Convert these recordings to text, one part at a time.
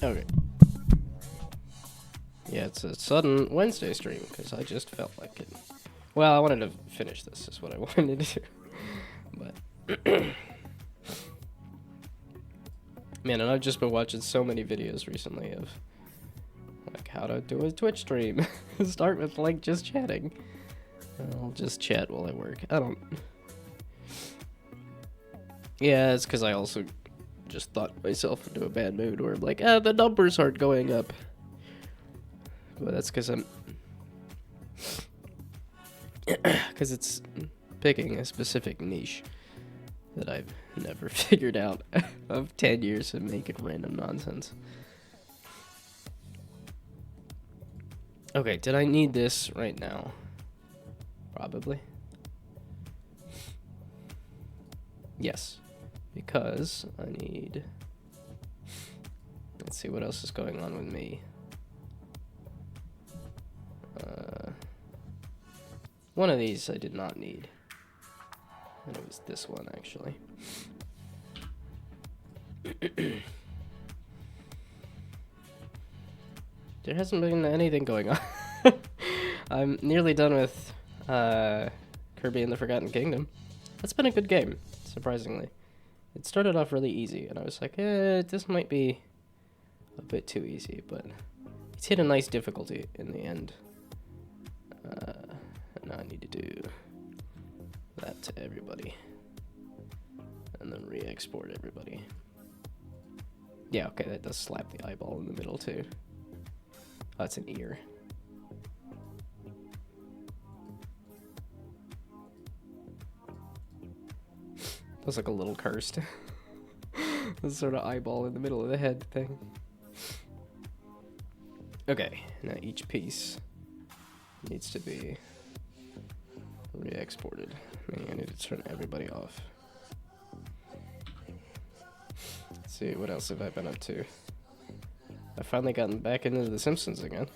Okay. Yeah, it's a sudden Wednesday stream because I just felt like it. Well, I wanted to finish this, is what I wanted to do. But man, and I've just been watching so many videos recently of like how to do a Twitch stream. Start with like just chatting. I'll just chat while I work. I don't. Yeah, it's because I also just thought myself into a bad mood where I'm like, the numbers aren't going up. But that's because because it's picking a specific niche that I've never figured out of 10 years of making random nonsense. Okay, did I need this right now? Probably. Yes, because I need... Let's see what else is going on with me. One of these I did not need. And it was this one, actually. There hasn't been anything going on. I'm nearly done with Kirby and the Forgotten Kingdom. That's been a good game, surprisingly. It started off really easy, and I was like, this might be a bit too easy, but it's hit a nice difficulty in the end. Now I need to do that to everybody. And then re-export everybody. Yeah, okay, that does slap the eyeball in the middle, too. Oh, that's an ear. That's like a little cursed. This sort of eyeball in the middle of the head thing. Okay, now each piece needs to be re-exported. Meaning I need to turn everybody off. Let's see, what else have I been up to? I've finally gotten back into The Simpsons again.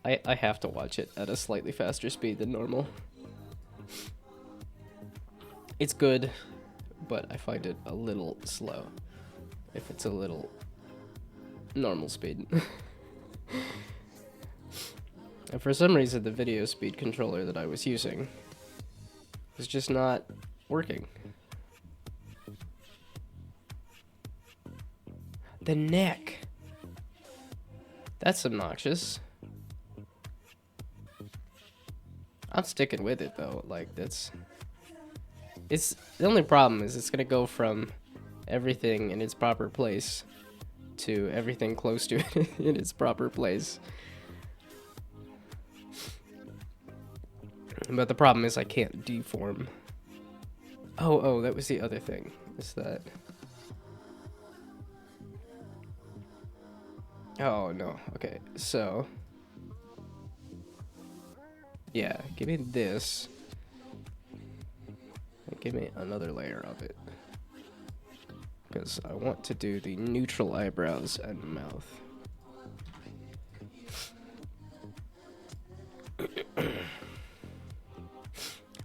I have to watch it at a slightly faster speed than normal. It's good, but I find it a little slow if it's a little normal speed. And for some reason, the video speed controller that I was using was just not working. The neck. That's obnoxious. I'm sticking with it though. Like it's the only problem is it's gonna go from everything in its proper place to everything close to it in its proper place. But the problem is I can't deform. Oh, that was the other thing. Is that... Oh, no. Okay, so... Yeah, give me this. And give me another layer of it. Because I want to do the neutral eyebrows and mouth.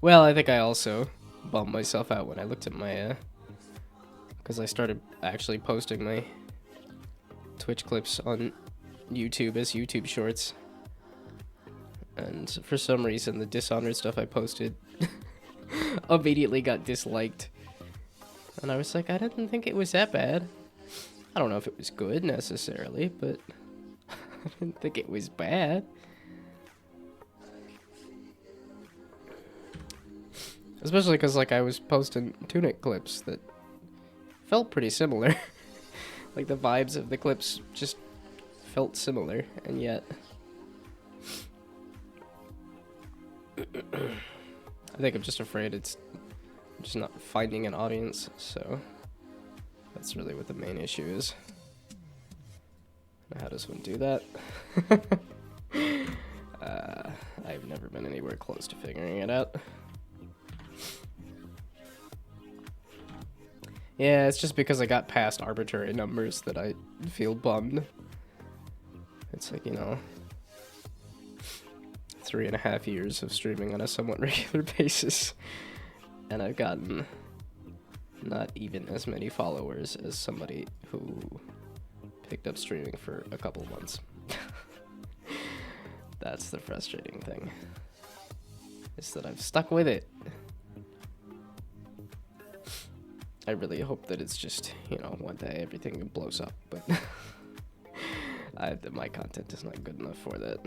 Well, I think I also bummed myself out when I looked at my, because I started actually posting my Twitch clips on YouTube as YouTube Shorts. And for some reason, the Dishonored stuff I posted immediately got disliked. And I was like, I didn't think it was that bad. I don't know if it was good necessarily, but I didn't think it was bad. Especially because, like, I was posting Tunic clips that felt pretty similar. Like, the vibes of the clips just felt similar, and yet... I think I'm just afraid I'm just not finding an audience, so... That's really what the main issue is. How does one do that? I've never been anywhere close to figuring it out. Yeah, it's just because I got past arbitrary numbers that I feel bummed. It's like, 3.5 years of streaming on a somewhat regular basis. And I've gotten not even as many followers as somebody who picked up streaming for a couple months. That's the frustrating thing. Is that I've stuck with it. I really hope that it's just, you know, one day everything blows up, but my content is not good enough for that.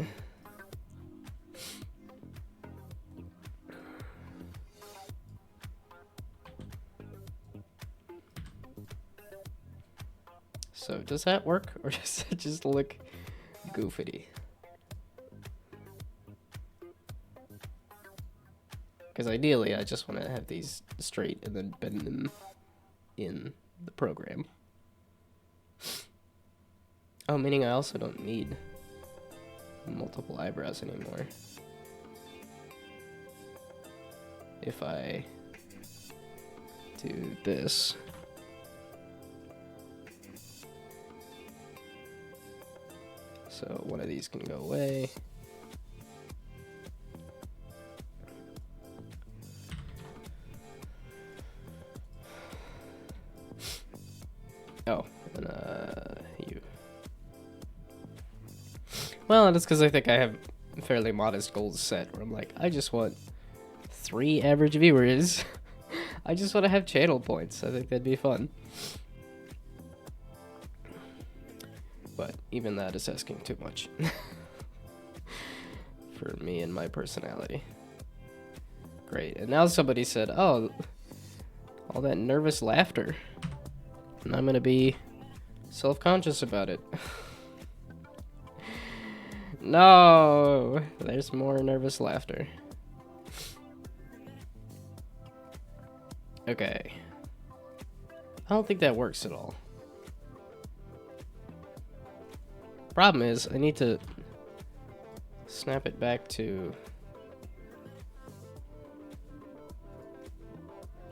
So does that work, or does it just look goofy? Because ideally, I just want to have these straight and then bend them in the program. Oh, meaning I also don't need multiple eyebrows anymore. If I do this. So one of these can go away. Oh, and you. Well, that's because I think I have fairly modest goals set, where I'm like, I just want 3 average viewers. I just want to have channel points. I think that'd be fun. But even that is asking too much. For me and my personality. Great. And now somebody said, oh, all that nervous laughter. And I'm going to be self-conscious about it. No, there's more nervous laughter. Okay. I don't think that works at all. Problem is, I need to snap it back to...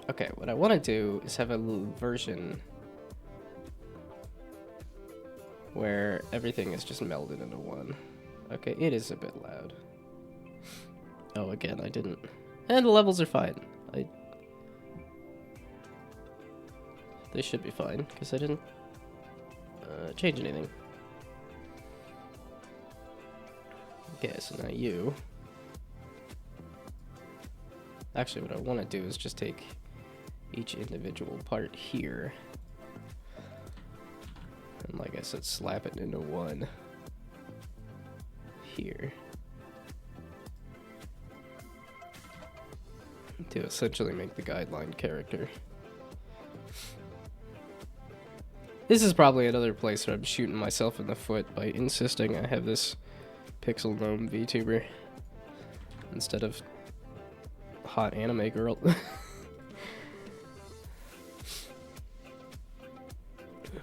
Okay, what I want to do is have a little version where everything is just melded into one. Okay, it is a bit loud. Oh, again, I didn't... And the levels are fine. They should be fine, because I didn't change anything. Okay, so now you... Actually, what I want to do is just take each individual part here. And like I said, slap it into one here. To essentially make the guideline character. This is probably another place where I'm shooting myself in the foot by insisting I have this Pixel Gnome VTuber instead of hot anime girl.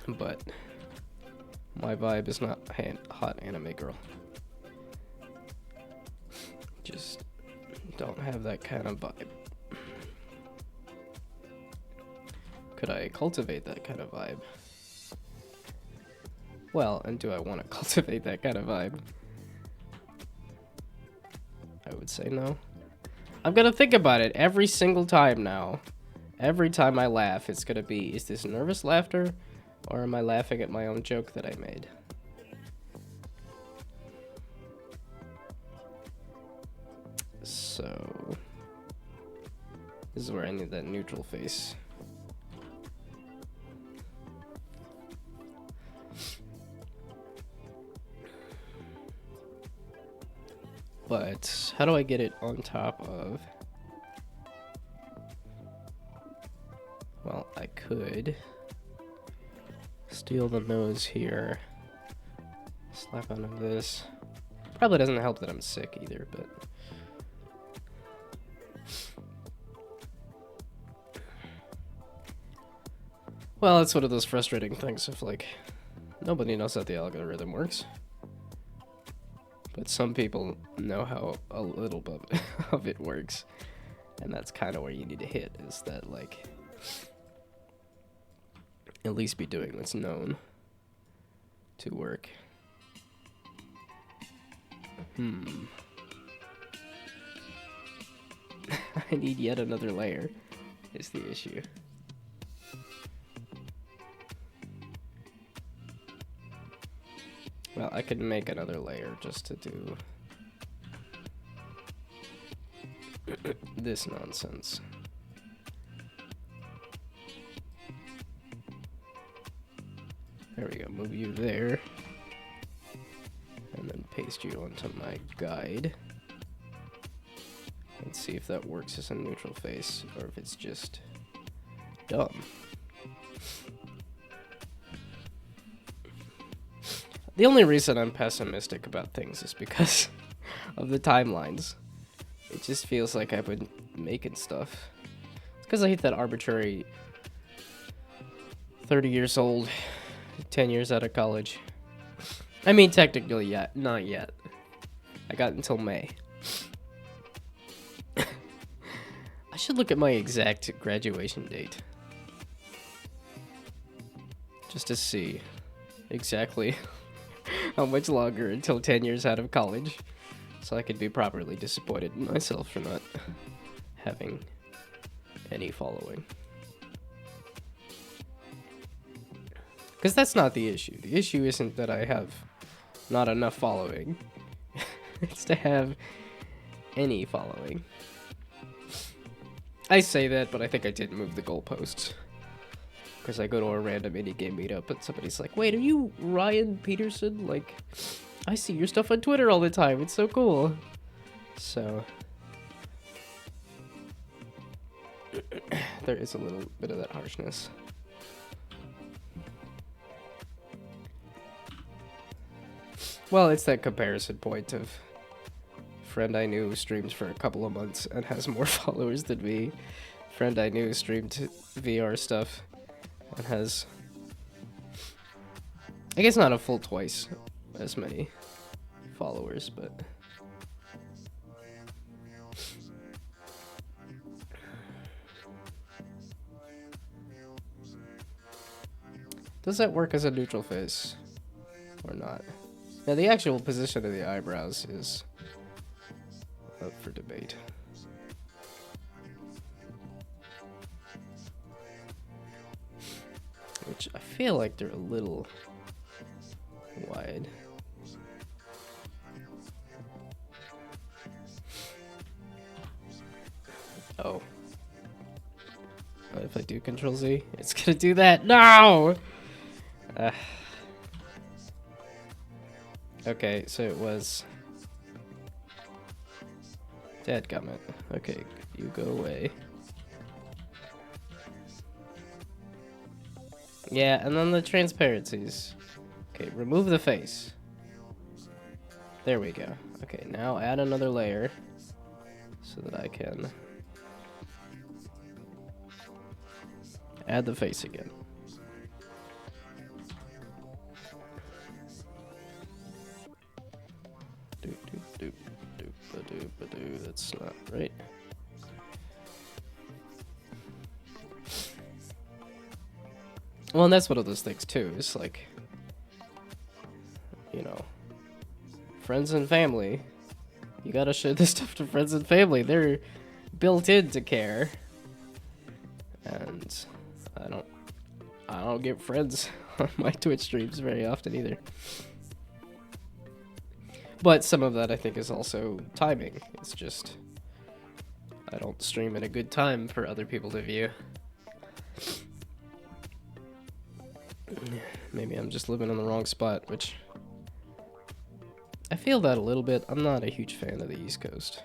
But my vibe is not hot anime girl. Just don't have that kind of vibe. Could I cultivate that kind of vibe? Well, and do I want to cultivate that kind of vibe? I would say no. I'm gonna think about it every single time now. Every time I laugh, it's gonna be, is this nervous laughter? Or am I laughing at my own joke that I made? So... This is where I need that neutral face. But how do I get it on top of... Well, I could steal the nose here, slap onto this. Probably doesn't help that I'm sick either, but... Well, it's one of those frustrating things of like, nobody knows how the algorithm works. But some people know how a little bit of it works. And that's kind of where you need to hit, is that like, at least be doing what's known to work. I need yet another layer, is the issue. Well, I could make another layer just to do this nonsense. There we go, move you there. And then paste you onto my guide. And see if that works as a neutral face, or if it's just dumb. The only reason I'm pessimistic about things is because of the timelines. It just feels like I've been making stuff. It's because I hate that arbitrary 30 years old, 10 years out of college. I mean, technically, yet, not yet. I got until May. I should look at my exact graduation date. Just to see exactly how much longer until 10 years out of college. So I could be properly disappointed in myself for not having any following. Because that's not the issue. The issue isn't that I have not enough following. It's to have any following. I say that, but I think I did move the goalposts. Because I go to a random indie game meetup and somebody's like, wait, are you Ryan Peterson? Like, I see your stuff on Twitter all the time. It's so cool. So, there is a little bit of that harshness. Well, it's that comparison point of friend I knew streams for a couple of months and has more followers than me. Friend I knew streamed VR stuff and has, I guess, not a full twice as many followers, but does that work as a neutral face or not? Now, the actual position of the eyebrows is up for debate. Which I feel like they're a little wide. Oh. What if I do Control Z? It's gonna do that. No! Okay, so it was dadgummit. Okay, you go away. Yeah, and then the transparencies. Okay, remove the face. There we go. Okay, now add another layer so that I can add the face again. That's not right. Well, and that's one of those things too. It's like, you know, friends and family. You gotta show this stuff to friends and family. They're built in to care. And I don't get friends on my Twitch streams very often either. But some of that I think is also timing. It's just I don't stream at a good time for other people to view. Maybe I'm just living in the wrong spot, which I feel that a little bit. I'm not a huge fan of the East Coast.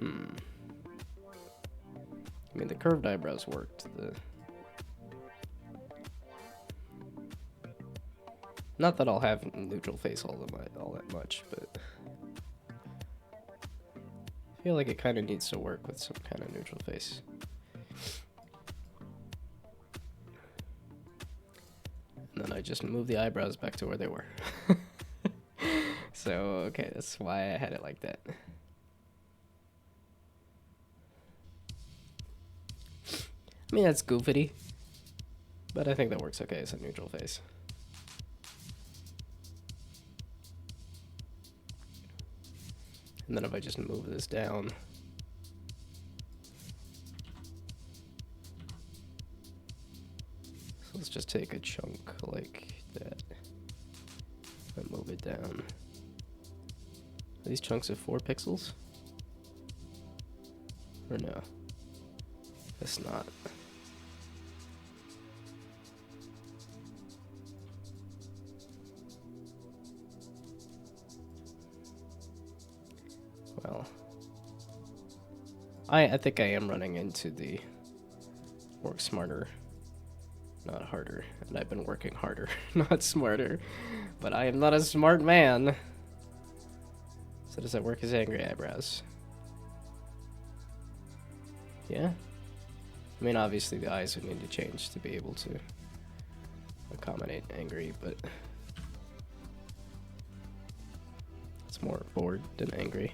I mean, the curved eyebrows worked. Not that I'll have neutral face all that much, but I feel like it kind of needs to work with some kind of neutral face. And then I just move the eyebrows back to where they were. So, okay, that's why I had it like that. I mean, that's goofy, but I think that works okay as a neutral face. And then if I just move this down, let's just take a chunk like that and move it down. Are these chunks of 4 pixels? Or no? It's not. Well, I think I am running into the work smarter, not harder. And I've been working harder, not smarter. But I am not a smart man. So does that work as angry eyebrows? Yeah? I mean, obviously the eyes would need to change to be able to accommodate angry, but it's more bored than angry.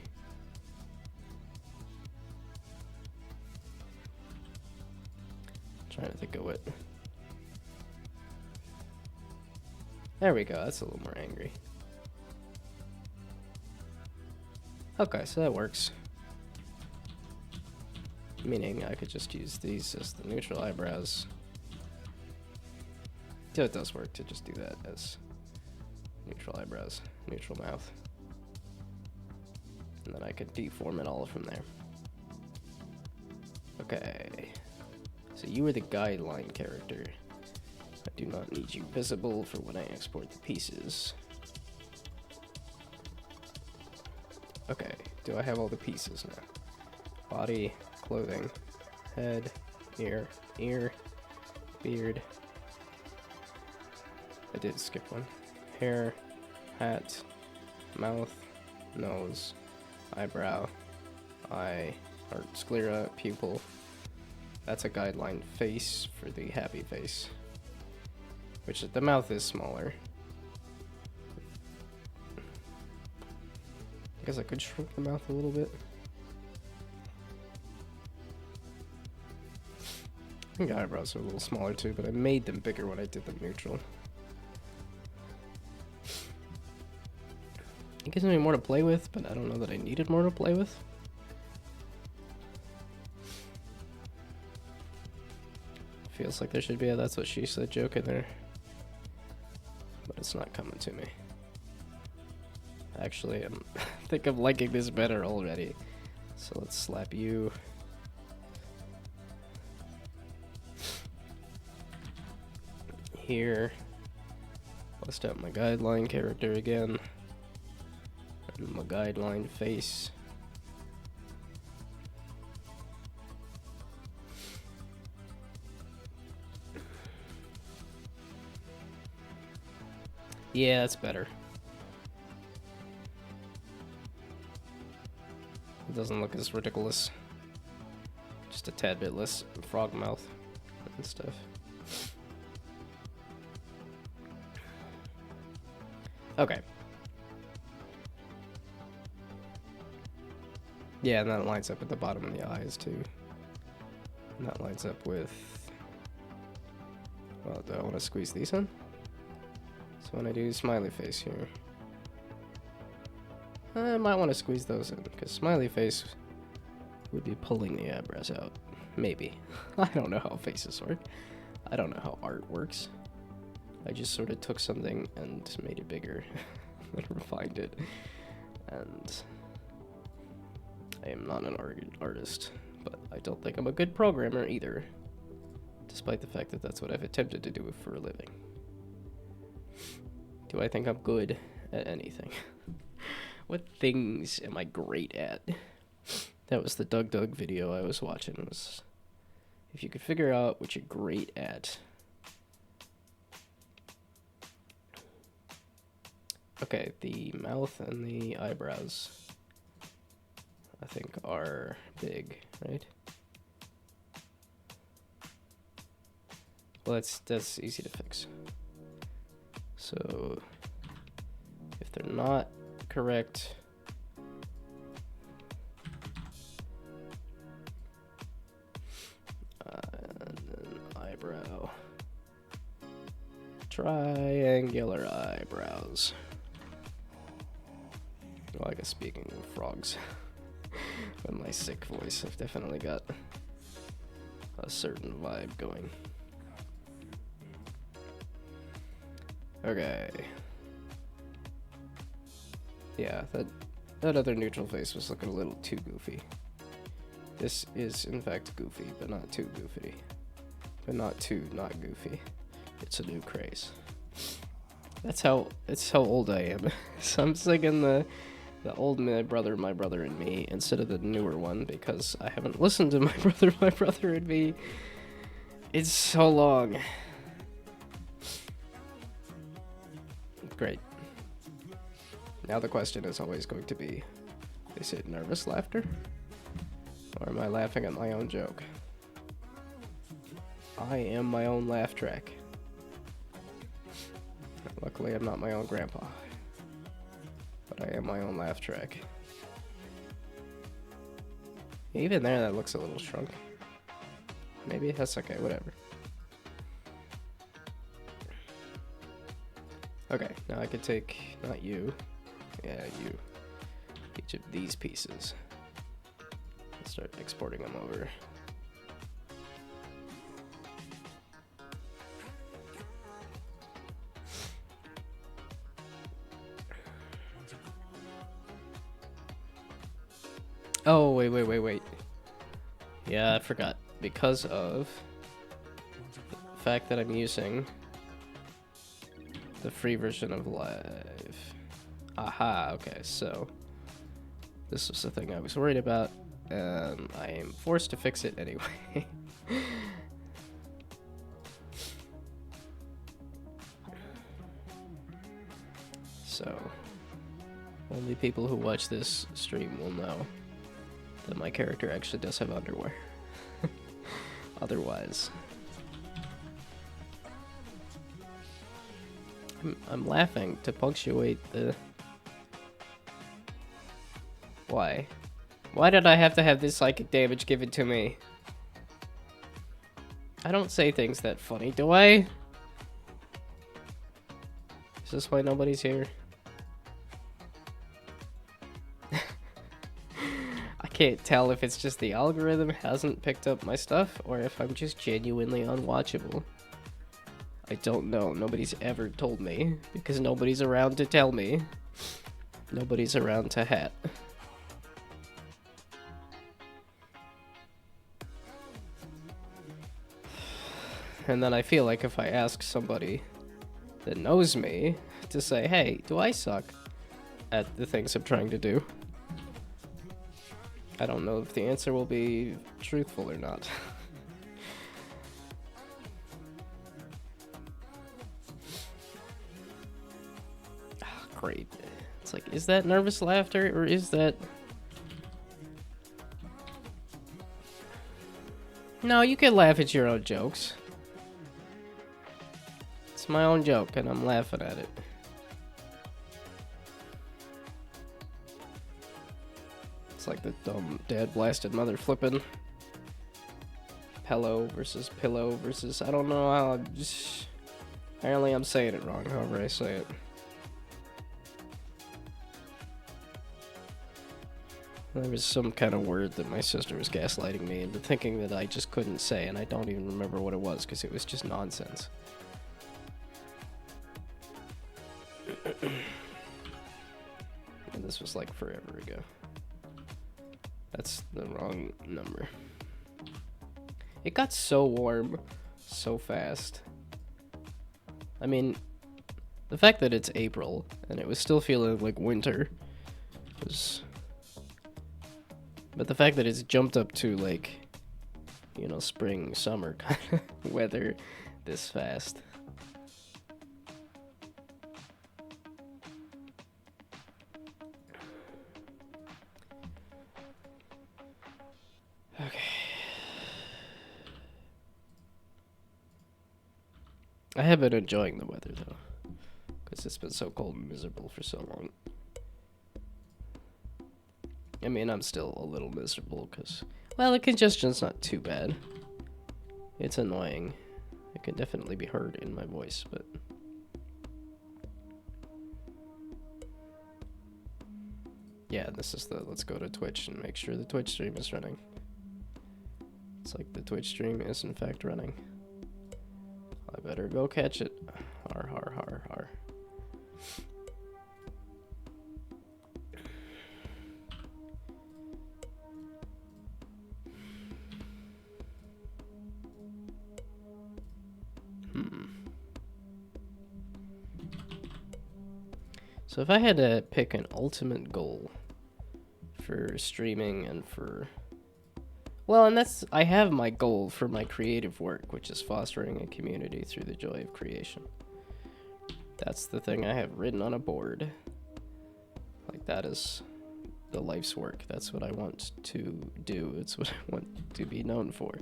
Trying to think of what. There we go, that's a little more angry. Okay, so that works. Meaning I could just use these as the neutral eyebrows. So it does work to just do that as neutral eyebrows, neutral mouth. And then I could deform it all from there. Okay. So you are the guideline character. I do not need you visible for when I export the pieces. Okay, do I have all the pieces now? Body, clothing, head, ear, beard. I did skip one. Hair, hat, mouth, nose, eyebrow, eye, or sclera, pupil. That's a guideline face for the happy face. Which the mouth is smaller. I guess I could shrink the mouth a little bit. I think the eyebrows are a little smaller too, but I made them bigger when I did them neutral. It gives me more to play with, but I don't know that I needed more to play with. Feels like there should be a "that's what she said" joke in there. But it's not coming to me. Actually, I think I'm liking this better already. So let's slap you. Here. Bust out my guideline character again. And my guideline face. Yeah, that's better. It doesn't look as ridiculous. Just a tad bit less frog mouth and stuff. Okay. Yeah, and that lines up at the bottom of the eyes too. And that lines up with... Well, do I want to squeeze these in? So when I do smiley face here, I might want to squeeze those in, because smiley face would be pulling the eyebrows out. Maybe. I don't know how faces work. I don't know how art works. I just sort of took something and made it bigger and refined it. And I am not an artist, but I don't think I'm a good programmer either, despite the fact that that's what I've attempted to do for a living. Do I think I'm good at anything? What things am I great at? That was the Doug video I was watching. Was if you could figure out what you're great at. Okay, the mouth and the eyebrows, I think, are big, right? Well, that's easy to fix. So if they're not correct, and then eyebrow, triangular eyebrows. Well, I guess speaking of frogs, with my sick voice, I've definitely got a certain vibe going. Okay. Yeah, that other neutral face was looking a little too goofy. This is, in fact, goofy, but not too goofy. But not too not goofy. It's a new craze. That's how old I am. So I'm singing the old my brother and me instead of the newer one because I haven't listened to my brother and me. It's so long. Great. Now the question is always going to be, is it nervous laughter? Or am I laughing at my own joke? I am my own laugh track. Luckily, I'm not my own grandpa. But I am my own laugh track. Even there, that looks a little shrunk. Maybe that's okay, whatever. Okay, now I could take, not you, yeah, you, each of these pieces. Let's start exporting them over. Oh, wait. Yeah, I forgot. Because of the fact that I'm using the free version of Live. Aha, okay, so this was the thing I was worried about, and I am forced to fix it anyway. So, only people who watch this stream will know that my character actually does have underwear. Otherwise, I'm laughing to punctuate the... Why? Why did I have to have this psychic damage given to me? I don't say things that funny, do I? Is this why nobody's here? I can't tell if it's just the algorithm hasn't picked up my stuff or if I'm just genuinely unwatchable. I don't know. Nobody's ever told me because nobody's around to tell me. Nobody's around to hat. And then I feel like if I ask somebody that knows me to say, hey, do I suck at the things I'm trying to do? I don't know if the answer will be truthful or not. Oh, great. It's like, is that nervous laughter or is that... No, you can laugh at your own jokes. It's my own joke and I'm laughing at it. It's like the dumb dad blasted mother flipping. Pillow versus pillow versus... I don't know how... Just, apparently I'm saying it wrong, however I say it. There was some kind of word that my sister was gaslighting me into thinking that I just couldn't say, and I don't even remember what it was because it was just nonsense. And this was like forever ago. That's the wrong number. It got so warm so fast. I mean, the fact that it's April and it was still feeling like winter was... But the fact that it's jumped up to like, you know, spring, summer kind of weather this fast. Okay. I have been enjoying the weather though, because it's been so cold and miserable for so long. I mean, I'm still a little miserable because, well, the congestion's not too bad. It's annoying. It can definitely be heard in my voice, but... Yeah, this is the, let's go to Twitch and make sure the Twitch stream is running. It's like the Twitch stream is in fact running. I better go catch it. Har, har, har, har. So if I had to pick an ultimate goal for streaming and for... Well, and I have my goal for my creative work, which is fostering a community through the joy of creation. That's the thing I have written on a board. Like, that is the life's work. That's what I want to do. It's what I want to be known for.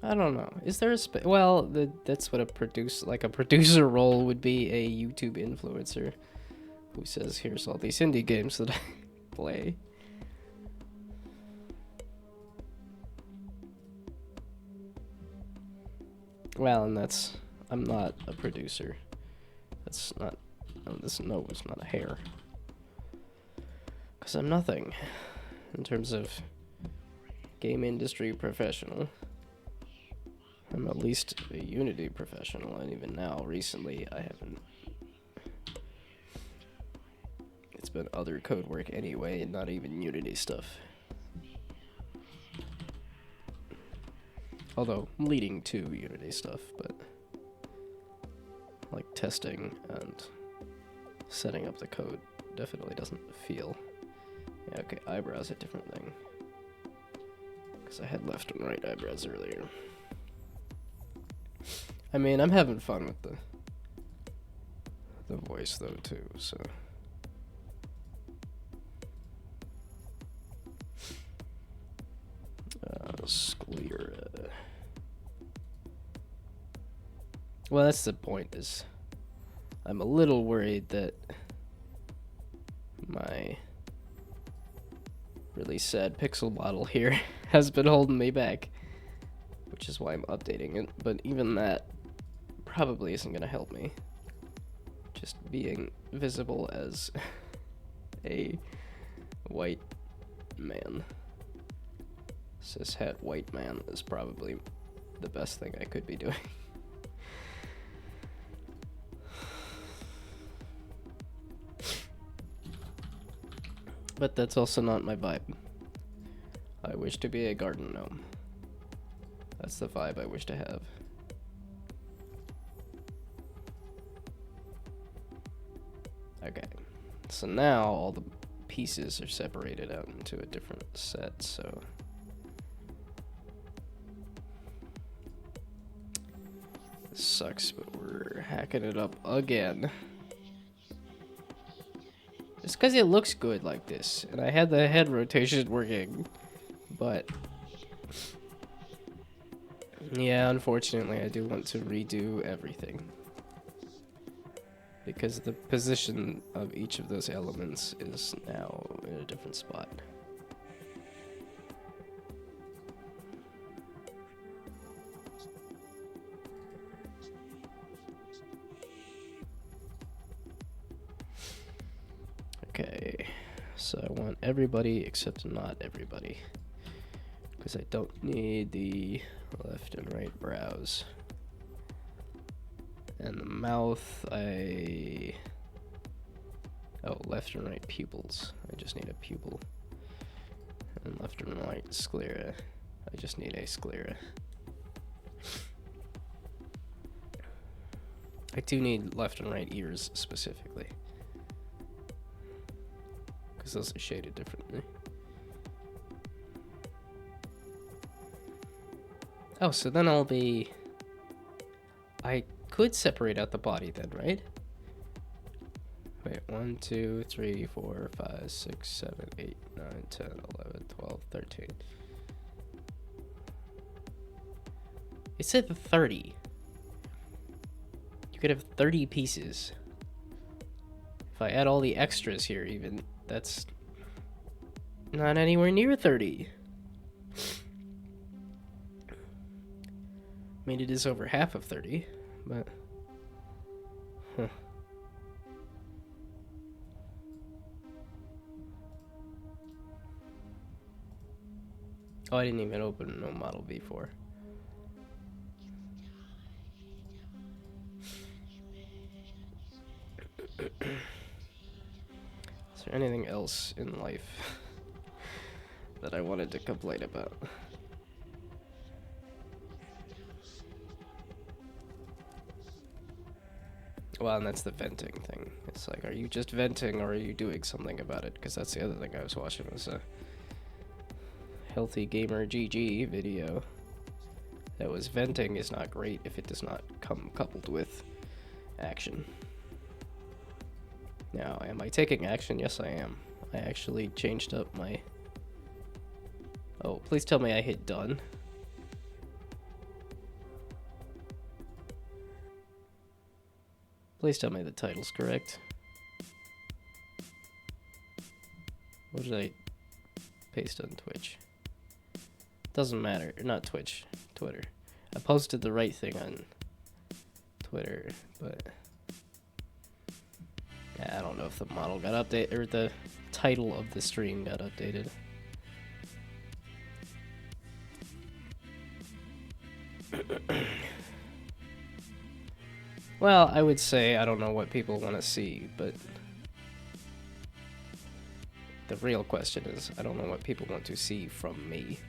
I don't know. Is there a well, that's what a producer role would be, a YouTube influencer who says, "Here's all these indie games that I play." Well, and I'm not a producer. That's not it's not a hair. 'Cause I'm nothing in terms of game industry professional. I'm at least a Unity professional, and even now, recently, I haven't. It's been other code work anyway, and not even Unity stuff. Although, leading to Unity stuff, but like testing and setting up the code definitely doesn't feel. Yeah, okay, eyebrows a different thing. Because I had left and right eyebrows earlier. I mean, I'm having fun with the voice though too, so. Sclera. Well, that's the point, is I'm a little worried that my really sad pixel model here has been holding me back, which is why I'm updating it, but even that probably isn't going to help me. Just being visible as a white man, cishet white man, is probably the best thing I could be doing. But that's also not my vibe. I wish to be a garden gnome. That's the vibe I wish to have. Okay, so now all the pieces are separated out into a different set, so... This sucks, but we're hacking it up again. It's because it looks good like this, and I had the head rotation working, but... Yeah, unfortunately, I do want to redo everything. Because the position of each of those elements is now in a different spot. Okay, so I want everybody except not everybody. Because I don't need the left and right brows. And the mouth, oh, left and right pupils. I just need a pupil. And left and right sclera. I just need a sclera. I do need left and right ears specifically, because those are shaded differently. Oh, so then I'll be... I could separate out the body then, right? Wait, 1, 2, 3, 4, 5, 6, 7, 8, 9, 10, 11, 12, 13. It said 30. You could have 30 pieces. If I add all the extras here even, that's not anywhere near 30. I mean, it is over half of 30, but... Huh. Oh, I didn't even open no model V4. Is there anything else in life that I wanted to complain about? Well, and that's the venting thing. It's like, are you just venting or are you doing something about it? Because that's the other thing I was watching was a Healthy Gamer GG video that was venting is not great if it does not come coupled with action. Now, am I taking action? Yes, I am. I actually changed up my... Oh, please tell me I hit done. Please tell me the title's correct. What did I paste on Twitch? Doesn't matter. Not Twitch. Twitter. I posted the right thing on Twitter, but... yeah, I don't know if the model got updated, or the title of the stream got updated. Well, I would say I don't know what people want to see, but the real question is I don't know what people want to see from me.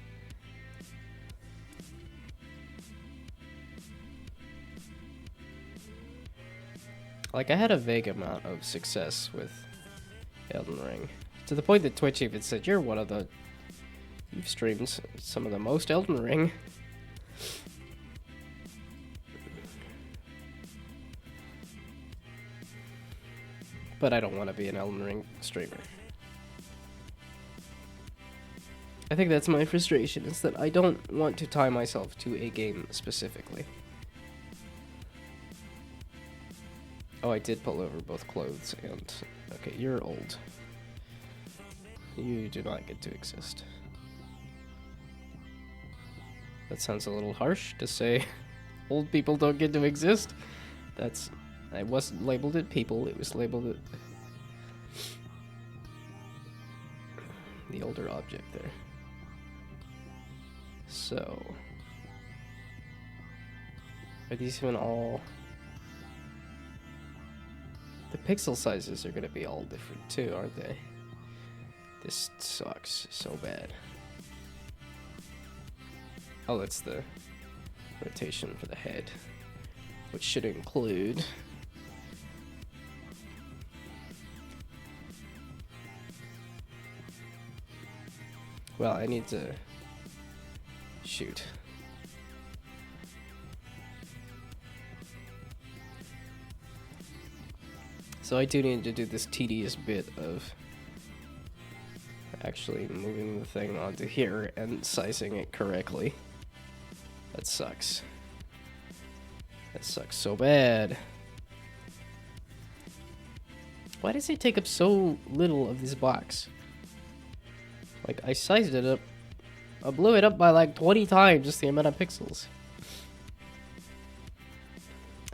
Like, I had a vague amount of success with Elden Ring, to the point that Twitch even said, you've streamed some of the most Elden Ring. But I don't want to be an Elden Ring streamer. I think that's my frustration, is that I don't want to tie myself to a game specifically. Oh, I did pull over both clothes and... okay, you're old. You do not get to exist. That sounds a little harsh to say old people don't get to exist. That's... I wasn't labeled it people, it was labeled it... the older object there. So... are these even all... the pixel sizes are gonna be all different too, aren't they? This sucks so bad. Oh, that's the rotation for the head, which should include... well, I need to... shoot. So I do need to do this tedious bit of actually moving the thing onto here and sizing it correctly. That sucks. That sucks so bad. Why does it take up so little of this box? Like, I sized it up. I blew it up by like 20 times just the amount of pixels.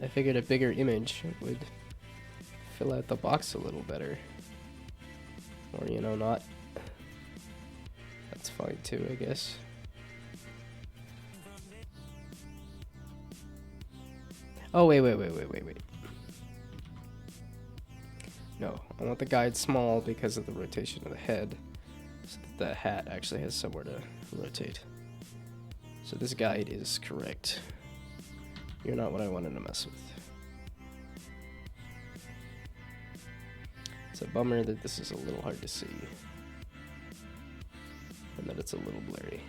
I figured a bigger image would fill out the box a little better. Or, you know, not. That's fine too, I guess. Oh, wait. No, I want the guide small because of the rotation of the head. So that the hat actually has somewhere to rotate. So this guide is correct. You're not what I wanted to mess with. It's a bummer that this is a little hard to see. And that it's a little blurry.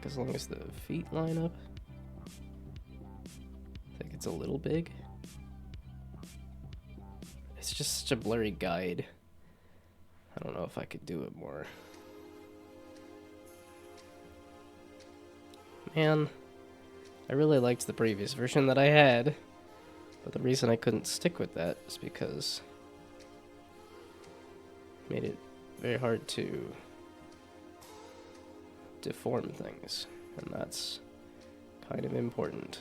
As long as the feet line up. I think it's a little big. It's just such a blurry guide. I don't know if I could do it more. Man, I really liked the previous version that I had, but the reason I couldn't stick with that is because it made it very hard to deform things, and that's kind of important.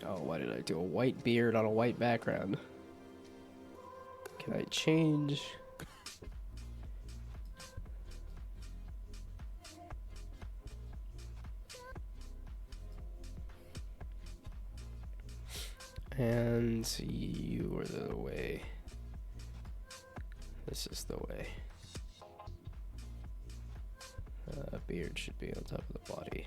Oh, why did I do a white beard on a white background? Can I change? And you are the way. This is the way. Beard should be on top of the body.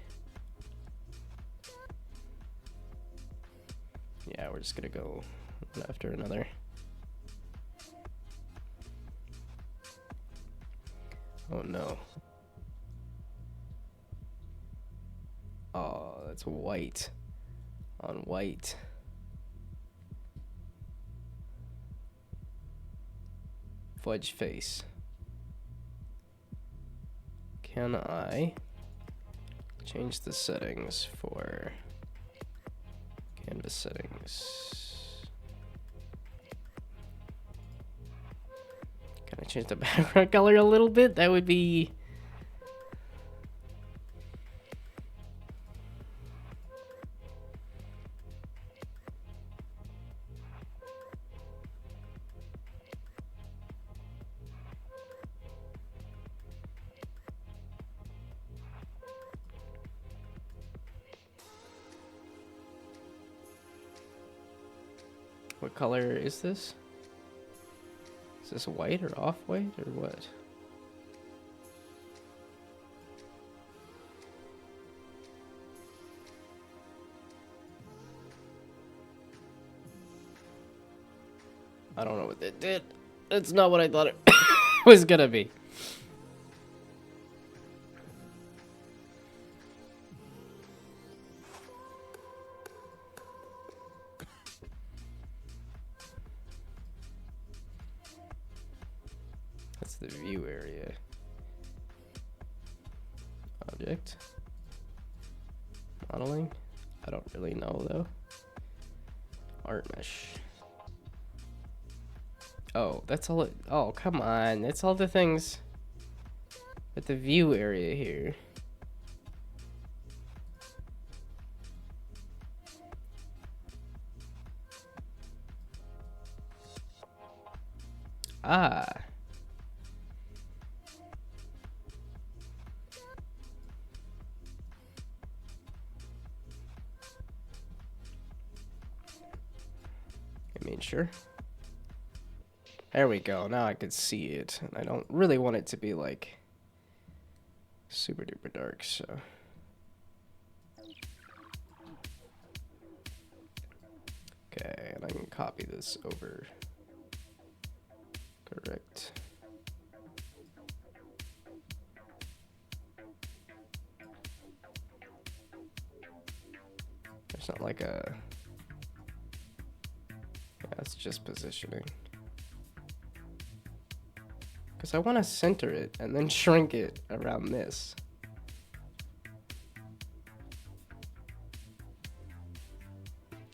Yeah, we're just gonna go one after another. Oh no. Oh, that's white on white. Fudge face. Can I change the settings for canvas settings? Can I change the background color a little bit? That would be... What color is this? Is this white or off-white or what? I don't know what that did. That's not what I thought it was gonna be. That's the view area. Object. Modeling. I don't really know though. Art mesh. Oh, that's all it... Oh, come on. That's all the things at the view area here. Ah. I mean, sure. There we go. Now I can see it. And I don't really want it to be like super duper dark, so. Okay, and I can copy this over. Correct. There's not like a... Yeah, it's just positioning. Because I want to center it and then shrink it around this.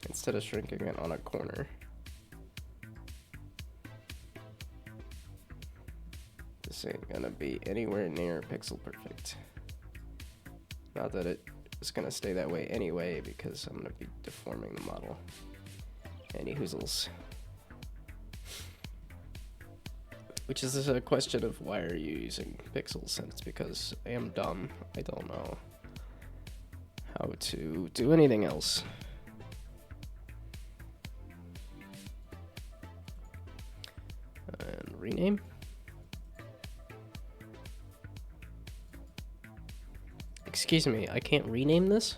Instead of shrinking it on a corner. This ain't gonna be anywhere near pixel perfect. Not that it's gonna stay that way anyway, because I'm gonna be deforming the model. Any hoozles. Which is a question of why are you using pixels, and it's because I am dumb. I don't know how to do anything else. And rename. Excuse me, I can't rename this?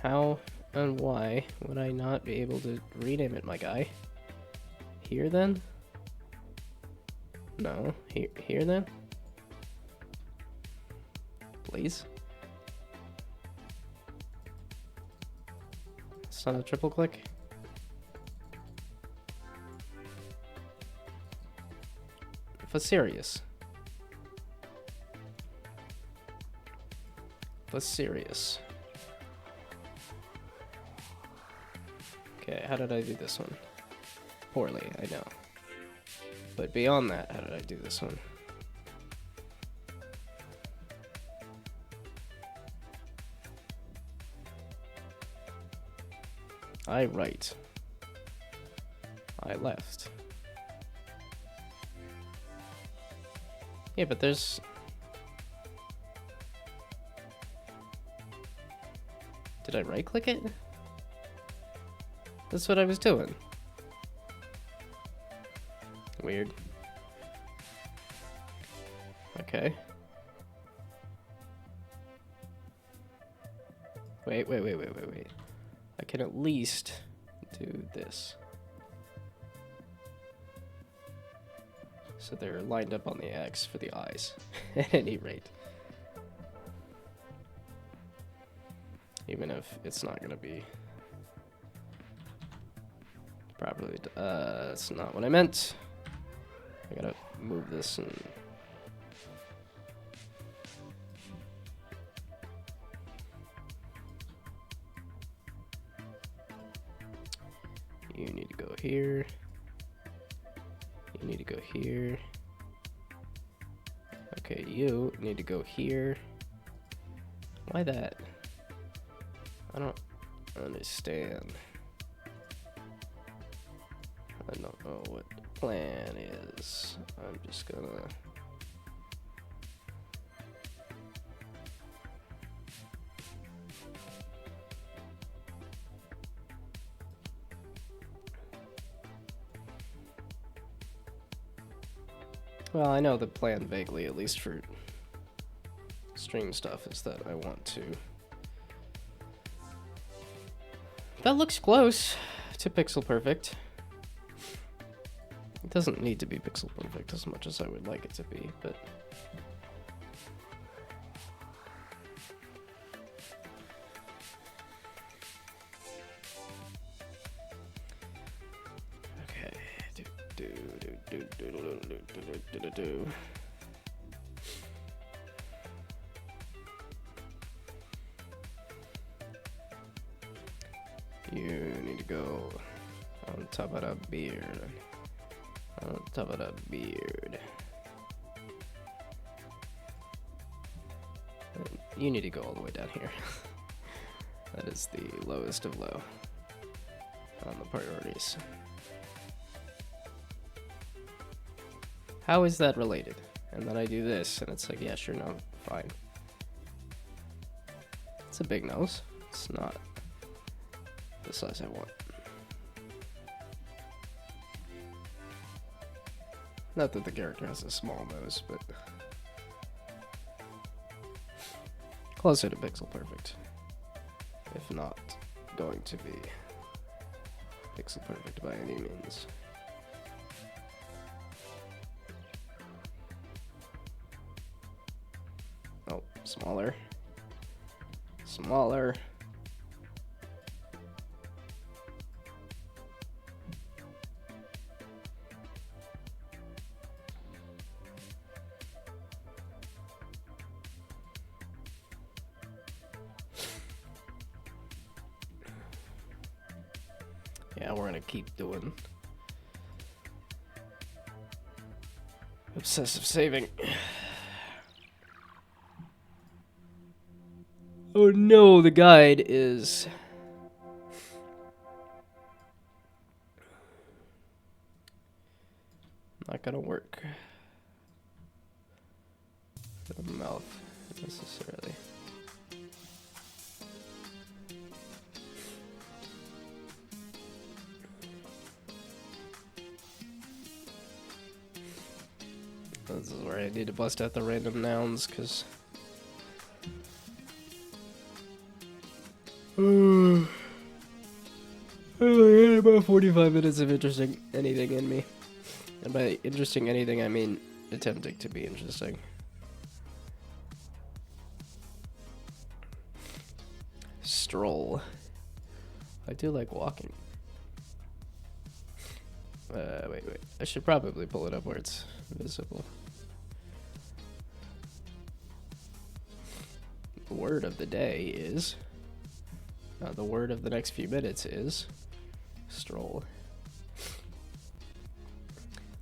How and why would I not be able to rename it, my guy? Here then? No, here then? Please? It's not a triple click? For serious. For serious. Okay, how did I do this one? Poorly, I know. But beyond that, how did I do this one? I right. I left. Yeah, but there's... Did I right-click it? That's what I was doing. Weird. Okay. Wait. I can at least do this. So they're lined up on the X for the eyes, at any rate. Even if it's not gonna be properly, that's not what I meant. I gotta move this and... You need to go here. You need to go here. Okay, you need to go here. Why that? I don't understand. I don't know what the plan is. I'm just gonna... Well, I know the plan vaguely, at least for stream stuff, is that I want to... That looks close to pixel perfect. It doesn't need to be pixel perfect as much as I would like it to be, but... Okay. Do. You need to go on top of that beard. On top of that beard. You need to go all the way down here. That is the lowest of low on the priorities. How is that related? And then I do this, and it's like, yeah, sure, no, fine. It's a big nose. It's not the size I want. Not that the character has a small nose, but closer to pixel perfect. If not going to be pixel perfect by any means. Oh, smaller. Smaller. Yeah, we're gonna keep doing obsessive saving. Oh no, the guide is not gonna work for the mouth necessarily. This is where I need to bust out the random nouns, because I had about 45 minutes of interesting anything in me. And by interesting anything, I mean attempting to be interesting. Stroll. I do like walking. Wait. I should probably pull it up where it's visible. The word of the day is... the word of the next few minutes is... stroll.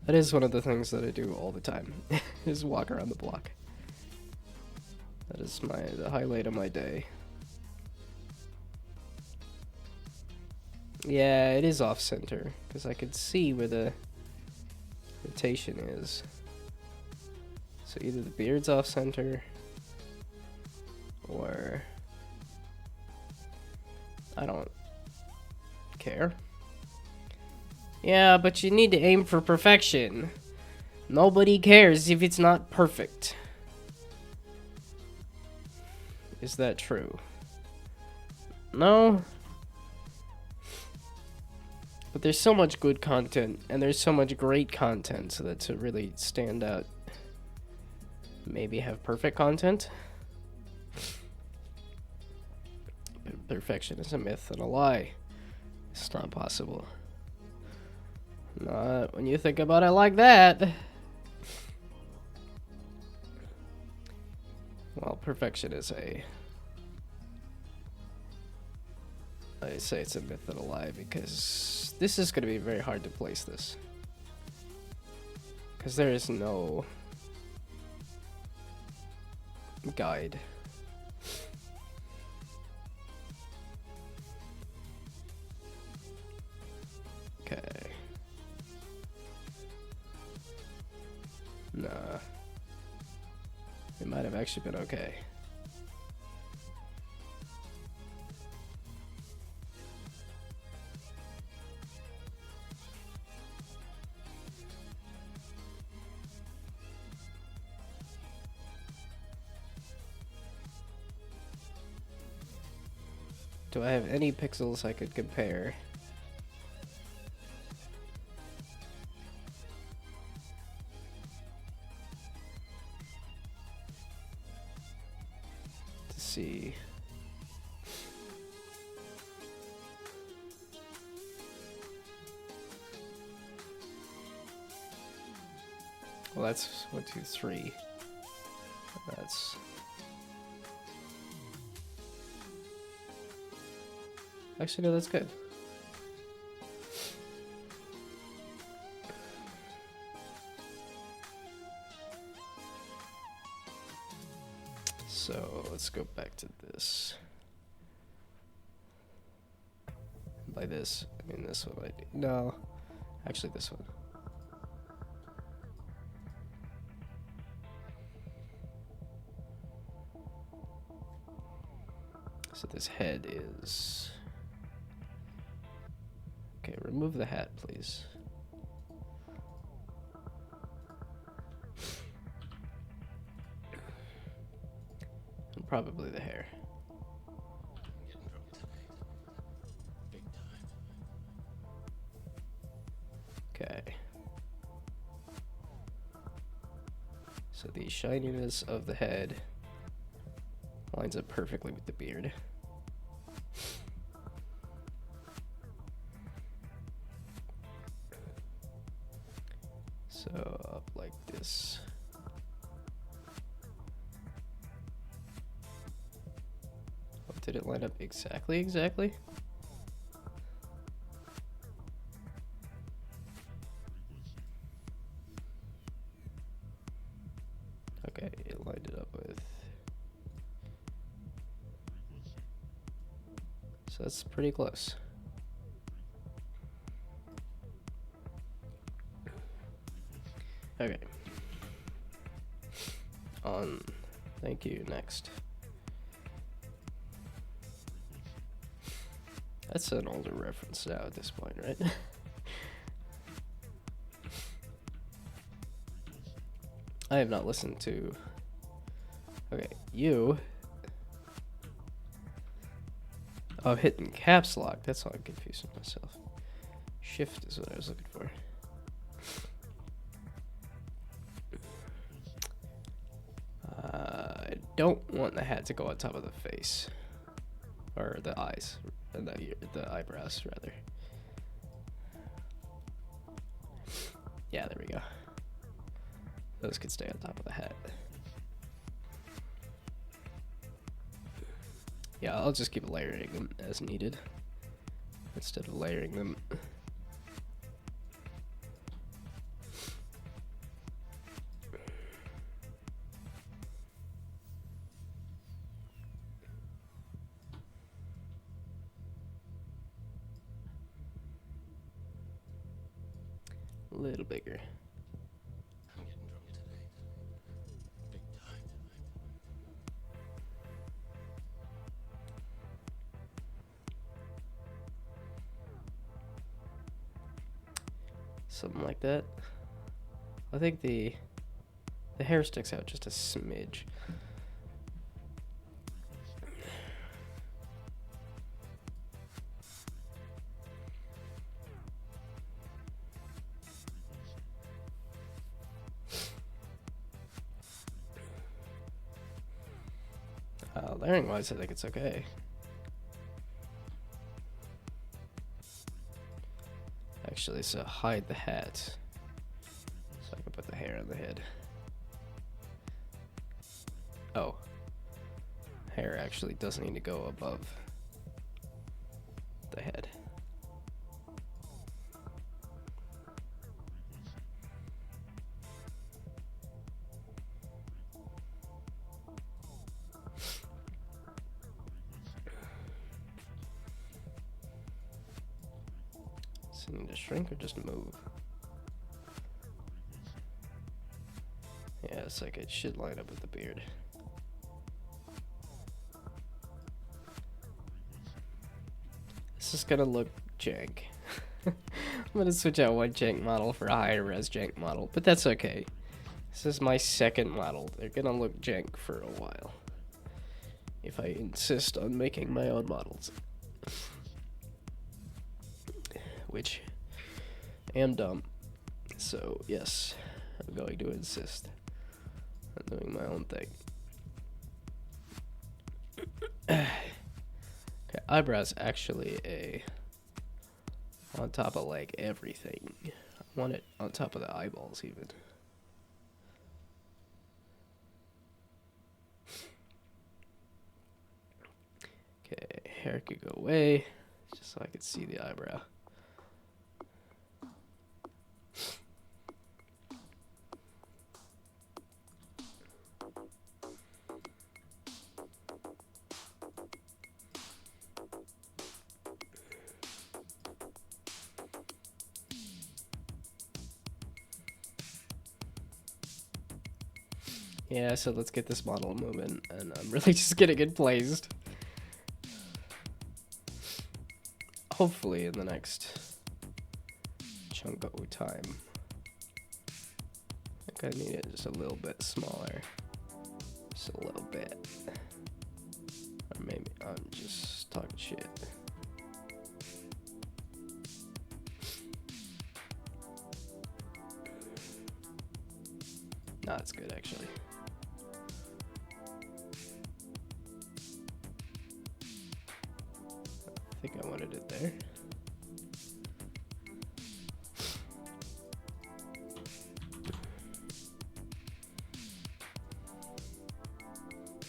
That is one of the things that I do all the time, is walk around the block. That is the highlight of my day. Yeah, it is off center because I could see where the rotation is. So either the beard's off center or I don't care. Yeah, but you need to aim for perfection. Nobody cares if it's not perfect. Is that true? No. But there's so much good content, and there's so much great content, so that to really stand out, maybe have perfect content. Perfection is a myth and a lie. It's not possible. Not when you think about it like that. Well, perfection is I say it's a myth and a lie because this is going to be very hard to place this. Because there is no guide. Okay. Nah. It might have actually been okay. Do I have any pixels I could compare? To see. Well, that's 1, 2, 3. That's. Actually, no, that's good. So let's go back to this. By this, I mean this one. No, actually this one. So this head is. Okay, remove the hat, please. And probably the hair. Okay. So the shininess of the head lines up perfectly with the beard. So up like this. Oh, did it line up exactly? Okay, it lined it up with. So that's pretty close. Okay. Thank you, next. That's an older reference now at this point, right? I have not listened to. Okay, you. Oh, hitting caps lock. That's why I'm confusing myself. Shift is what I was looking for. I don't want the hat to go on top of the face. Or the eyes. And the eyebrows, rather. Yeah, there we go. Those could stay on top of the hat. Yeah, I'll just keep layering them as needed. Instead of layering them. A little bigger. Something like that. I think the hair sticks out just a smidge. Layering wise, I think it's okay. Actually, so hide the hat. So I can put the hair on the head. Oh. Hair actually doesn't need to go above the head. So need to shrink or just move? Yeah, it's like it should line up with the beard. This is gonna look jank. I'm gonna switch out one jank model for a higher res jank model, but that's okay. This is my second model. They're gonna look jank for a while if I insist on making my own models. Which I am dumb. So yes, I'm going to insist on doing my own thing. Okay, eyebrows actually on top of like everything. I want it on top of the eyeballs even. Okay, hair could go away just so I could see the eyebrow. Yeah, so let's get this model moving, and I'm really just getting it placed. Hopefully in the next chunk of time. I think I need it just a little bit smaller. Just a little bit. Or maybe I'm just talking shit. Nah, it's good actually. I think I wanted it there.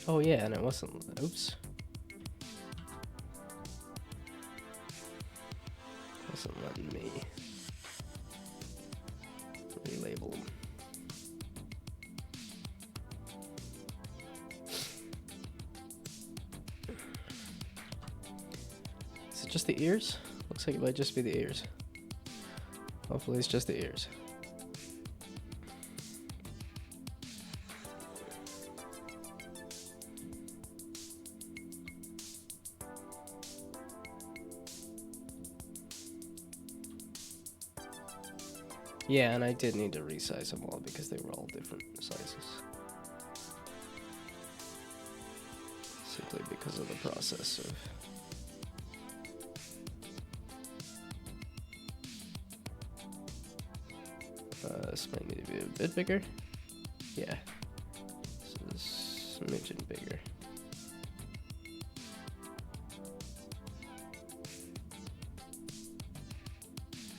Oh yeah, and it wasn't, oops. Wasn't letting me relabel them. Is it just the ears? Looks like it might just be the ears. Hopefully it's just the ears. Yeah, and I did need to resize them all because they were all different sizes. Simply because of the process of this might need to be a bit bigger. Yeah. So this is a smidgen bigger.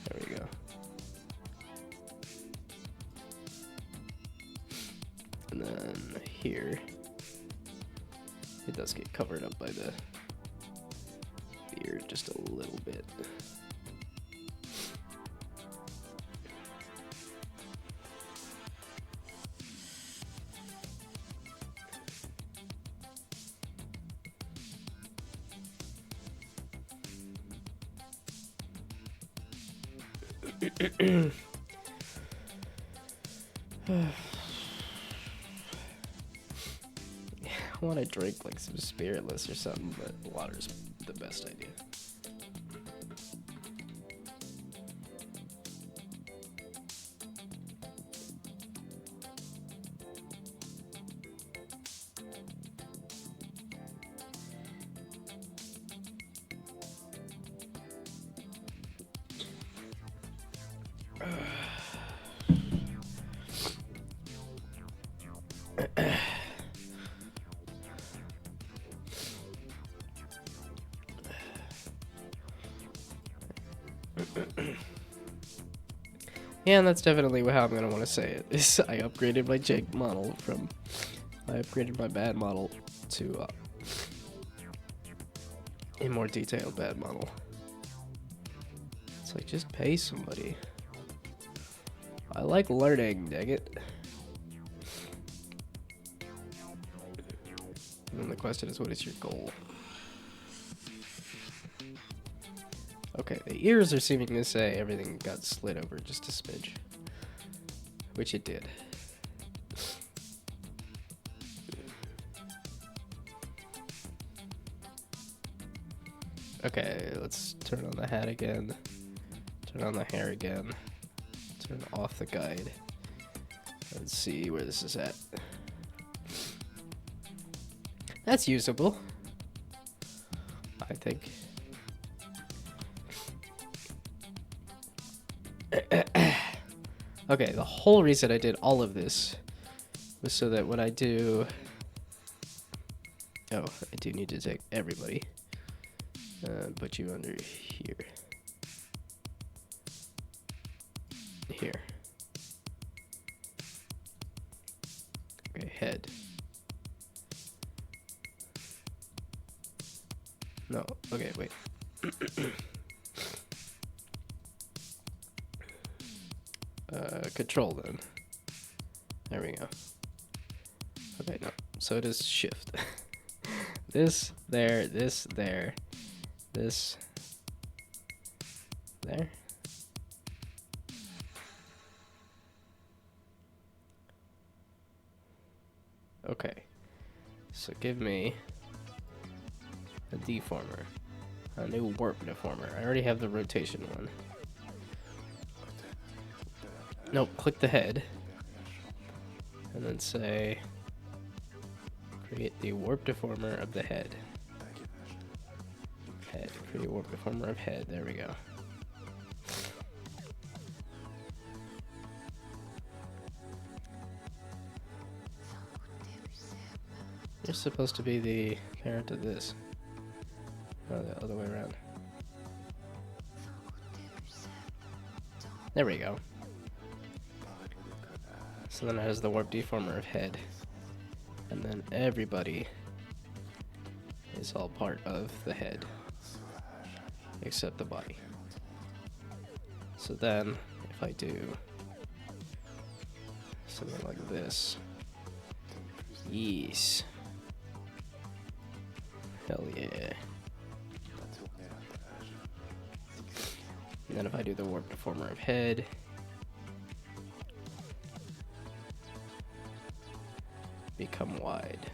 There we go. And then here, it does get covered up by the beard just a little bit. I want to drink like some spiritless or something, but water's the best idea. Yeah, and that's definitely how I'm gonna want to say it. Is I upgraded my jank model from, I upgraded my bad model to a more detailed bad model. It's like, just pay somebody. I like learning, dang it. And then the question is, what is your goal? Okay, the ears are seeming to say everything got slid over just a smidge. Which it did. Okay, let's turn on the hat again. Turn on the hair again. Turn off the guide. Let's see where this is at. That's usable, I think. Okay, the whole reason I did all of this was so that when I do... Oh, I do need to take everybody. Put you under here. Here. Okay, head. No, okay, wait. Control then. There we go. Okay, no. So it is shift. This, there, this, there. This, there. Okay. So give me a deformer. A new warp deformer. I already have the rotation one. Nope, click the head. And then say, create the warp deformer of the head. Head, create warp deformer of head. There we go. You're supposed to be the parent of this. No, the other way around. There we go. So then it has the warp deformer of head. And then everybody is all part of the head. Except the body. So then, if I do something like this. Yes. Hell yeah. And then if I do the warp deformer of head. Become wide.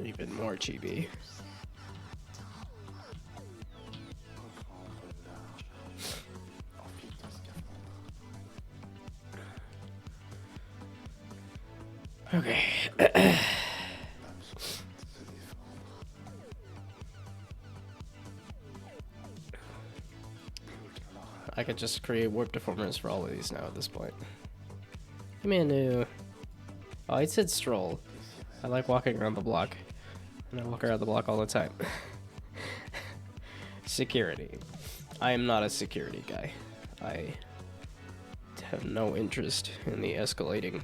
Even more chibi. Okay. I could just create warp deformers for all of these now at this point. Give me a new... Oh, it said stroll. I like walking around the block. And I walk around the block all the time. Security. I am not a security guy. I have no interest in the escalating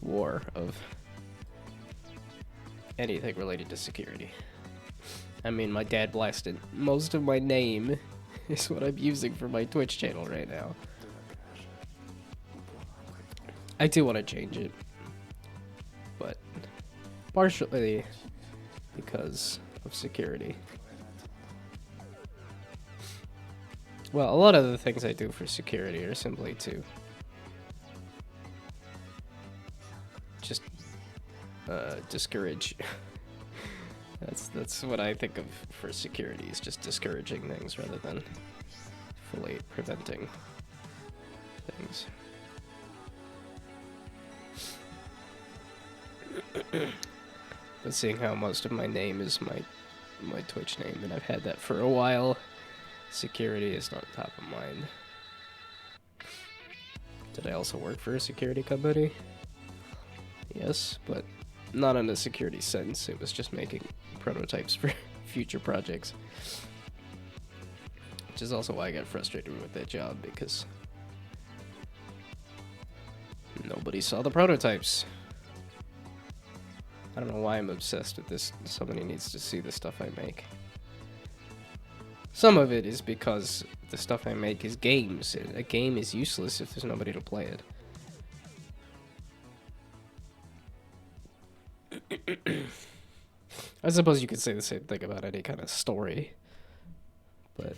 war of anything related to security. I mean, my dad blasted most of my name is what I'm using for my Twitch channel right now. I do want to change it, but partially because of security. Well, a lot of the things I do for security are simply to just discourage. That's what I think of for security, is just discouraging things rather than fully preventing things. But seeing how most of my name is my Twitch name, and I've had that for a while, security is not top of mind. Did I also work for a security company? Yes, but not in a security sense. It was just making prototypes for future projects. Which is also why I got frustrated with that job, because nobody saw the prototypes. I don't know why I'm obsessed with this. Somebody needs to see the stuff I make. Some of it is because the stuff I make is games. A game is useless if there's nobody to play it. I suppose you could say the same thing about any kind of story, but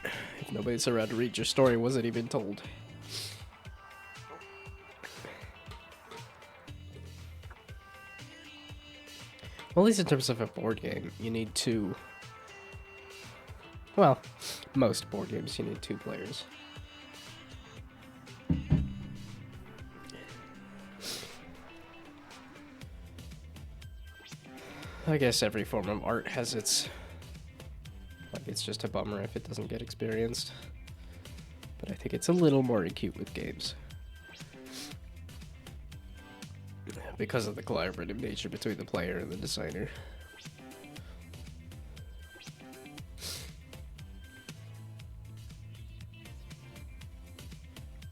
if nobody's around to read your story, wasn't even told. Well, at least in terms of a board game, you need two. Well, most board games you need two players. I guess every form of art has its... Like, it's just a bummer if it doesn't get experienced. But I think it's a little more acute with games. Because of the collaborative nature between the player and the designer.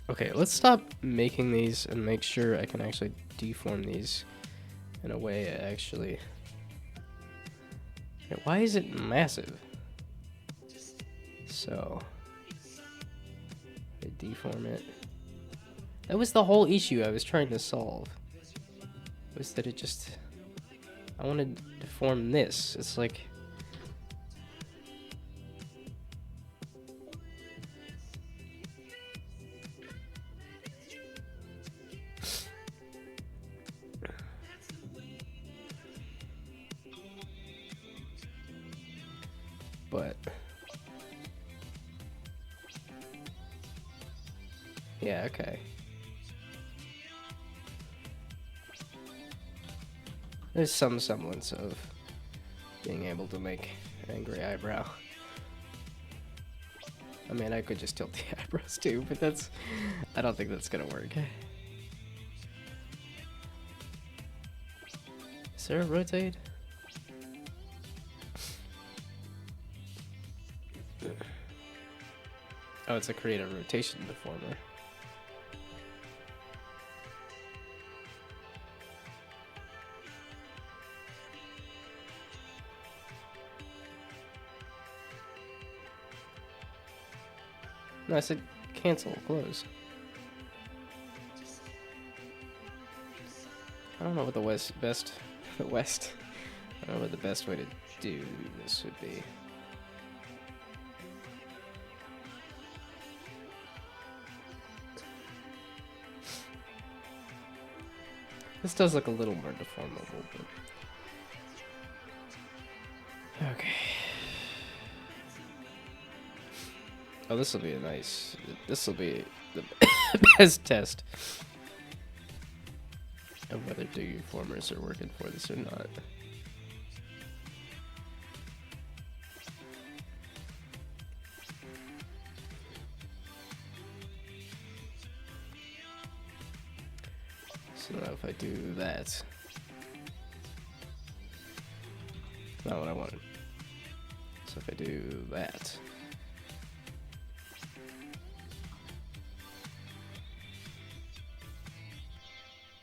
Okay, let's stop making these and make sure I can actually deform these in a way I actually... Okay, why is it massive? So... I deform it. That was the whole issue I was trying to solve. Was that it just... I wanted to form this. It's like... But... Yeah, okay. There's some semblance of being able to make an angry eyebrow. I mean, I could just tilt the eyebrows too, but that's... I don't think that's gonna work. Is there a rotate? Oh, it's a creative rotation deformer. No, I said cancel, close. I don't know what the best I don't know what the best way to do this would be. This does look a little more deformable, but... Okay. Oh, this will be a nice... This will be the best test of whether deformers are working for this or not. So now if I do that... Not what I wanted. So if I do that...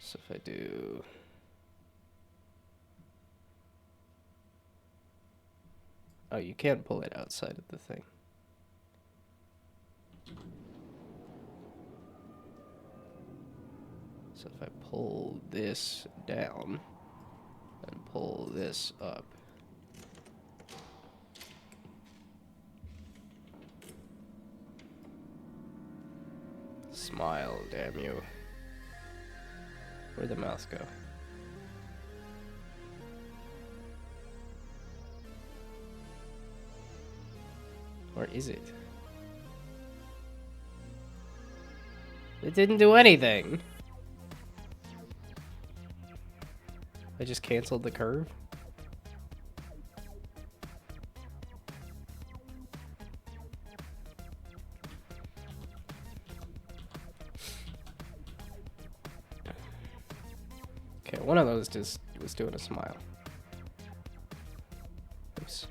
So if I do... Oh, you can't pull it outside of the thing. So if I pull this down and pull this up. Smile, damn you. Where'd the mouse go? Or is it? It didn't do anything. I just canceled the curve. Okay, one of those just was doing a smile. Oops.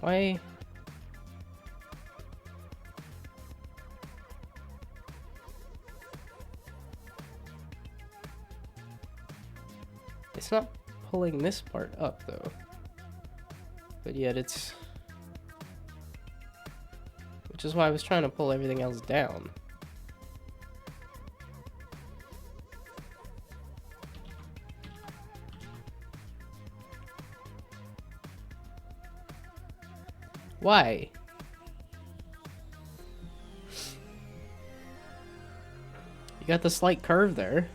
Why? It's not pulling this part up though. But yet it's... Which is why I was trying to pull everything else down. Why? You got the slight curve there.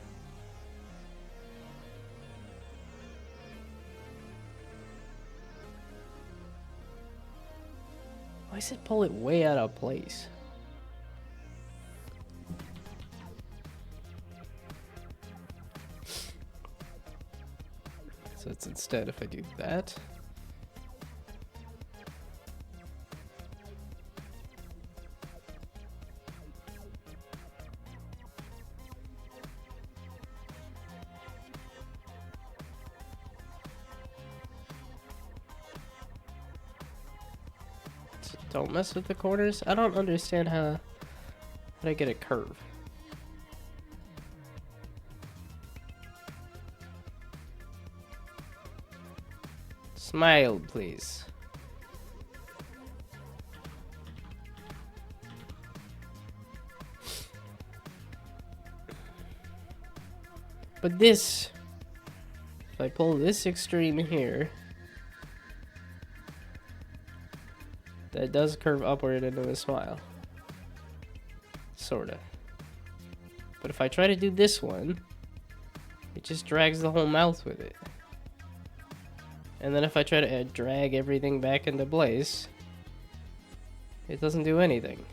Why does it pull it way out of place? So it's instead if I do that. Don't mess with the corners. I don't understand how I get a curve. Smile, please. But this, if I pull this extreme here, that does curve upward into a smile. Sorta. But if I try to do this one, it just drags the whole mouth with it. And then if I try to drag everything back into place, it doesn't do anything.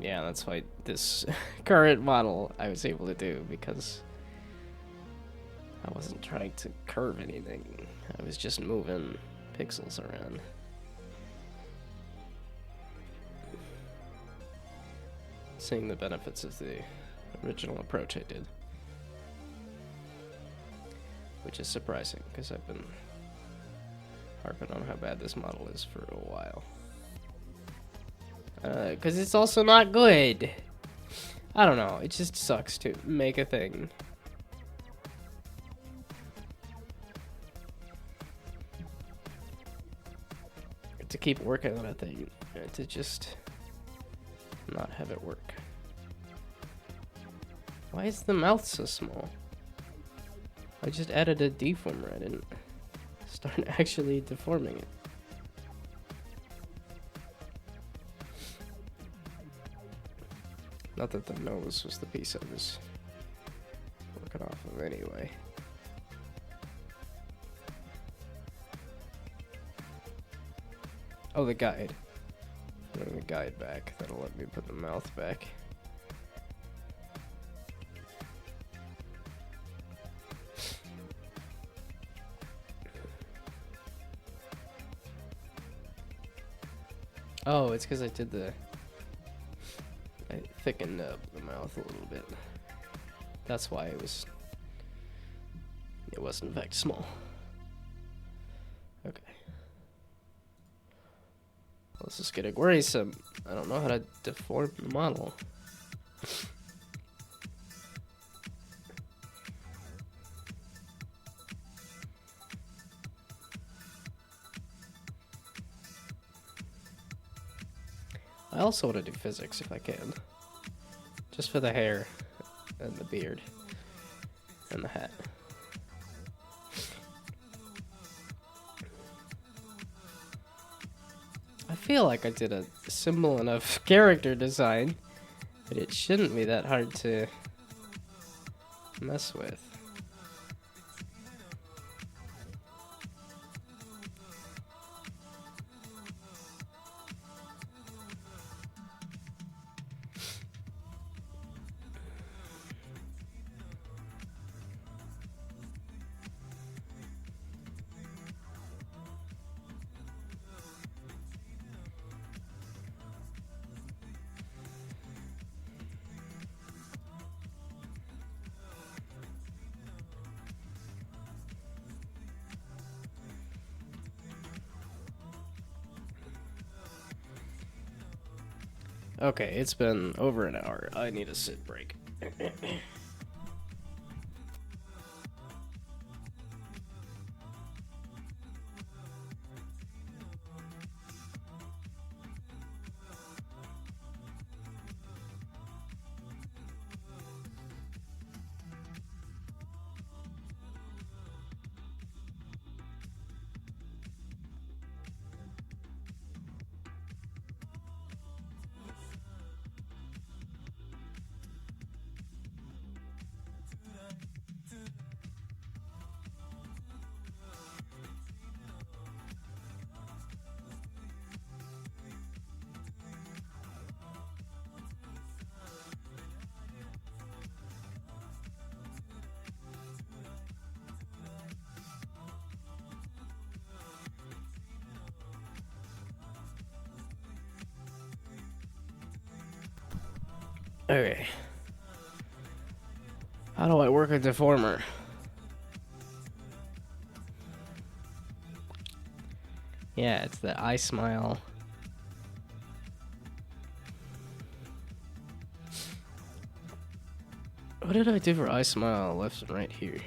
Yeah, that's why this current model I was able to do, because I wasn't trying to curve anything. I was just moving pixels around. Seeing the benefits of the original approach I did. Which is surprising, because I've been harping on how bad this model is for a while. Because it's also not good. I don't know, it just sucks to make a thing. To keep working on a thing, to just not have it work. Why is the mouth so small? I just added a deformer, I didn't start actually deforming it. Not that the nose was the piece I was working off of anyway. Oh, the guide. Bring the guide back. That'll let me put the mouth back. Oh, it's because I did the... I thickened up the mouth a little bit. That's why it was It was in fact small. Okay. This is getting worrisome. I don't know how to deform the model. I also want to do physics if I can. Just for the hair and the beard and the hat. I feel like I did a simple enough character design, but it shouldn't be that hard to mess with. Okay, it's been over an hour. I need a sit break. Okay. How do I work a deformer? Yeah, it's the eye smile. What did I do for eye smile left and right here?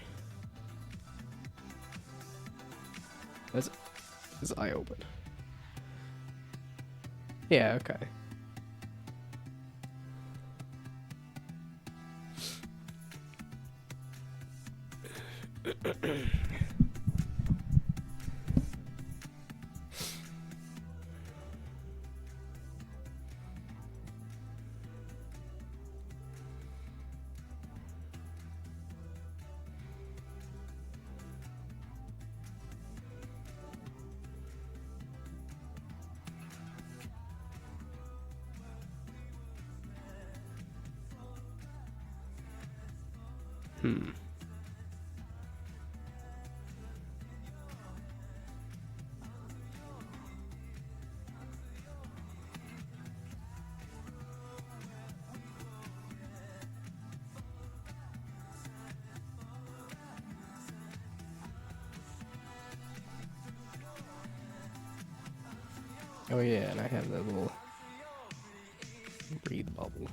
That's eye open. Yeah, okay. Oh yeah, and I have that little breathe bubble.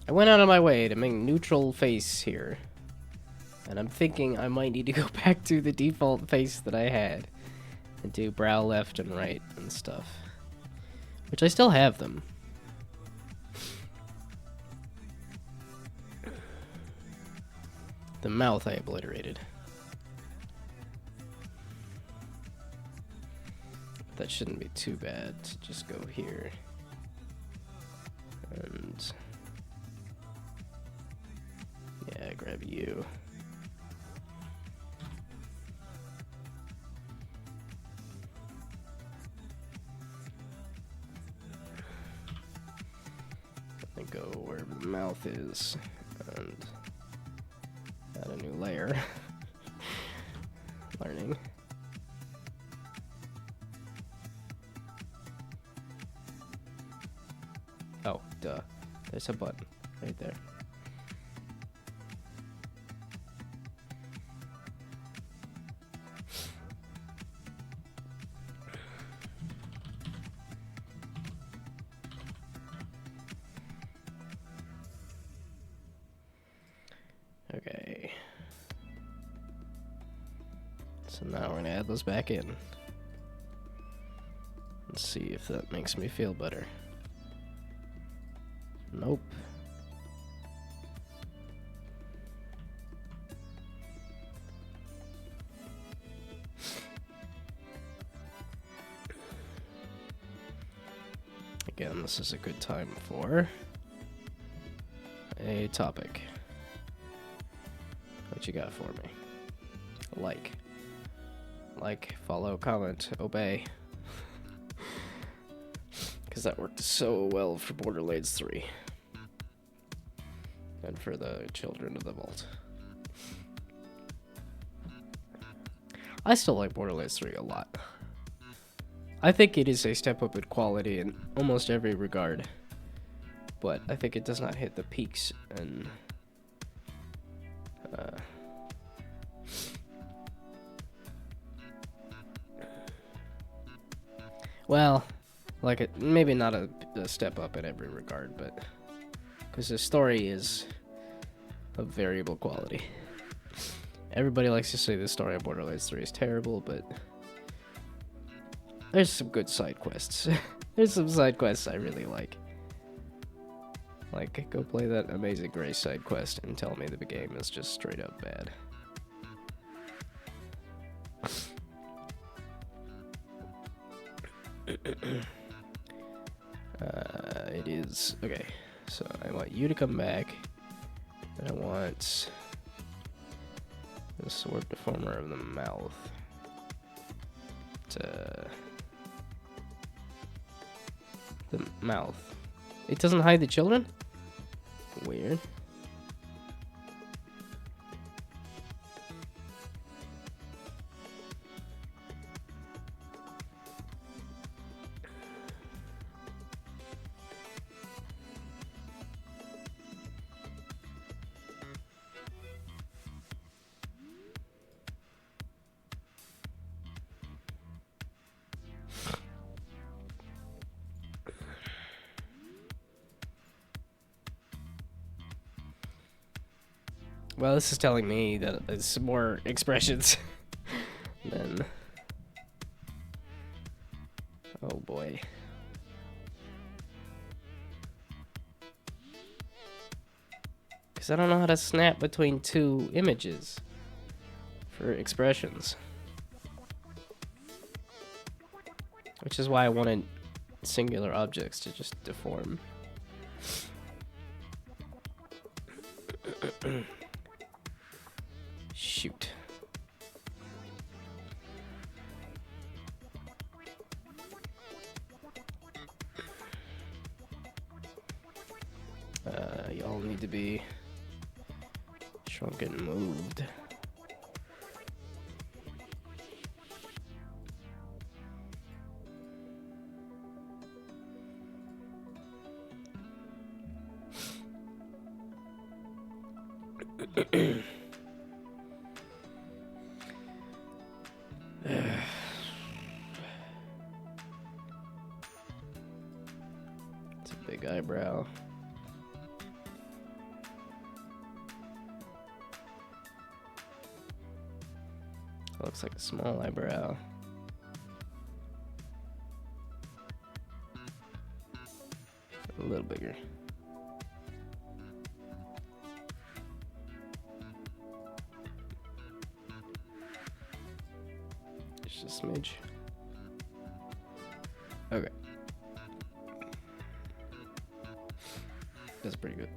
I went out of my way to make neutral face here. And I'm thinking I might need to go back to the default face that I had. And do brow left and right and stuff. Which I still have them. The mouth I obliterated. That shouldn't be too bad to just go here. And yeah, grab you. wherever the mouth is, and add a new layer. Learning. Oh, duh. There's a button right there. Okay. So now we're gonna add those back in. Let's see if that makes me feel better. Nope. Again, this is a good time for a topic. What you got for me? Like, follow, comment, obey. Because that worked so well for Borderlands 3. And for the Children of the Vault. I still like Borderlands 3 a lot. I think it is a step up in quality in almost every regard. But I think it does not hit the peaks and well, like maybe not a step up in every regard, but because the story is of variable quality. Everybody likes to say the story of Borderlands 3 is terrible, but there's some good side quests. There's some side quests I really like. Like, go play that Amazing Grace side quest and tell me the game is just straight up bad. It is okay. So I want you to come back, and I want the sword deformer of the mouth to the mouth. It doesn't hide the children? Weird. Well, this is telling me that it's more expressions than... Oh boy. Because I don't know how to snap between two images for expressions. Which is why I wanted singular objects to just deform. Shoot. Y'all need to be shrunk and moved. It's a big eyebrow. Looks like a small eyebrow. A little bigger. Just a smidge. Okay. That's pretty good.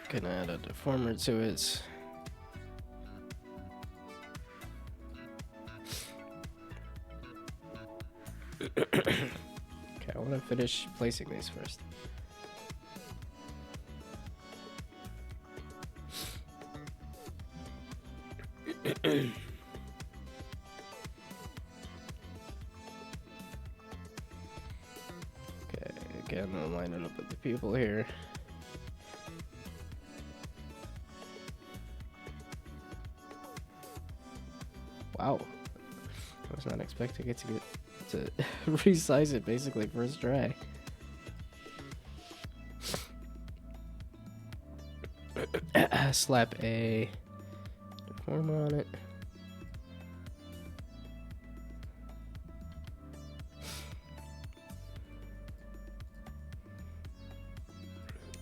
Gonna add a deformer to it. want to finish placing these first. Okay, again, I'll line it up with the people here. Wow. I was not expecting it to resize it basically first try. Slap a deformer on it.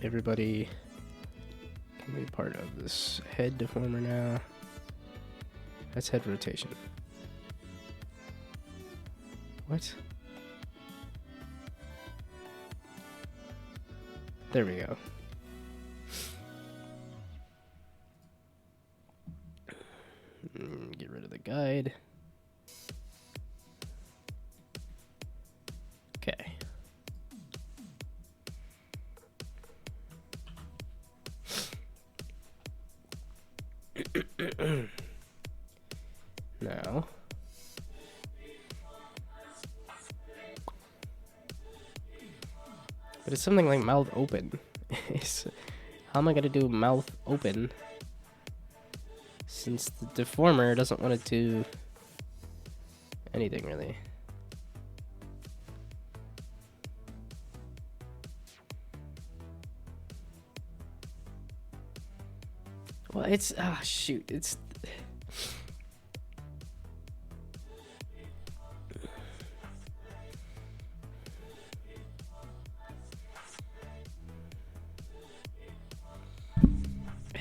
Everybody can be part of this head deformer now. That's head rotation. What? There we go. Get rid of the guide. Okay. Now, but it's something like mouth open. How am I gonna do mouth open since the deformer doesn't want to do anything really? Well, it's shoot, it's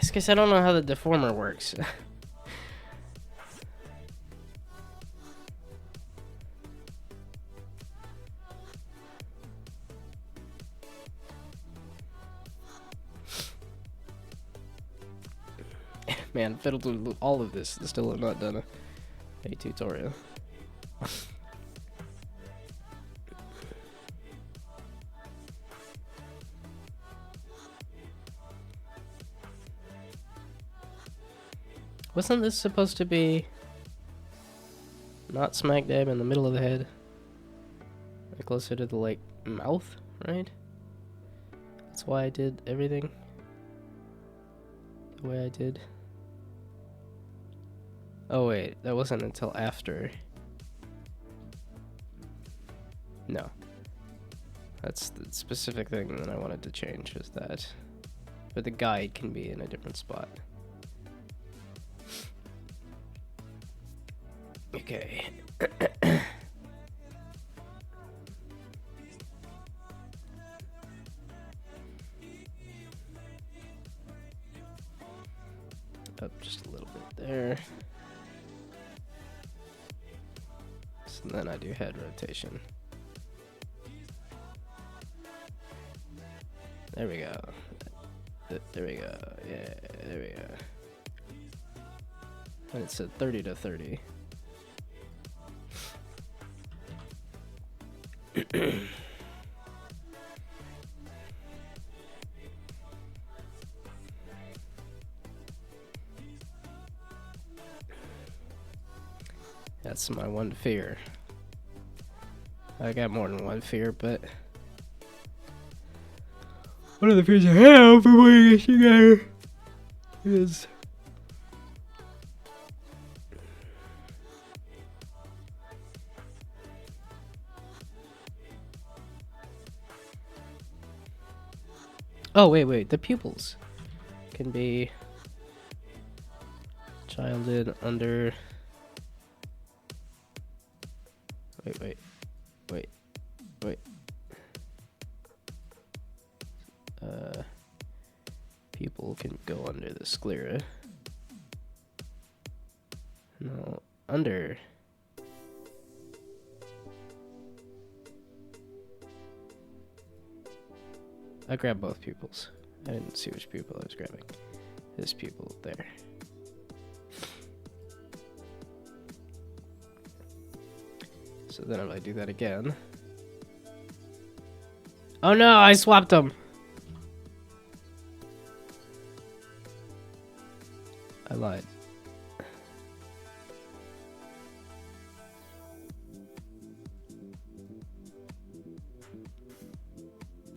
because I don't know how the deformer works. Man, fiddle through all of this. Still have not done a tutorial. Wasn't this supposed to be not smack dab in the middle of the head? Like closer to the like mouth, right? That's why I did everything the way I did. Oh wait, that wasn't until after. No. That's the specific thing that I wanted to change, was that. But the guide can be in a different spot. Okay. Up just a little bit there. So then I do head rotation. There we go. There we go. Yeah, there we go. And it said 30 to 30. That's my one fear. I got more than one fear, but one of the fears I have for putting this together is wait, the pupils can be childed under wait. Pupil can go under the sclera. No, under. I grabbed both pupils. I didn't see which pupil I was grabbing. This pupil there. So then if I do that again, Oh no, I swapped them. I lied.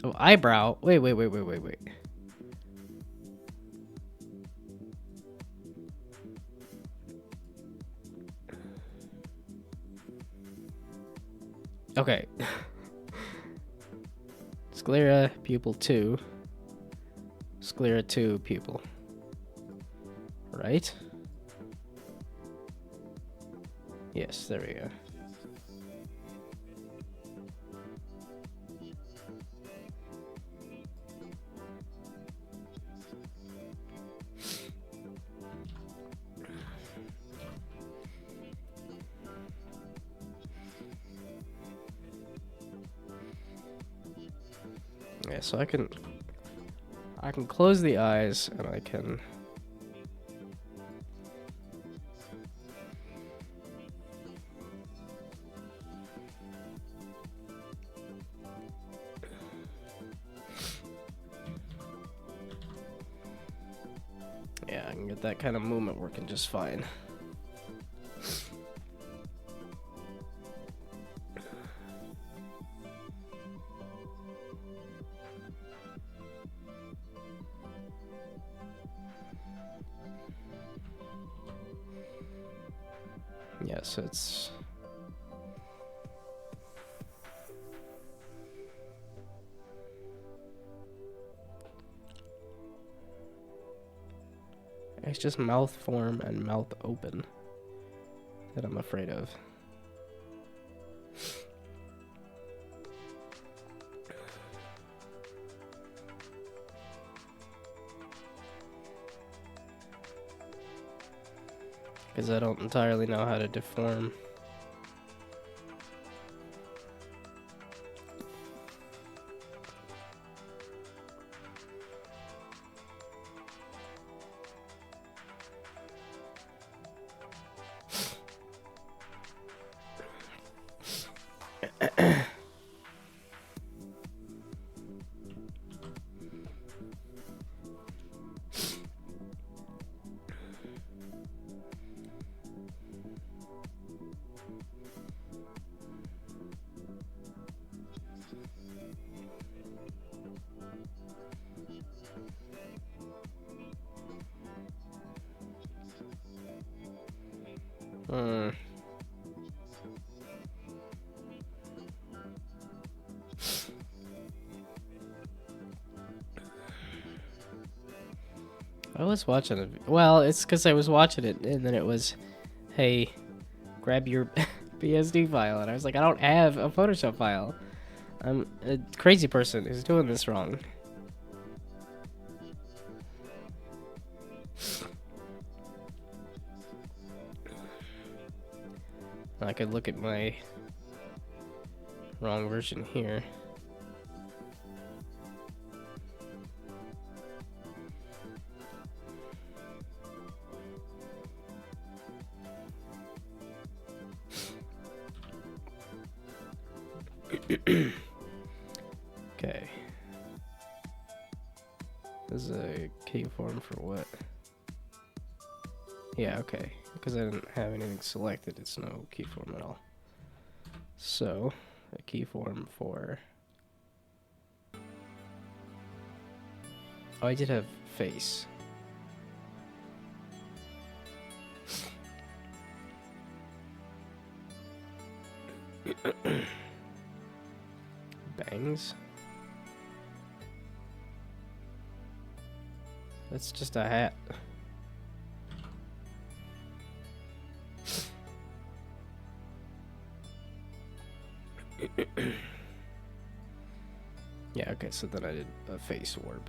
Oh, eyebrow. Wait. Okay. Sclera pupil 2. Sclera 2 pupil. Right? Yes, there we go. Yeah, so I can close the eyes and I can yeah, I can get that kind of movement working just fine. Yeah, so it's just mouth form and mouth open that I'm afraid of. Because I don't entirely know how to deform. I was watching it. Well, it's because I was watching it, and then it was, hey, grab your PSD file. And I was like, I don't have a Photoshop file. I'm a crazy person who's doing this wrong. I could look at my wrong version here. Okay. This is a keyform for what? Yeah, okay. Because I didn't have anything selected, it's no keyform at all. So, a keyform for... Oh, I did have face. Bangs. That's just a hat. Yeah, okay, so then I did a face orb.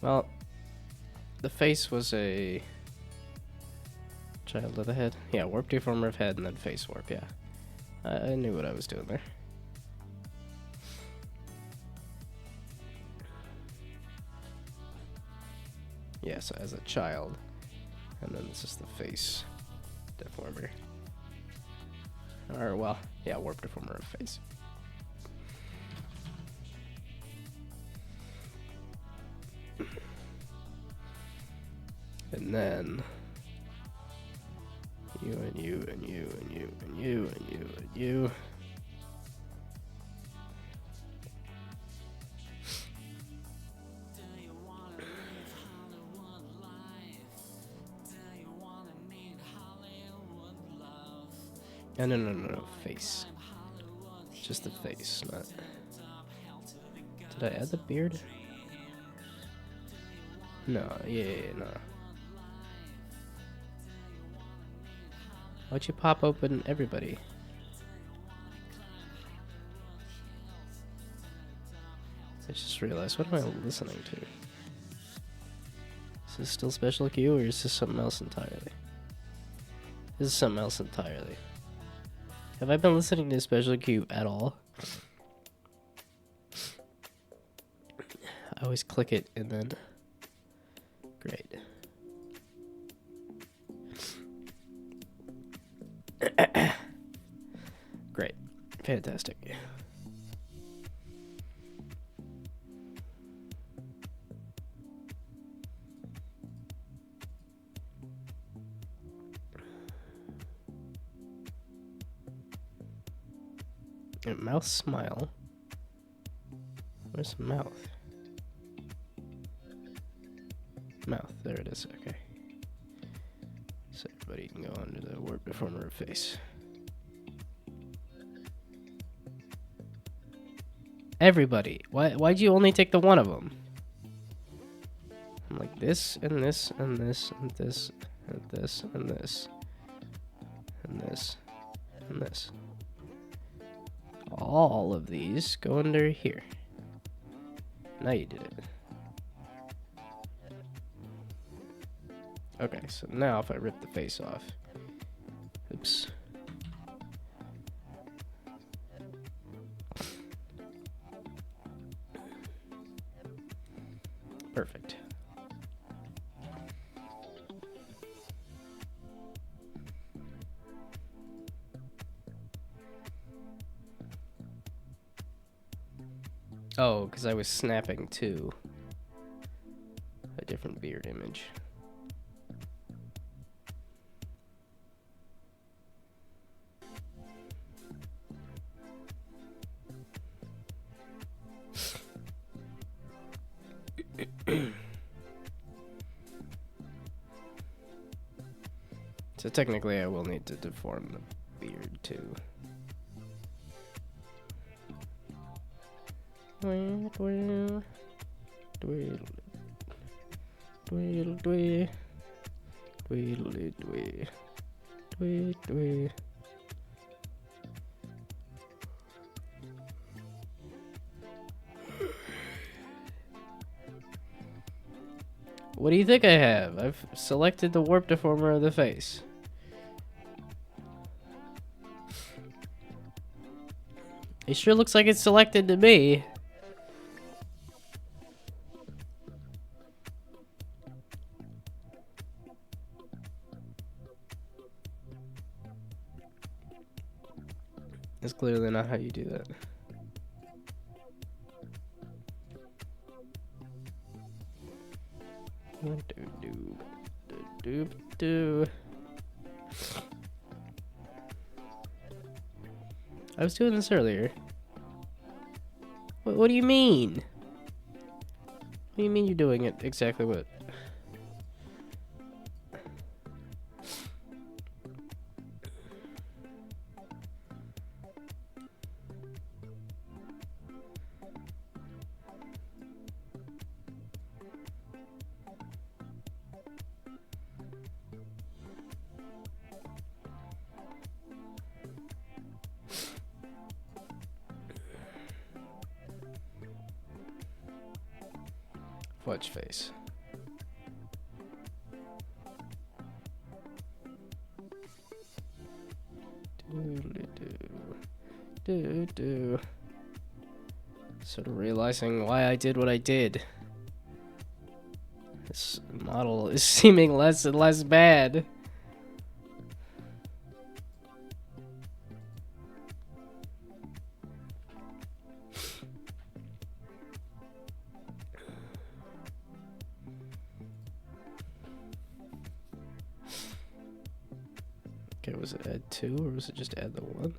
Well, the face was a child of the head. Yeah, warp deformer of head and then face warp, yeah. I knew what I was doing there. Yeah, so as a child. And then this is the face deformer. Or, well, yeah, warp deformer of face. And then you and you and you and you and you and you and you. No, face. Just the face, not... Did I add the beard? No, yeah, no. Why'd you pop open everybody? I just realized, what am I listening to? Is this still special Q, or is this something else entirely? This is something else entirely. Have I been listening to special Q at all? I always click it and then... Great. Great. Fantastic. Mouth smile. Where's the mouth? Mouth, there it is, okay. So everybody can go under the warp deformer of face. Everybody! Why'd you only take the one of them? I'm like this, and this, and this, and this, and this, and this, and this, and this. All of these go under here. Now you did it. Okay, so now if I rip the face off. Oops. Perfect. Oh, because I was snapping to a different beard image. So technically I will need to deform the beard too. Twiddle, twiddle, twiddle, twiddle, twiddle, twiddle, twiddle. What do you think I have? I've selected the warp deformer of the face. It sure looks like it's selected to me. That's clearly not how you do that. I was doing this earlier. What do you mean? What do you mean you're doing it exactly what? Fudge face. Do. Sort of realizing why I did what I did. This model is seeming less and less bad. Okay, was it add 2 or was it just add the 1?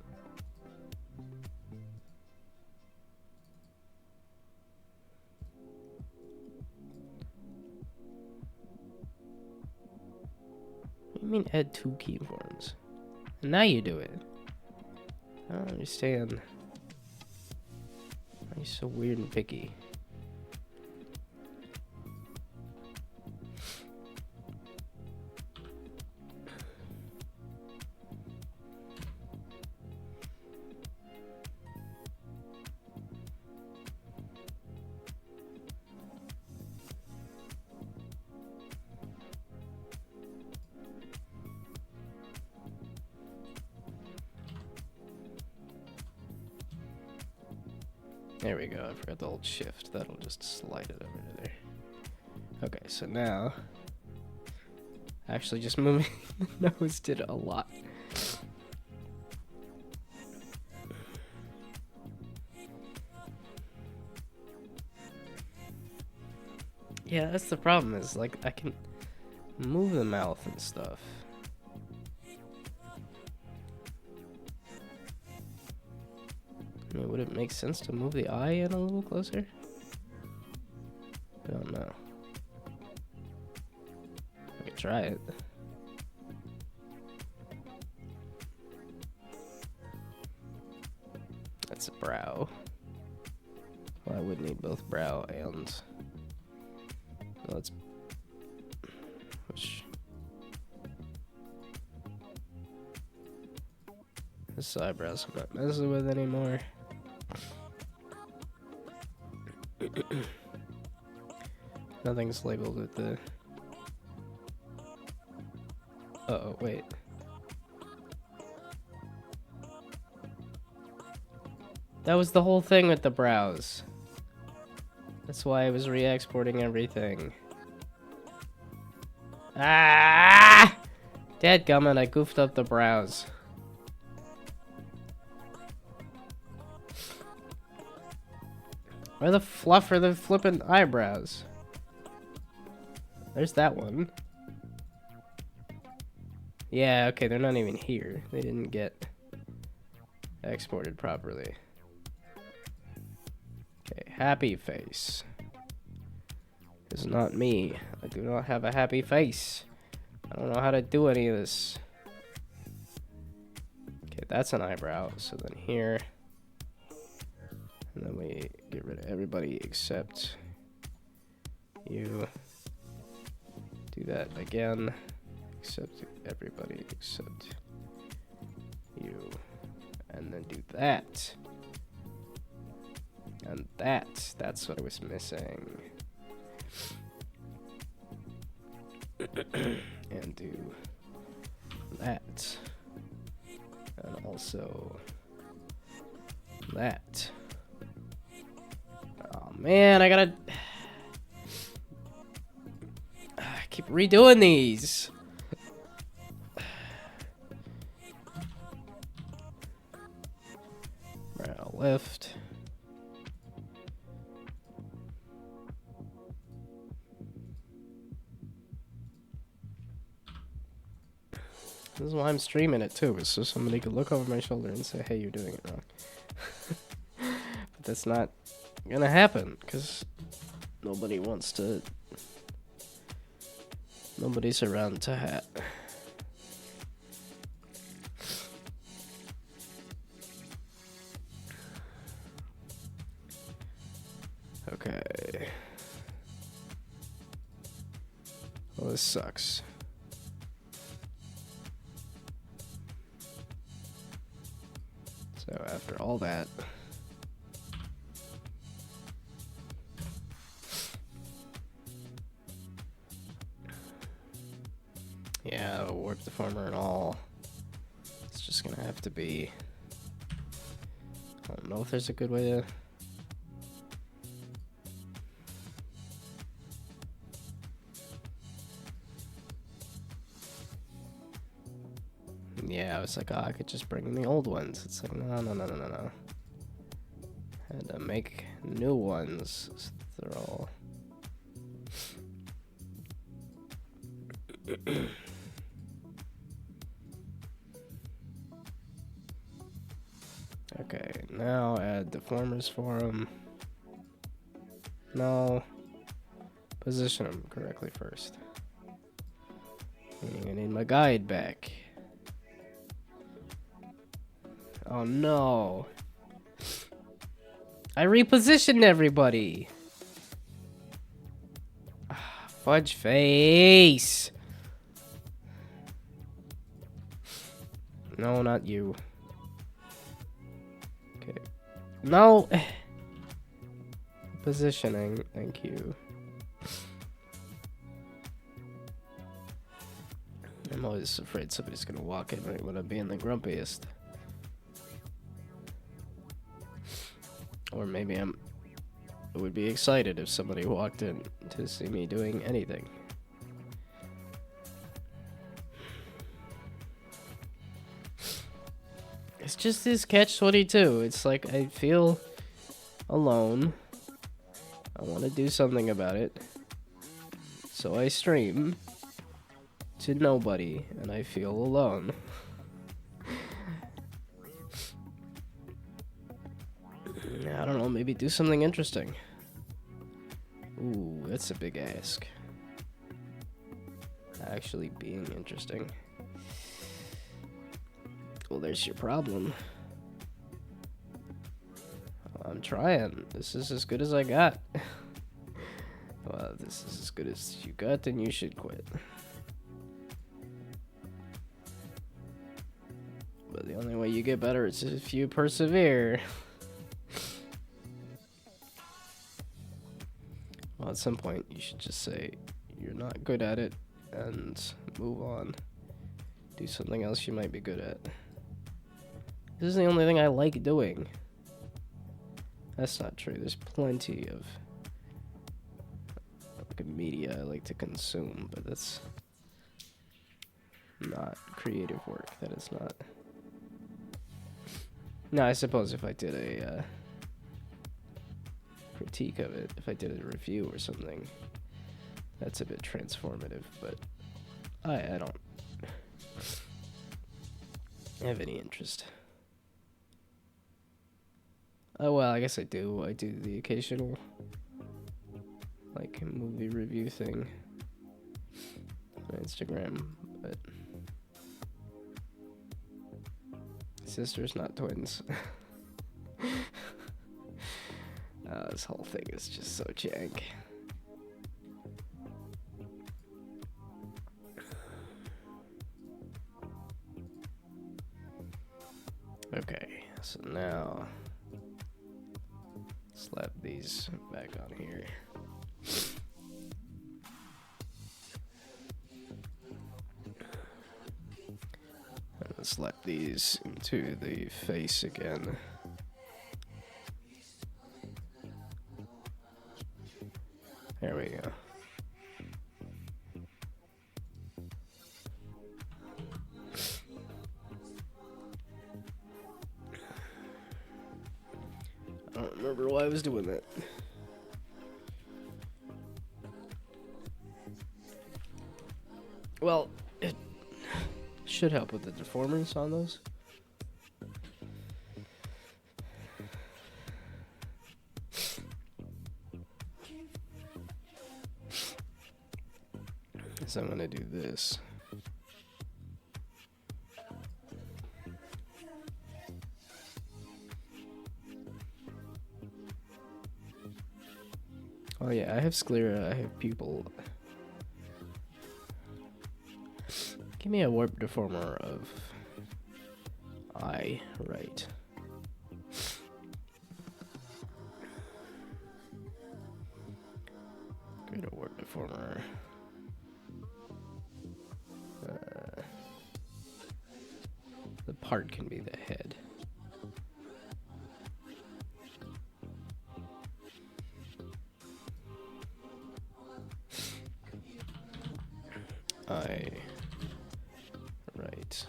What do you mean add 2 keyforms? And now you do it. I don't understand. Why are you so weird and picky? There we go, I forgot the old shift. That'll just slide it over to there. Okay, so now... Actually, just moving the nose did a lot. Yeah, that's the problem, is like, I can move the mouth and stuff. I mean, would it make sense to move the eye in a little closer? I don't know. I could try it. That's a brow. Well, I would need both brow and... Let's push. This eyebrows I'm not messing with anymore. Nothing's labeled with the... Uh-oh, wait. That was the whole thing with the brows. That's why I was re-exporting everything. Ah! Dadgummit, I goofed up the brows. Where the fluff are the flippin' eyebrows? There's that one. Yeah, okay, they're not even here. They didn't get exported properly. Okay, happy face. It's not me. I do not have a happy face. I don't know how to do any of this. Okay, that's an eyebrow. So then here. And then we get rid of everybody except you. Do that again. Except everybody except you. And then do that. And that's what I was missing. And do that. And also that. Oh man, I gotta... I keep redoing these. Brow lift. This is why I'm streaming it too, is so somebody could look over my shoulder and say, hey, you're doing it wrong. But that's not gonna happen, because nobody wants to... Nobody's around to hat. Okay. Well, this sucks. So after all that, Yeah, warp deformer and all. It's just gonna have to be... I don't know if there's a good way to... Yeah, I was like, oh, I could just bring the old ones. It's like, no. Had to make new ones. So they're all... Okay, now add deformers for them. No. Position them correctly first. I need my guide back. Oh no. I repositioned everybody. Fudge face. No, not you. Okay. No. Positioning. Thank you. I'm always afraid somebody's gonna walk in right when I'm being the grumpiest. Or maybe I would be excited if somebody walked in to see me doing anything. It's just this catch-22. It's like I feel alone. I want to do something about it. So I stream to nobody and I feel alone. I don't know, maybe do something interesting. Ooh, that's a big ask. Actually being interesting. Well, there's your problem. I'm trying. This is as good as I got. Well, if this is as good as you got, then you should quit. But the only way you get better is if you persevere. Well, at some point, you should just say you're not good at it and move on. Do something else you might be good at. This is the only thing I like doing. That's not true. There's plenty of media I like to consume, but that's not creative work. That is not. No, I suppose if I did a critique of it, if I did a review or something, that's a bit transformative, but I don't have any interest. Oh well, I guess I do. I do the occasional like movie review thing on Instagram, but sisters, not twins. This whole thing is just so jank. Okay, so now slap these back on here. And slap these into the face again. There we go. I don't remember why I was doing that. Well, it should help with the deformance on those. So I'm gonna do this. Oh yeah, I have sclera, I have pupil. Give me a warp deformer of eye, right. Get a warp deformer. heart can be the head. I write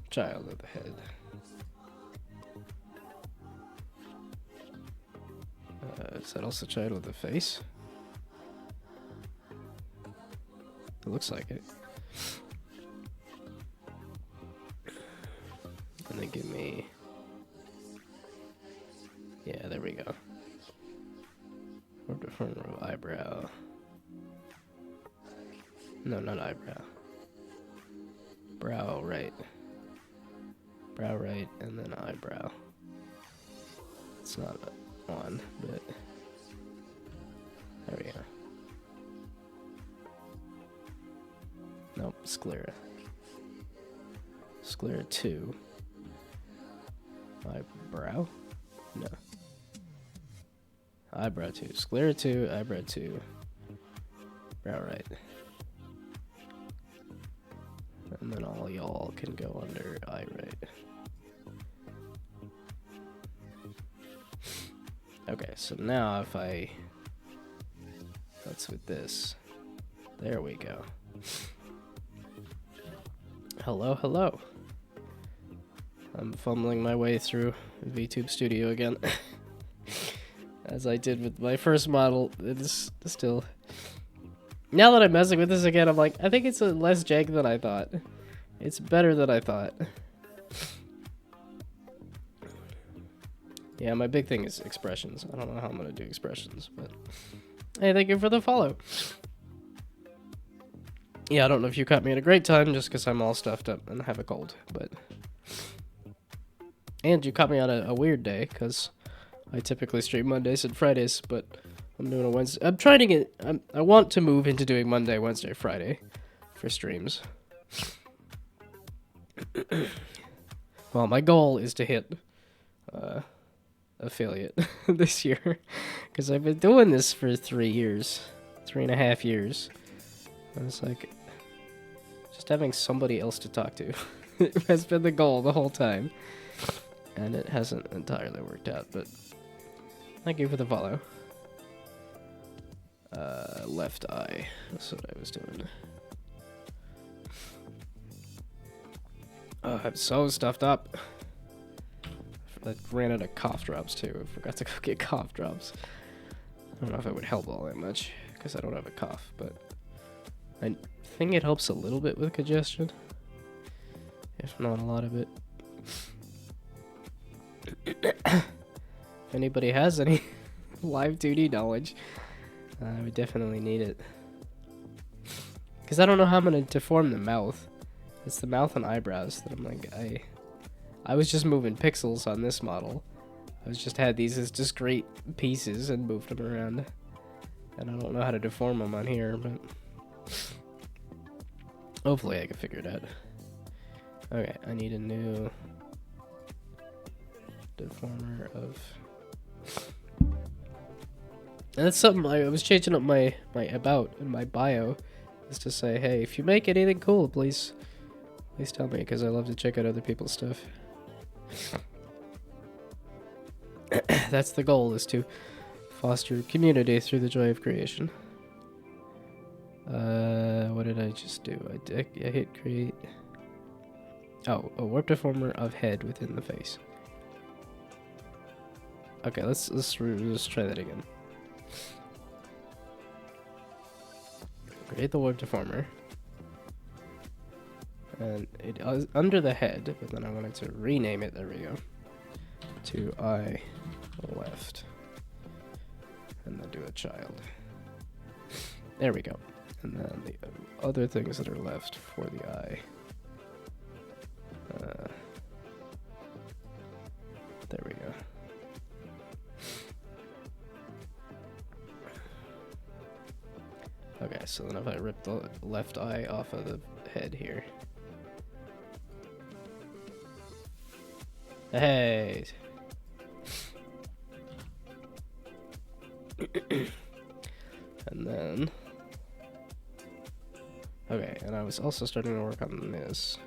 child of the head. Is that also child of the face? It looks like it. And then give me... Yeah, there we go. Word deformer of eyebrow. No, not eyebrow. Brow right. Brow right, and then eyebrow. It's not one, but... There we go. Nope, sclera. Sclera 2. Eyebrow? No. Eyebrow 2. Sclera 2, eyebrow 2. Brow right. And then all y'all can go under eye right. Okay, so now if I... That's with this. There we go. Hello, hello. I'm fumbling my way through VTube Studio again. As I did with my first model. It is still... Now that I'm messing with this again, I'm like, I think it's less jank than I thought. It's better than I thought. Yeah, my big thing is expressions. I don't know how I'm going to do expressions, but... Hey, thank you for the follow. Yeah, I don't know if you caught me at a great time just because I'm all stuffed up and have a cold, but... And you caught me on a weird day because I typically stream Mondays and Fridays, but I'm doing a Wednesday. I'm trying to get... I want to move into doing Monday, Wednesday, Friday for streams. Well, my goal is to hit affiliate this year because I've been doing this for 3 years, 3.5 years. And it's like just having somebody else to talk to has been the goal the whole time, and it hasn't entirely worked out. But thank you for the follow. Left eye. That's what I was doing. Oh, I'm so stuffed up. I ran out of cough drops too. I forgot to go get cough drops. I don't know if it would help all that much because I don't have a cough, but I think it helps a little bit with congestion, if not a lot of it. If anybody has any live 2D knowledge, I would definitely need it. Because I don't know how I'm going to deform the mouth. It's the mouth and eyebrows that I'm like, I was just moving pixels on this model. I was just had these as discrete pieces and moved them around. And I don't know how to deform them on here, but hopefully I can figure it out. Okay, I need a new deformer of... And that's something I was changing up my about in my bio, is to say, hey, if you make anything cool, please tell me, because I love to check out other people's stuff. That's the goal, is to foster community through the joy of creation. What did I just do? I hit create. Oh, a warp deformer of head within the face. Okay, let's try that again. Create the warp deformer. And it is under the head, but then I wanted to rename it, there we go, to eye left. And then do a child. There we go. And then the other things that are left for the eye. There we go. Okay, so then if I rip the left eye off of the head here. Hey! And then Okay, and I was also starting to work on this.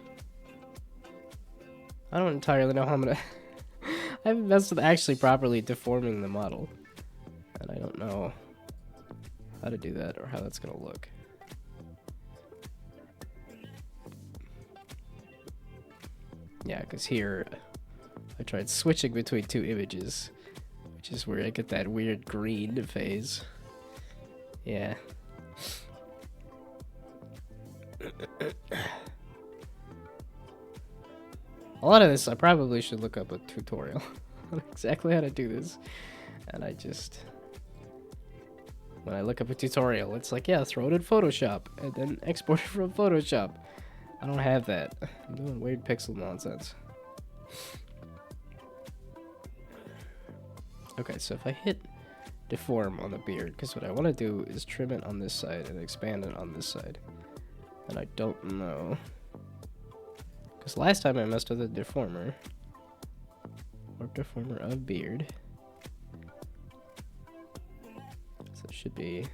I don't entirely know how I'm gonna... I haven't messed with actually properly deforming the model. And I don't know how to do that or how that's gonna look. Yeah, because here I tried switching between two images, which is where I get that weird green phase. Yeah. A lot of this I probably should look up a tutorial on exactly how to do this. And I just... When I look up a tutorial, it's like, yeah, throw it in Photoshop and then export it from Photoshop. I don't have that. I'm doing weird pixel nonsense. Okay, so if I hit deform on the beard, because what I want to do is trim it on this side and expand it on this side. And I don't know. Because last time I messed with a deformer. Warp deformer of beard. So it should be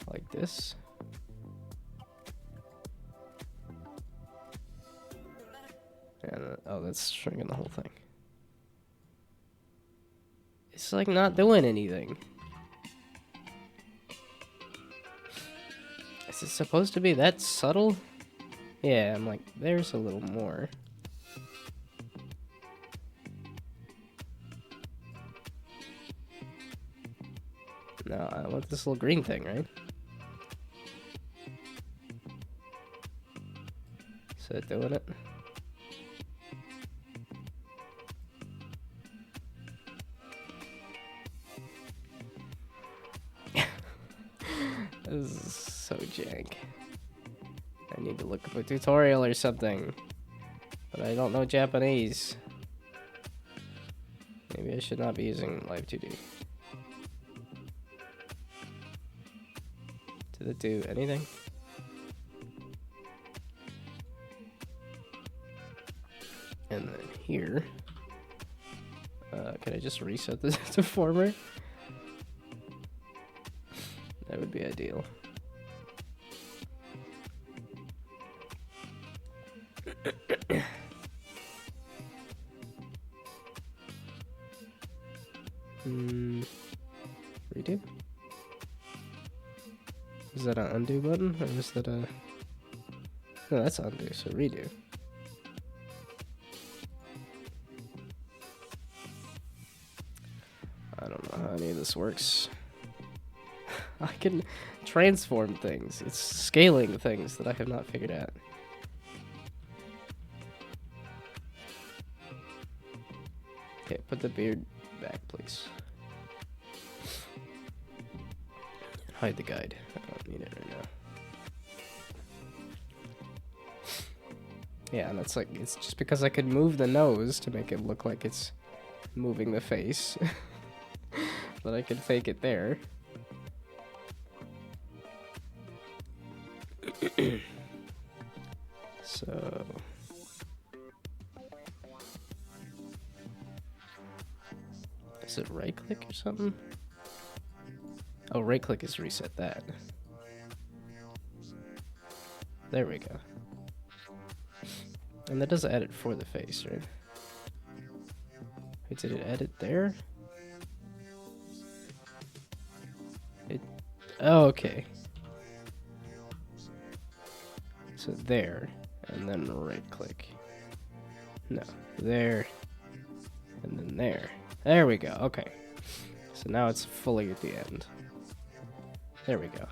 like this. And oh, that's shrinking the whole thing. It's like not doing anything. Is it supposed to be that subtle? Yeah, I'm like, there's a little more. No, I want this little green thing, right? Is it doing it? This is so jank. I need to look up a tutorial or something. But I don't know Japanese. Maybe I should not be using Live 2D. Did it do anything? And then here. Can I just reset the deformer? That would be ideal. Redo? Is that an undo button? Or is that a... No, that's undo, so redo. I don't know how any of this works. I can transform things. It's scaling things that I have not figured out. Okay, put the beard back, please. Hide the guide. I don't need it right now. Yeah, and it's like, it's just because I could move the nose to make it look like it's moving the face. But I can fake it there. So... Is it right click or something? Oh, right click is reset that. There we go. And that does edit for the face, right? Wait, did it edit there? It... Oh, okay. So there, and then right click. No, there, and then there. There we go, okay. So now it's fully at the end. There we go.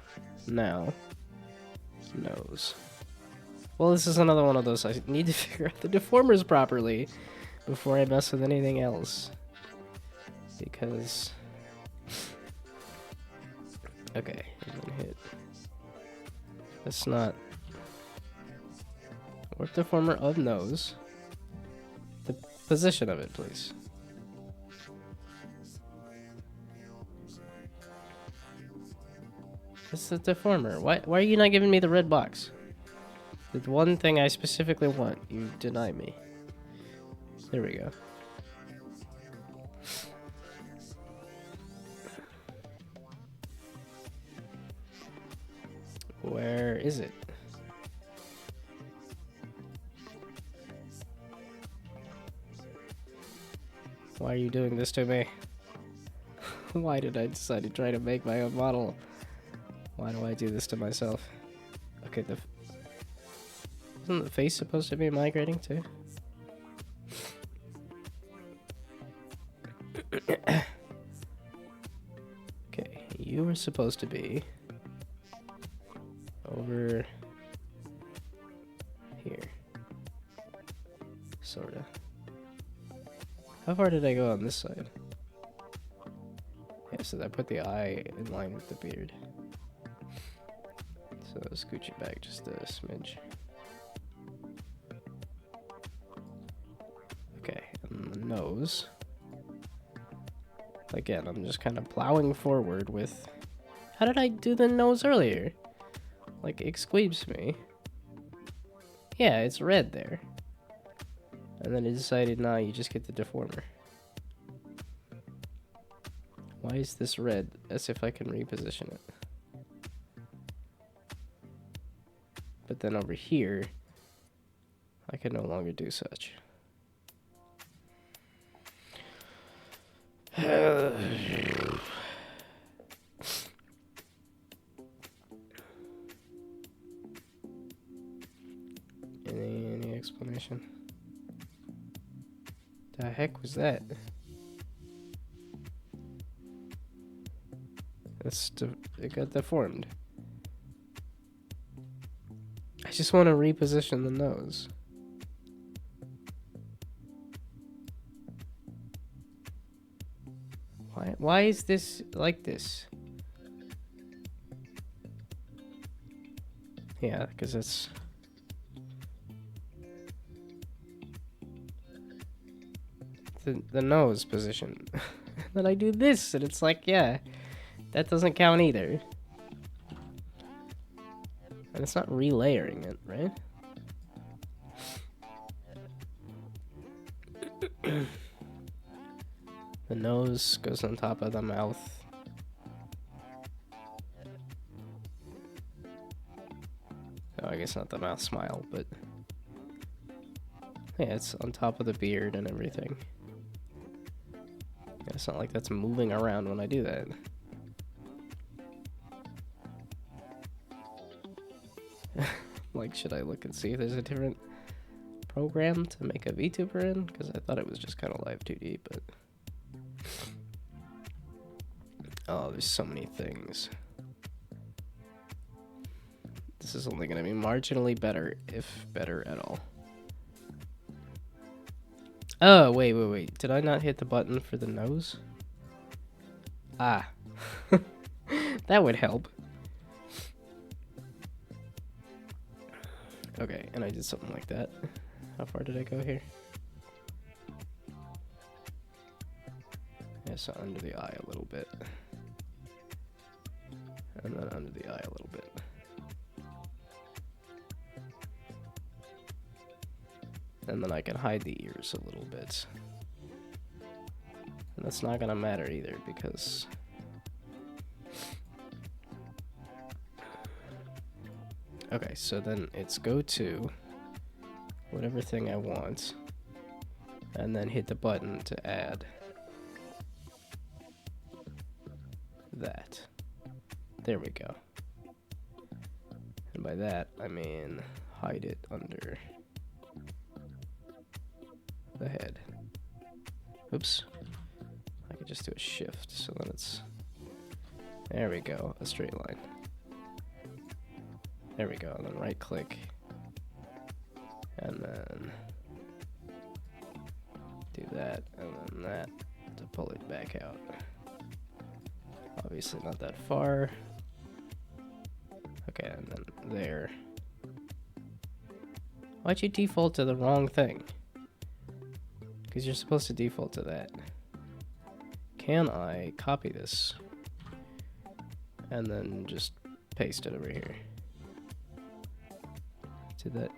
Now, nose. Well, this is another one of those, I need to figure out the deformers properly before I mess with anything else. Because... Okay, and then hit... That's not... Warp deformer of nose. The position of it, please. This is the deformer. Why are you not giving me the red box? The one thing I specifically want, you deny me. There we go. Where is it? Why are you doing this to me? Why did I decide to try to make my own model? Why do I do this to myself? Okay, isn't the face supposed to be migrating too? Okay, you were supposed to be over here. Sorta. How far did I go on this side? Yeah, so I put the eye in line with the beard. So scooch it back just a smidge. Okay, and the nose. Again, I'm just kind of plowing forward with... How did I do the nose earlier? Like, it squeeps me. Yeah, it's red there. And then I decided, nah, you just get the deformer. Why is this red? As if I can reposition it. But then over here, I can no longer do such. Any explanation? The heck was that? It got deformed. I just want to reposition the nose. Why is this like this? Yeah, because it's... The nose position. Then I do this, and it's like, yeah, that doesn't count either. And it's not relayering it, right? The nose goes on top of the mouth. Oh, I guess not the mouth smile, but... Yeah, it's on top of the beard and everything. Yeah, it's not like that's moving around when I do that. Like, should I look and see if there's a different program to make a VTuber in? Because I thought it was just kind of live 2D, but... Oh, there's so many things. This is only going to be marginally better, if better at all. Oh, wait. Did I not hit the button for the nose? Ah. That would help. Okay, and I did something like that. How far did I go here? Yeah, so under the eye a little bit. And then under the eye a little bit. And then I can hide the ears a little bit. And that's not gonna matter either because... Okay, so then it's go to whatever thing I want, and then hit the button to add that. There we go. And by that, I mean hide it under the head. Oops. I could just do a shift, so then it's... There we go, a straight line. There we go, and then right click. And then do that, and then that to pull it back out. Obviously not that far. Okay, and then there. Why'd you default to the wrong thing? Because you're supposed to default to that. Can I copy this? And then just paste it over here. To that.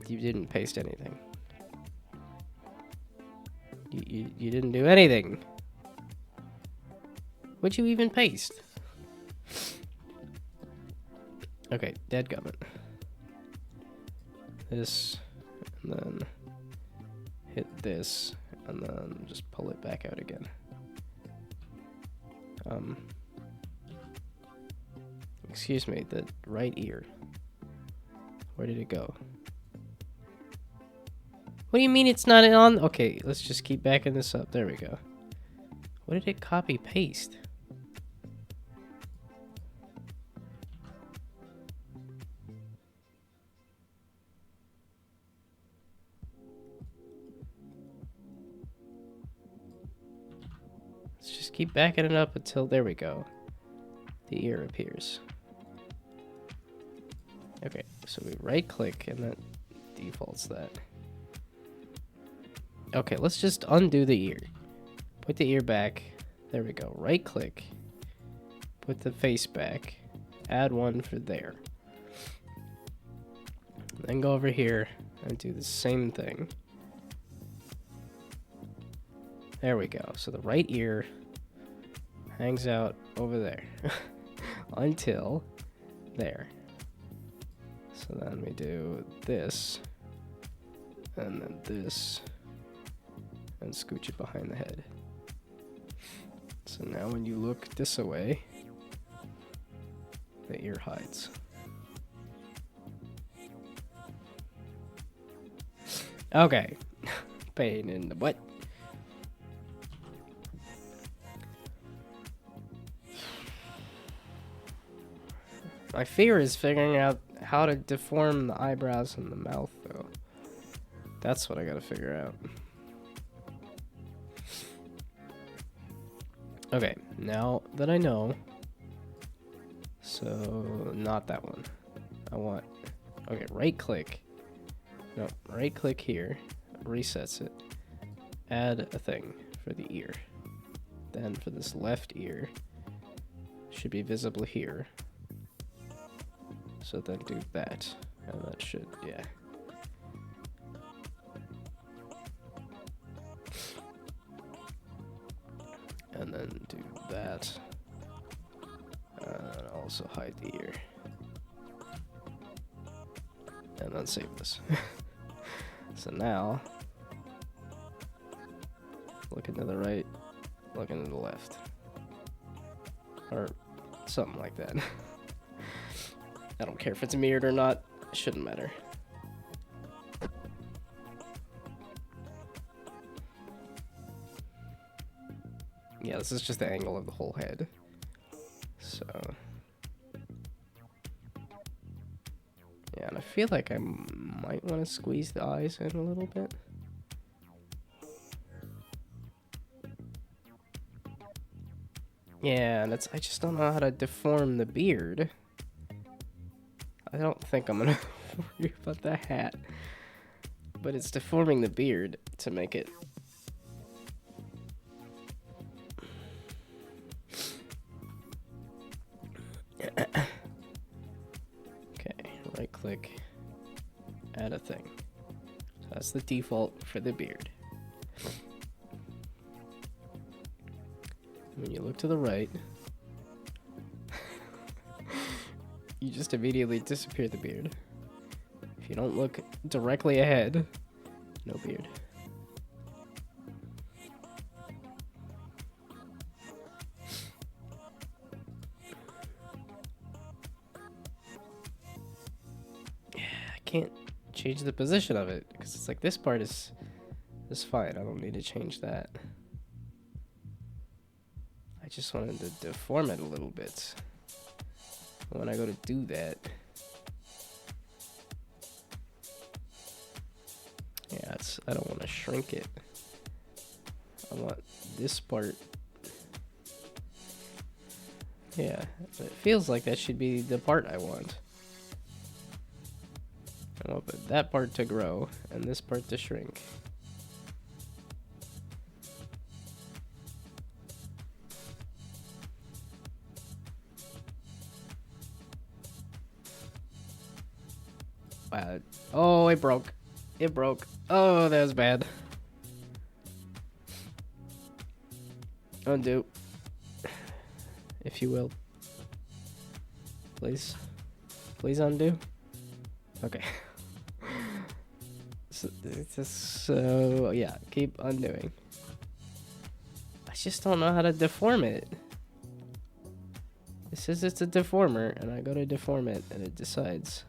You didn't paste anything. You didn't do anything. What'd you even paste? Okay, dadgummit. This, and then hit this, and then just pull it back out again. Excuse me, the right ear. Where did it go? What do you mean it's not on? Okay, let's just keep backing this up. There we go. What did it copy paste? Let's just keep backing it up until, there we go. The ear appears. Okay, so we right click and that defaults that. Okay, let's just undo the ear. Put the ear back. There we go. Right click. Put the face back. Add one for there. Then go over here and do the same thing. There we go. So the right ear hangs out over there until there. So then we do this and then this and scooch it behind the head. So now when you look this way, the ear hides. Okay. Pain in the butt. My fear is figuring out how to deform the eyebrows and the mouth, though. That's what I gotta figure out. Okay, now that I know, so not that one. I want, okay, right click. No, right click here, resets it. Add a thing for the ear. Then for this left ear, should be visible here. So then do that, and that should, yeah. And then do that, and also hide the ear. And then save this. So now, looking to the right, looking to the left. Or something like that. I don't care if it's mirrored or not, it shouldn't matter. Yeah, this is just the angle of the whole head. So, yeah, and I feel like I might want to squeeze the eyes in a little bit. Yeah, and I just don't know how to deform the beard. I don't think I'm gonna worry about the hat, but it's deforming the beard to make it. Okay, right click, add a thing. So that's the default for the beard. When you look to the right, you just immediately disappear the beard. If you don't look directly ahead, no beard. Yeah, I can't change the position of it because it's like this part is fine. I don't need to change that. I just wanted to deform it a little bit. When I go to do that, yeah, I don't want to shrink it. I want this part. Yeah, it feels like that should be the part I want. I want that part to grow and this part to shrink. Wow. Oh, it broke. It broke. Oh, that was bad. Undo. if you will. Please. Please undo. Okay. So yeah, keep undoing. I just don't know how to deform it. It says it's a deformer, and I go to deform it, and it decides.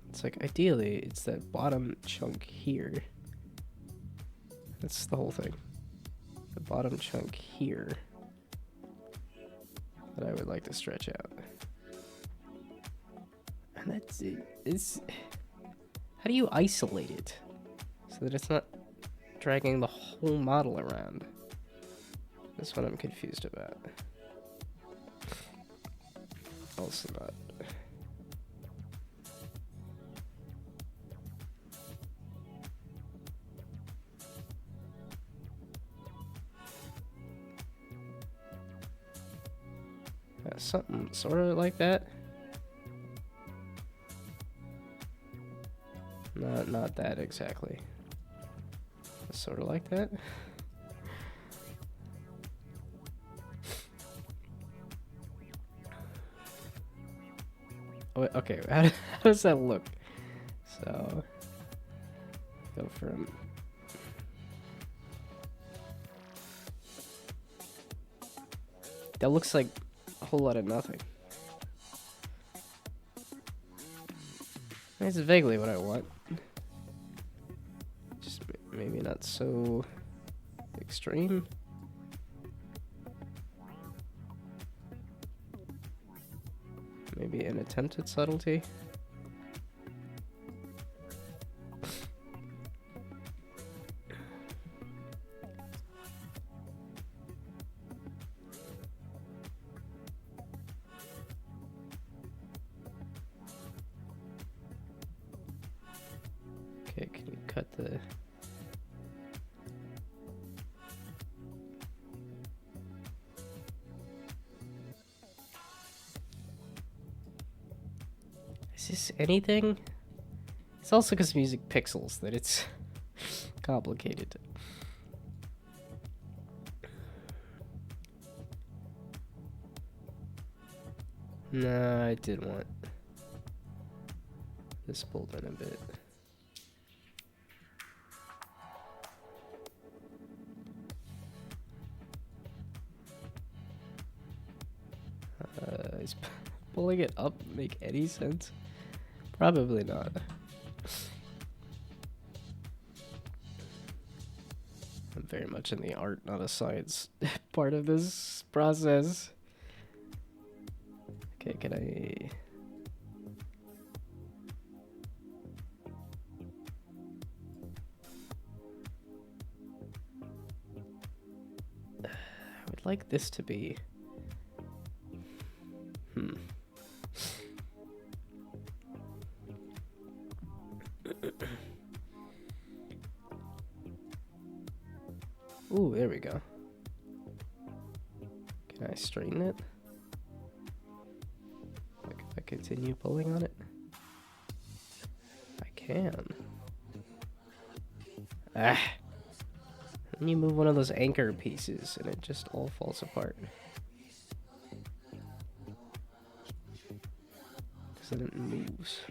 It's like, ideally, it's that bottom chunk here. That's the whole thing. The bottom chunk here that I would like to stretch out. And that's it. How do you isolate it so that it's not dragging the whole model around? That's what I'm confused about. Also not. Something sort of like that. Not that exactly. Sort of like that. Oh, okay, how does that look? So, go from... That looks like a whole lot of nothing. That's vaguely what I want. Just maybe not so extreme. Maybe an attempt at subtlety. Okay, can you cut the... Is this anything? It's also because music pixels that it's complicated. No, I did want this pulled in a bit. Is pulling it up make any sense? Probably not. I'm very much in the art, not a science part of this process. Okay, can I... I would like this to be... Ooh, there we go. Can I straighten it? Like if I continue pulling on it? I can. Ah! Then you move one of those anchor pieces and it just all falls apart. Because then it moves.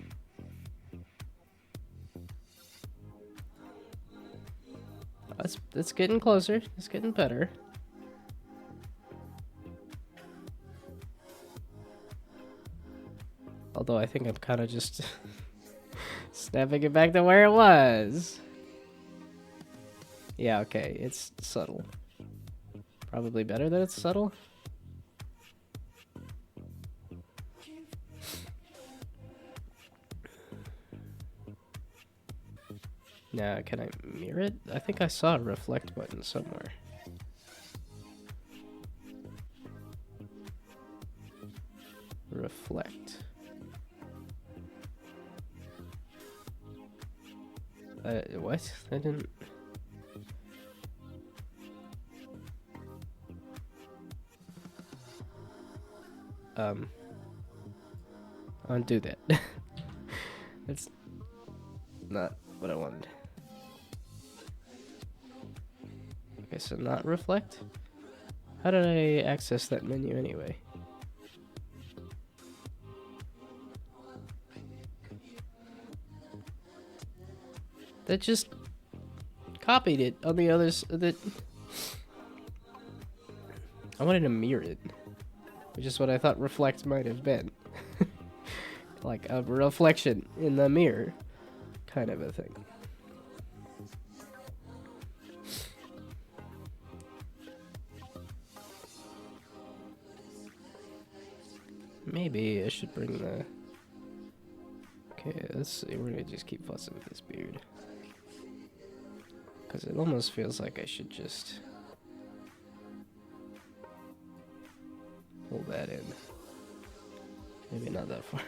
That's getting closer. It's getting better. Although I think I'm kind of just snapping it back to where it was. Yeah, okay. It's subtle. Probably better that it's subtle. Now, can I mirror it? I think I saw a reflect button somewhere. Reflect. What? I didn't... Undo that. That's not what I wanted. Okay, so not reflect? How did I access that menu anyway? That just copied it on the others. I wanted to mirror it, which is what I thought reflect might have been. Like a reflection in the mirror, kind of a thing. Maybe I should bring the... Okay, let's see. We're gonna just keep fussing with this beard. Because it almost feels like I should just... pull that in. Maybe not that far.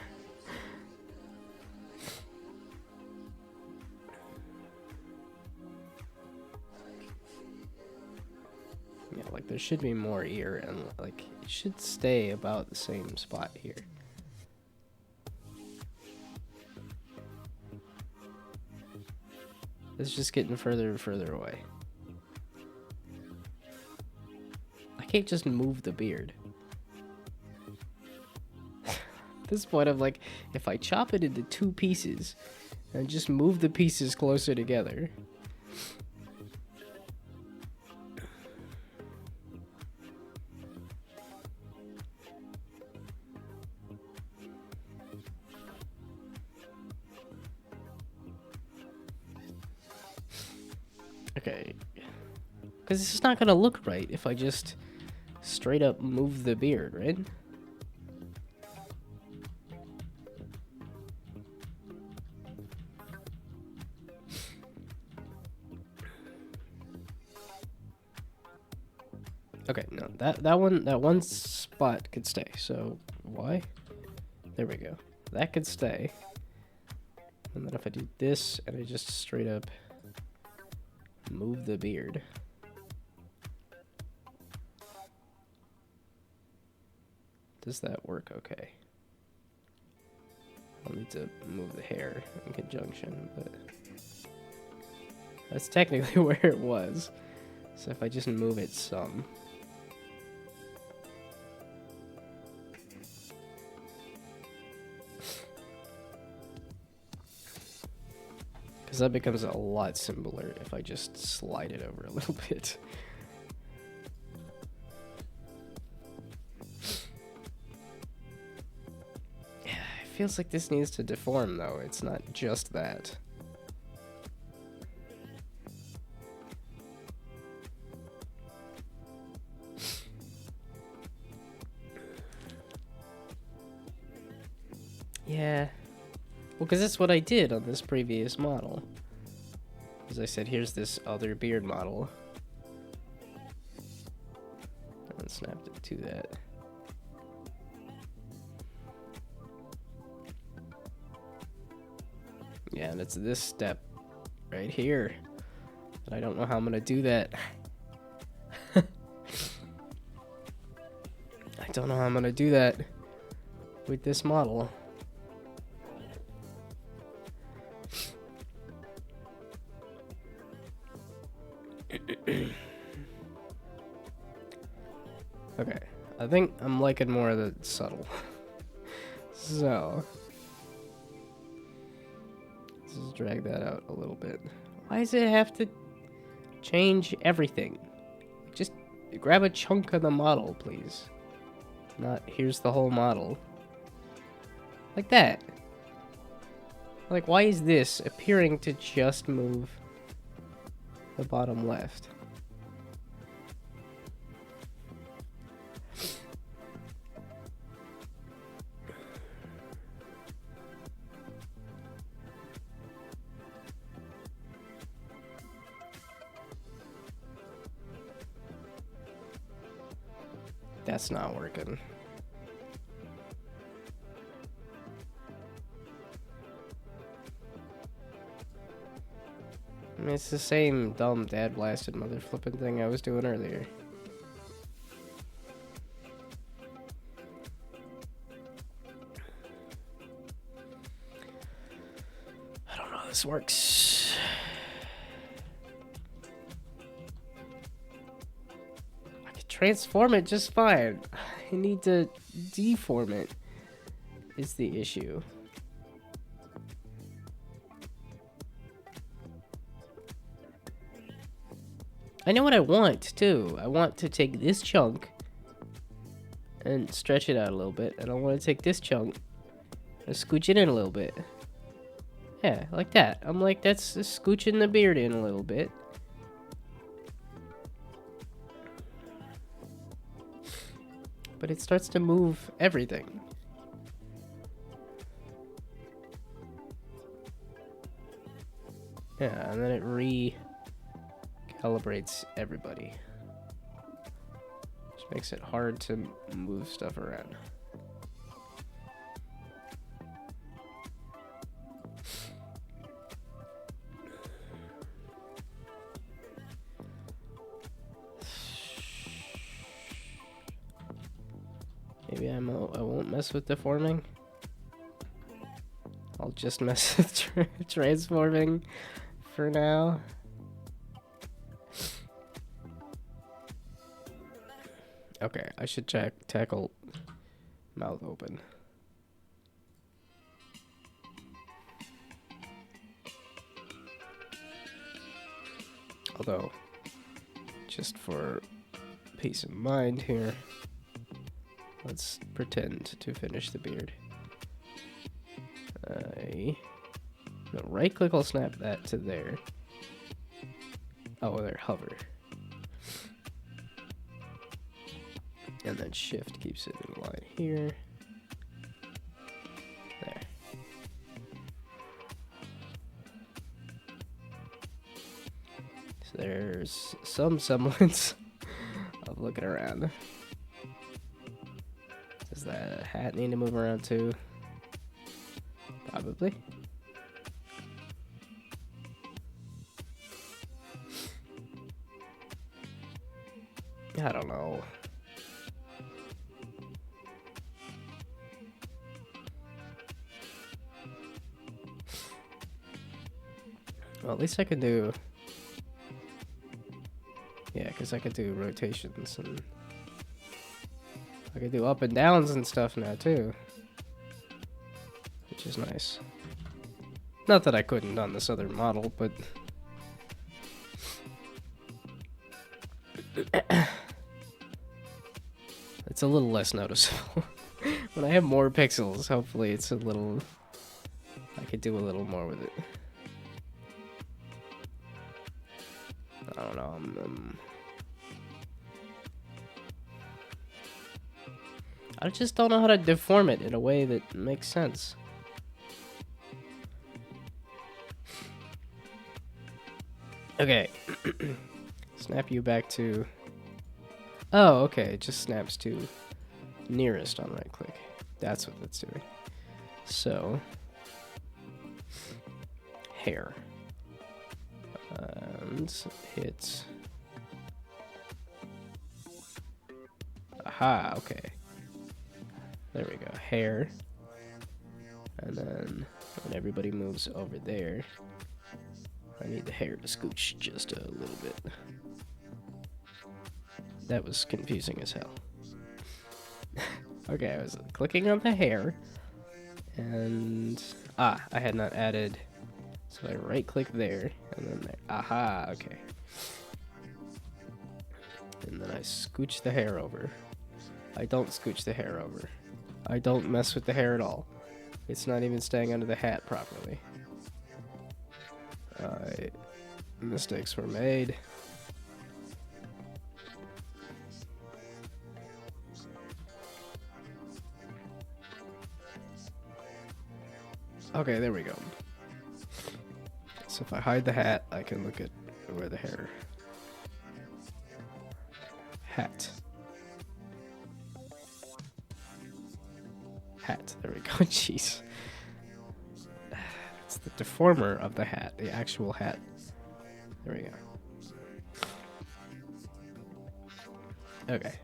Yeah, like there should be more ear, and like it should stay about the same spot here. It's just getting further and further away. I can't just move the beard. At this point, I'm like, if I chop it into 2 pieces and just move the pieces closer together. Okay. Because it's not going to look right if I just straight up move the beard, right? Okay, no, that one spot could stay. So why? There we go. That could stay. And then if I do this and I just straight up move the beard. Does that work okay? I'll need to move the hair in conjunction, but that's technically where it was. So if I just move it some. Because that becomes a lot simpler if I just slide it over a little bit. Yeah, it feels like this needs to deform though. It's not just that. Yeah. Well, because that's what I did on this previous model. As I said, here's this other beard model. And then snapped it to that. Yeah, and it's this step right here. And I don't know how I'm going to do that. I don't know how I'm going to do that with this model. Okay, I think I'm liking more of the subtle. So, let's just drag that out a little bit. Why does it have to change everything? Just grab a chunk of the model, please. Not, here's the whole model. Like that. Like, why is this appearing to just move the bottom left? That's not working. I mean, it's the same dumb dad blasted mother flipping thing I was doing earlier. I don't know how this works. transform it just fine. I need to deform it. Is the issue. I know what I want, too. I want to take this chunk and stretch it out a little bit. And I want to take this chunk and scooch it in a little bit. Yeah, like that. I'm like, that's scooching the beard in a little bit. But it starts to move everything. Yeah, and then it recalibrates everybody. Which makes it hard to move stuff around. Maybe I won't mess with deforming. I'll just mess with transforming for now. Okay, I should tackle mouth open. Although, just for peace of mind here, let's pretend to finish the beard. Right click will snap that to there. Oh, there, hover. And then shift keeps it in line here. There. So there's some semblance of looking around. Does that hat need to move around too? Probably. I don't know. Well, at least I could do... Yeah, because I could do rotations and... I could do up and downs and stuff now, too. Which is nice. Not that I couldn't on this other model, but... It's a little less noticeable. When I have more pixels, hopefully it's a little... I could do a little more with it. I don't know, I just don't know how to deform it in a way that makes sense. Okay. Snap you back to... Oh, okay, it just snaps to nearest on right click. That's what that's doing. So... hair. And hit... Aha, okay. There we go, hair. And then when everybody moves over there, I need the hair to scooch just a little bit. That was confusing as hell. Okay, I was clicking on the hair, and I had not added, so I right click there, and then there. Aha, okay. And then I scooch the hair over. I don't scooch the hair over. I don't mess with the hair at all. It's not even staying under the hat properly. Mistakes were made. Okay, there we go. So if I hide the hat, I can look at where the hair... Hat. Hat, there we go, jeez. It's the deformer of the hat, the actual hat. There we go. Okay.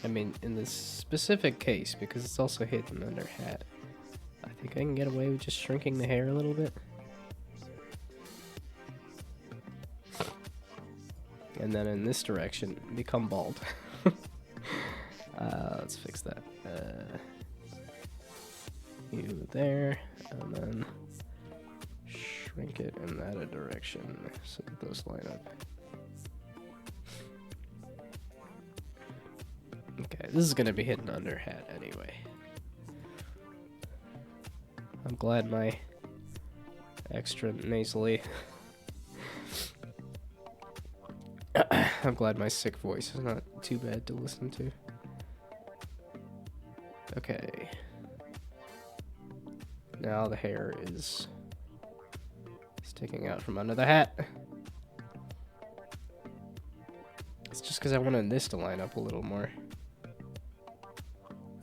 I mean, in this specific case, because it's also hidden under hat, I think I can get away with just shrinking the hair a little bit. And then in this direction, become bald. Let's fix that. You there, and then shrink it in that direction so that those line up. Okay, this is gonna be hidden under hat anyway. I'm glad my extra nasally. I'm glad my sick voice is not too bad to listen to. Okay. Now the hair is sticking out from under the hat. It's just because I wanted this to line up a little more.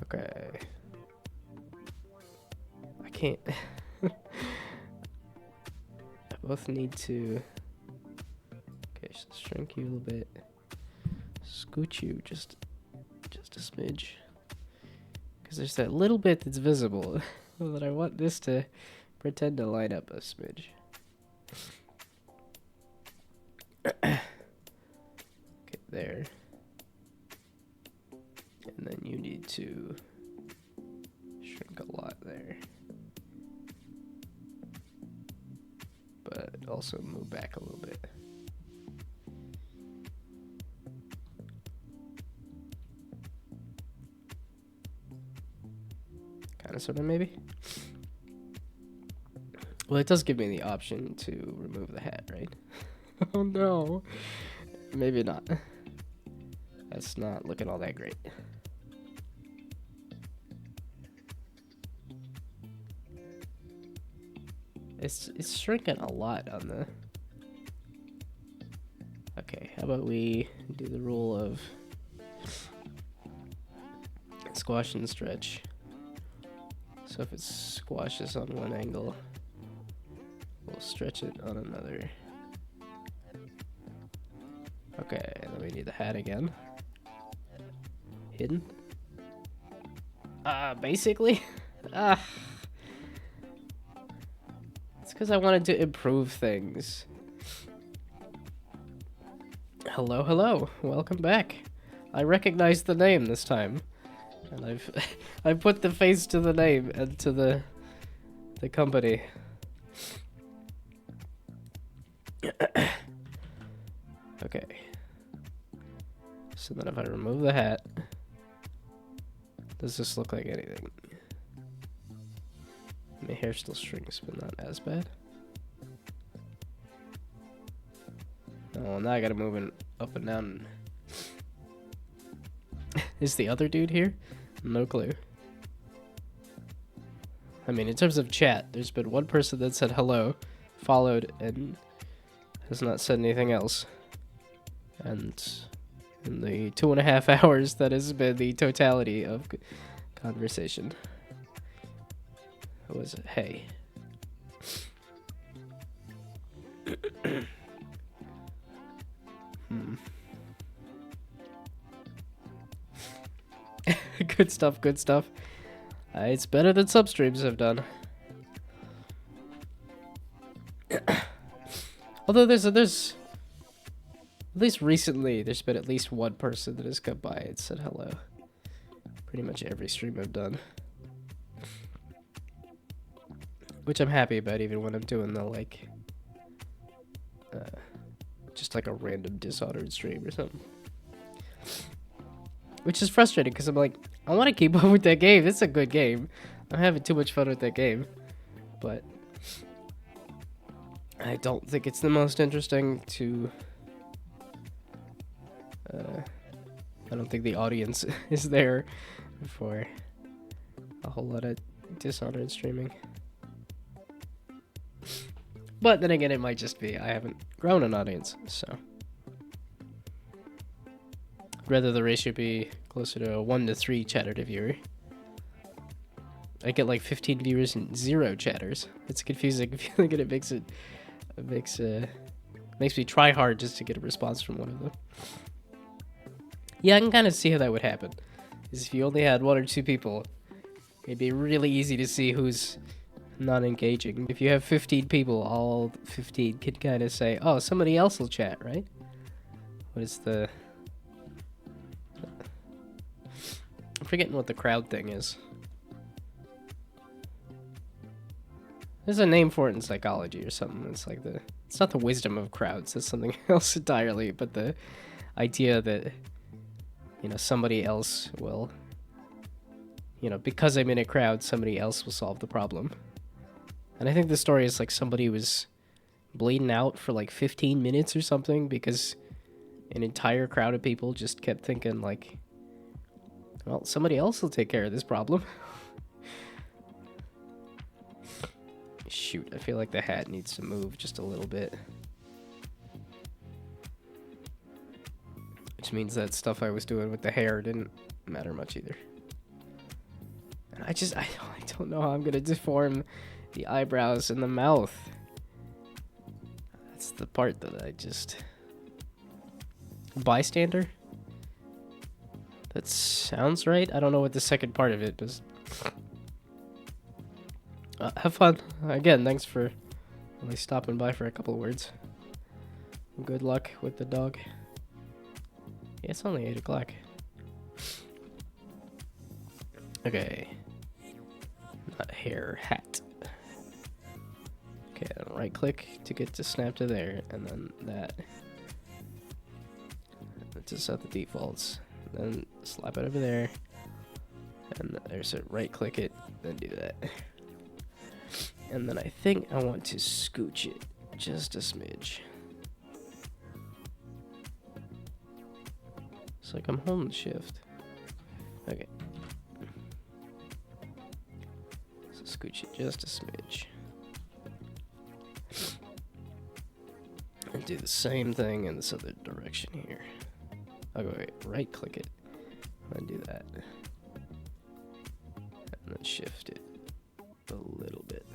Okay. I can't. I both need to. Okay, so shrink you a little bit. Scoot you just a smidge. Because there's that little bit that's visible that I want this to pretend to line up a smidge. Okay, there. And then you need to shrink a lot there. But also move back a little bit. Kind of, sort of, maybe. Well, it does give me the option to remove the hat, right? Oh no. Maybe not. That's not looking all that great. It's shrinking a lot on the... Okay, how about we do the rule of squash and stretch. So if it squashes on one angle, we'll stretch it on another. Okay, and then we need the hat again. Hidden? Basically. It's because I wanted to improve things. Hello, hello. Welcome back. I recognized the name this time. And I put the face to the name and to the company. Okay. So then if I remove the hat, does this look like anything? My hair still shrinks, but not as bad. Oh, now I gotta move it up and down. Is the other dude here? No clue. I mean, in terms of chat, there's been one person that said hello, followed, and has not said anything else. And in the 2.5 hours, that has been the totality of conversation. What was it? Hey. Good stuff, good stuff. It's better than some streams have done. Although there's at least recently, there's been at least one person that has come by and said hello. Pretty much every stream I've done. Which I'm happy about, even when I'm doing the, like, just like a random Dishonored stream or something. Which is frustrating, because I'm like, I want to keep up with that game. It's a good game. I'm having too much fun with that game. But I don't think it's the most interesting to... I don't think the audience is there for a whole lot of Dishonored streaming. But then again, it might just be I haven't grown an audience, so... I'd rather the ratio be closer to a 1 to 3 chatter to viewer. I get like 15 viewers and 0 chatters. It's confusing. Feeling it makes me try hard just to get a response from one of them. Yeah, I can kind of see how that would happen. Is if you only had 1 or 2 people it'd be really easy to see who's not engaging. If you have 15 people, all 15 can kind of say, oh, somebody else will chat, right? What is the... I'm forgetting what the crowd thing is. There's a name for it in psychology or something. It's like the... It's not the wisdom of crowds. It's something else entirely. But the idea that, you know, somebody else will... You know, because I'm in a crowd, somebody else will solve the problem. And I think the story is like somebody was bleeding out for like 15 minutes or something because an entire crowd of people just kept thinking like, well, somebody else will take care of this problem. Shoot, I feel like the hat needs to move just a little bit. Which means that stuff I was doing with the hair didn't matter much either. And I don't know how I'm gonna deform the eyebrows and the mouth. That's the part that I just... Bystander? That sounds right. I don't know what the second part of it is. Have fun. Again, thanks for only stopping by for a couple of words. Good luck with the dog. Yeah, it's only 8 o'clock. Okay. Not hair, hat. Okay, right click to get to snap to there, and then that. To set the defaults. Then slap it over there. And there's a right click it, then do that. And then I think I want to scooch it just a smidge. It's like I'm holding shift. Okay. So scooch it just a smidge. And do the same thing in this other direction here. Oh, wait, right click it. And do that. And then shift it a little bit.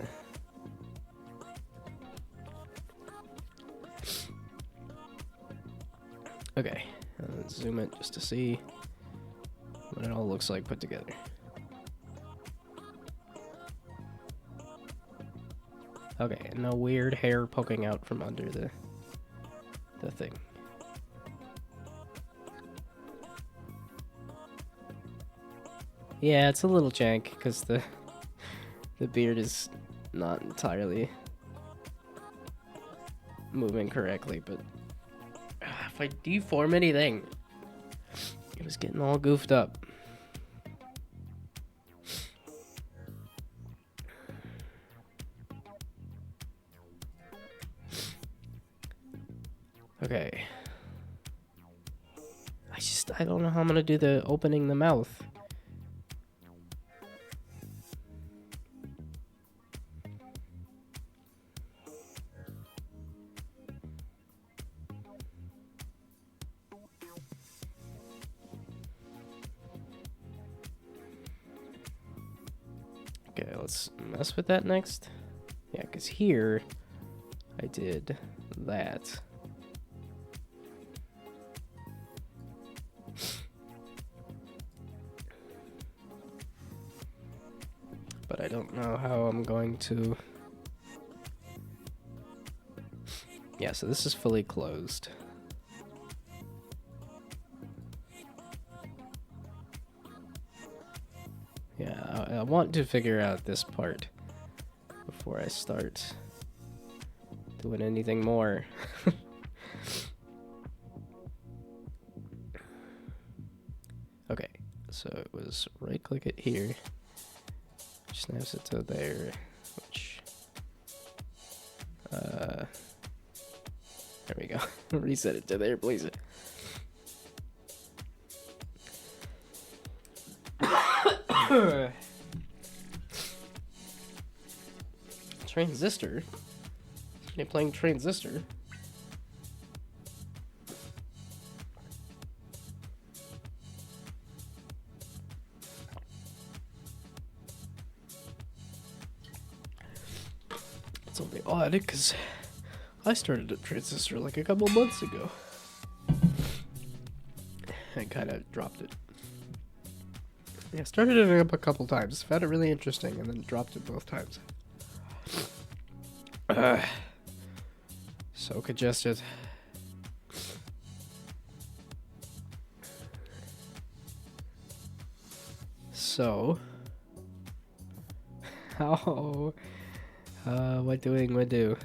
Okay, and then zoom it just to see what it all looks like put together. Okay, and no weird hair poking out from under the thing. Yeah, it's a little jank because the beard is not entirely moving correctly, but if I deform anything, it was getting all goofed up. Okay. I don't know how I'm gonna do the opening the mouth. Okay, let's mess with that next. Yeah, because here I did that. But I don't know how I'm going to... Yeah, so this is fully closed. Yeah, I want to figure out this part before I start doing anything more. Okay, so it was right click it here, which snaps it to there, which there we go. Reset it to there, please. Transistor? You're playing Transistor? It's only odd because I started a Transistor like a couple months ago. I kind of dropped it. Yeah, started it up a couple times. Found it really interesting, and then dropped it both times. So congested. So, how? What do?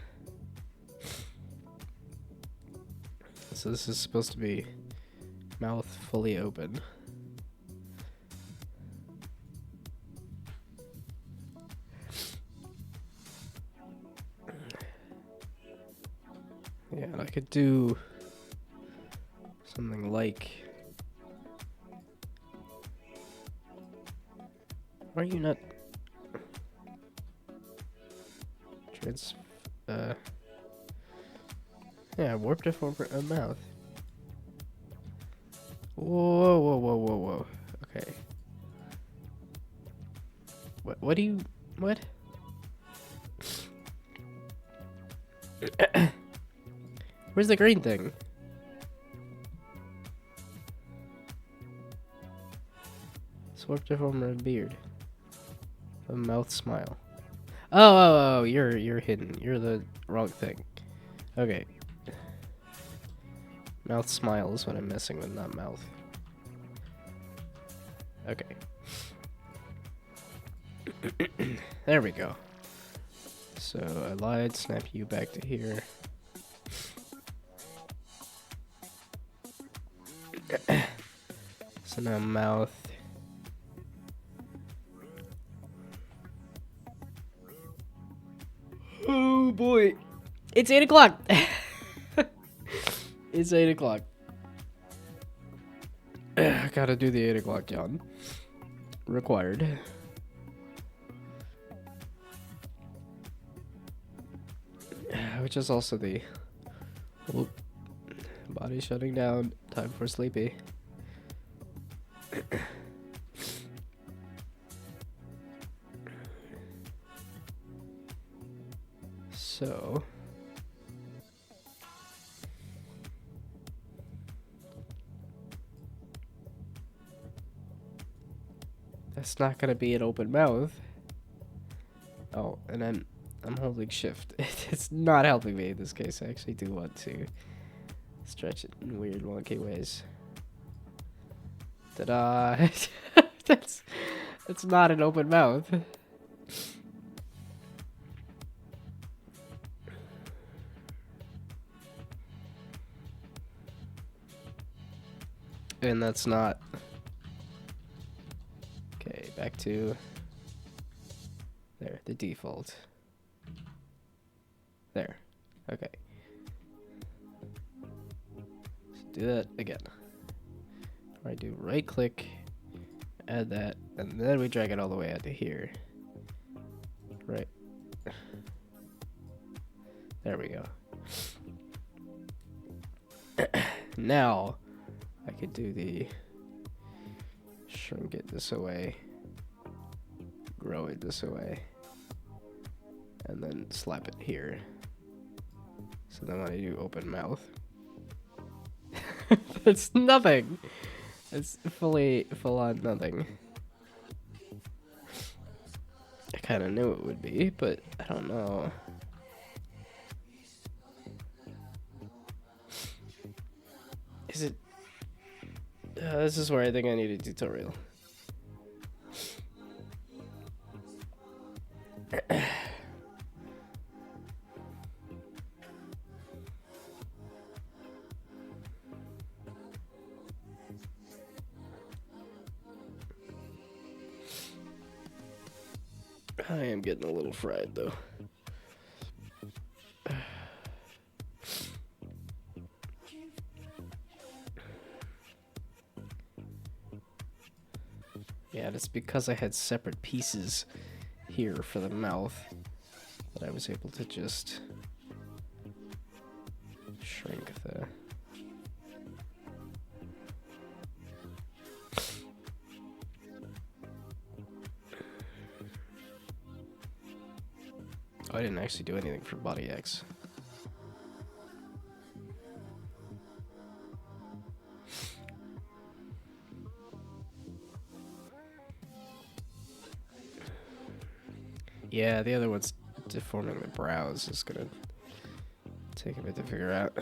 So this is supposed to be mouth fully open. Yeah, and I could do something like. Why are you not? Yeah, warp deformer a mouth. Whoa. Okay. What do you, what? Where's the green thing? Warp deformer a beard. A mouth smile. Oh, you're hidden. You're the wrong thing. Okay. Mouth smile is what I'm messing with, not mouth. Okay. There we go. So I lied, snap you back to here. So now mouth. Oh boy. It's 8 o'clock. It's 8 o'clock. I gotta do the 8 o'clock yawn. Required. Which is also the body shutting down. Time for sleepy. So that's not gonna be an open mouth. Oh, and I'm holding shift. It's not helping me in this case. I actually do want to stretch it in weird wonky ways. Ta-da! That's not an open mouth. And that's not. Okay, back to there, the default. There. Okay. Let's do that again. I do right click, add that, and then we drag it all the way out to here. Right. There we go. Now I could do the shrink it this away, grow it this away, and then slap it here. So then when I do open mouth, that's nothing. It's full on nothing. I kind of knew it would be, but I don't know. Is it? This is where I think I need a tutorial. I am getting a little fried though. Yeah, that's because I had separate pieces here for the mouth that I was able to just shrink the... Oh, I didn't actually do anything for body X. Yeah, the other one's deforming the brows. It's gonna take a bit to figure out.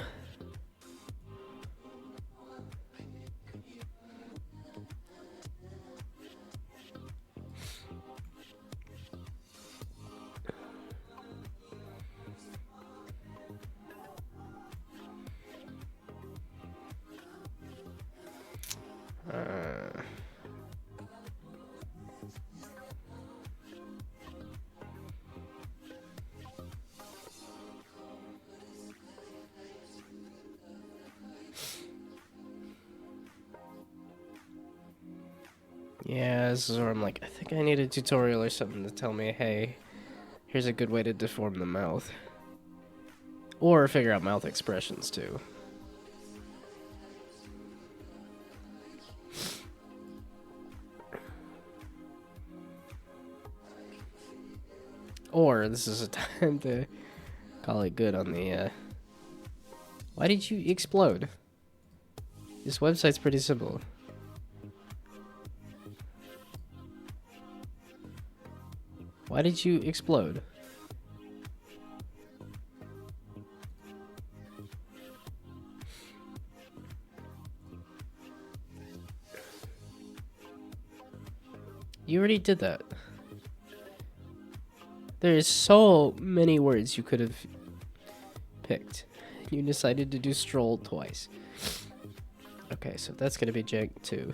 Yeah, this is where I'm like, I think I need a tutorial or something to tell me, hey, here's a good way to deform the mouth. Or figure out mouth expressions, too. Or this is a time to call it good on the, Why did you explode? This website's pretty simple. Why did you explode? You already did that. There's so many words you could have picked. You decided to do stroll twice. Okay, so that's gonna be jank too.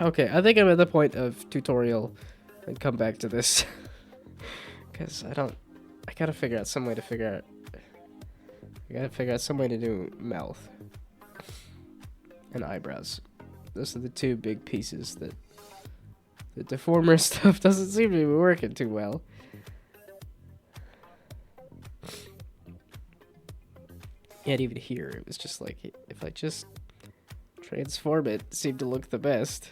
Okay, I think I'm at the point of tutorial and come back to this. Because I gotta figure out some way to some way to do mouth and eyebrows. Those are the two big pieces that the deformer stuff doesn't seem to be working too well. Yet even here, it was just like, if I just transform it, it seemed to look the best.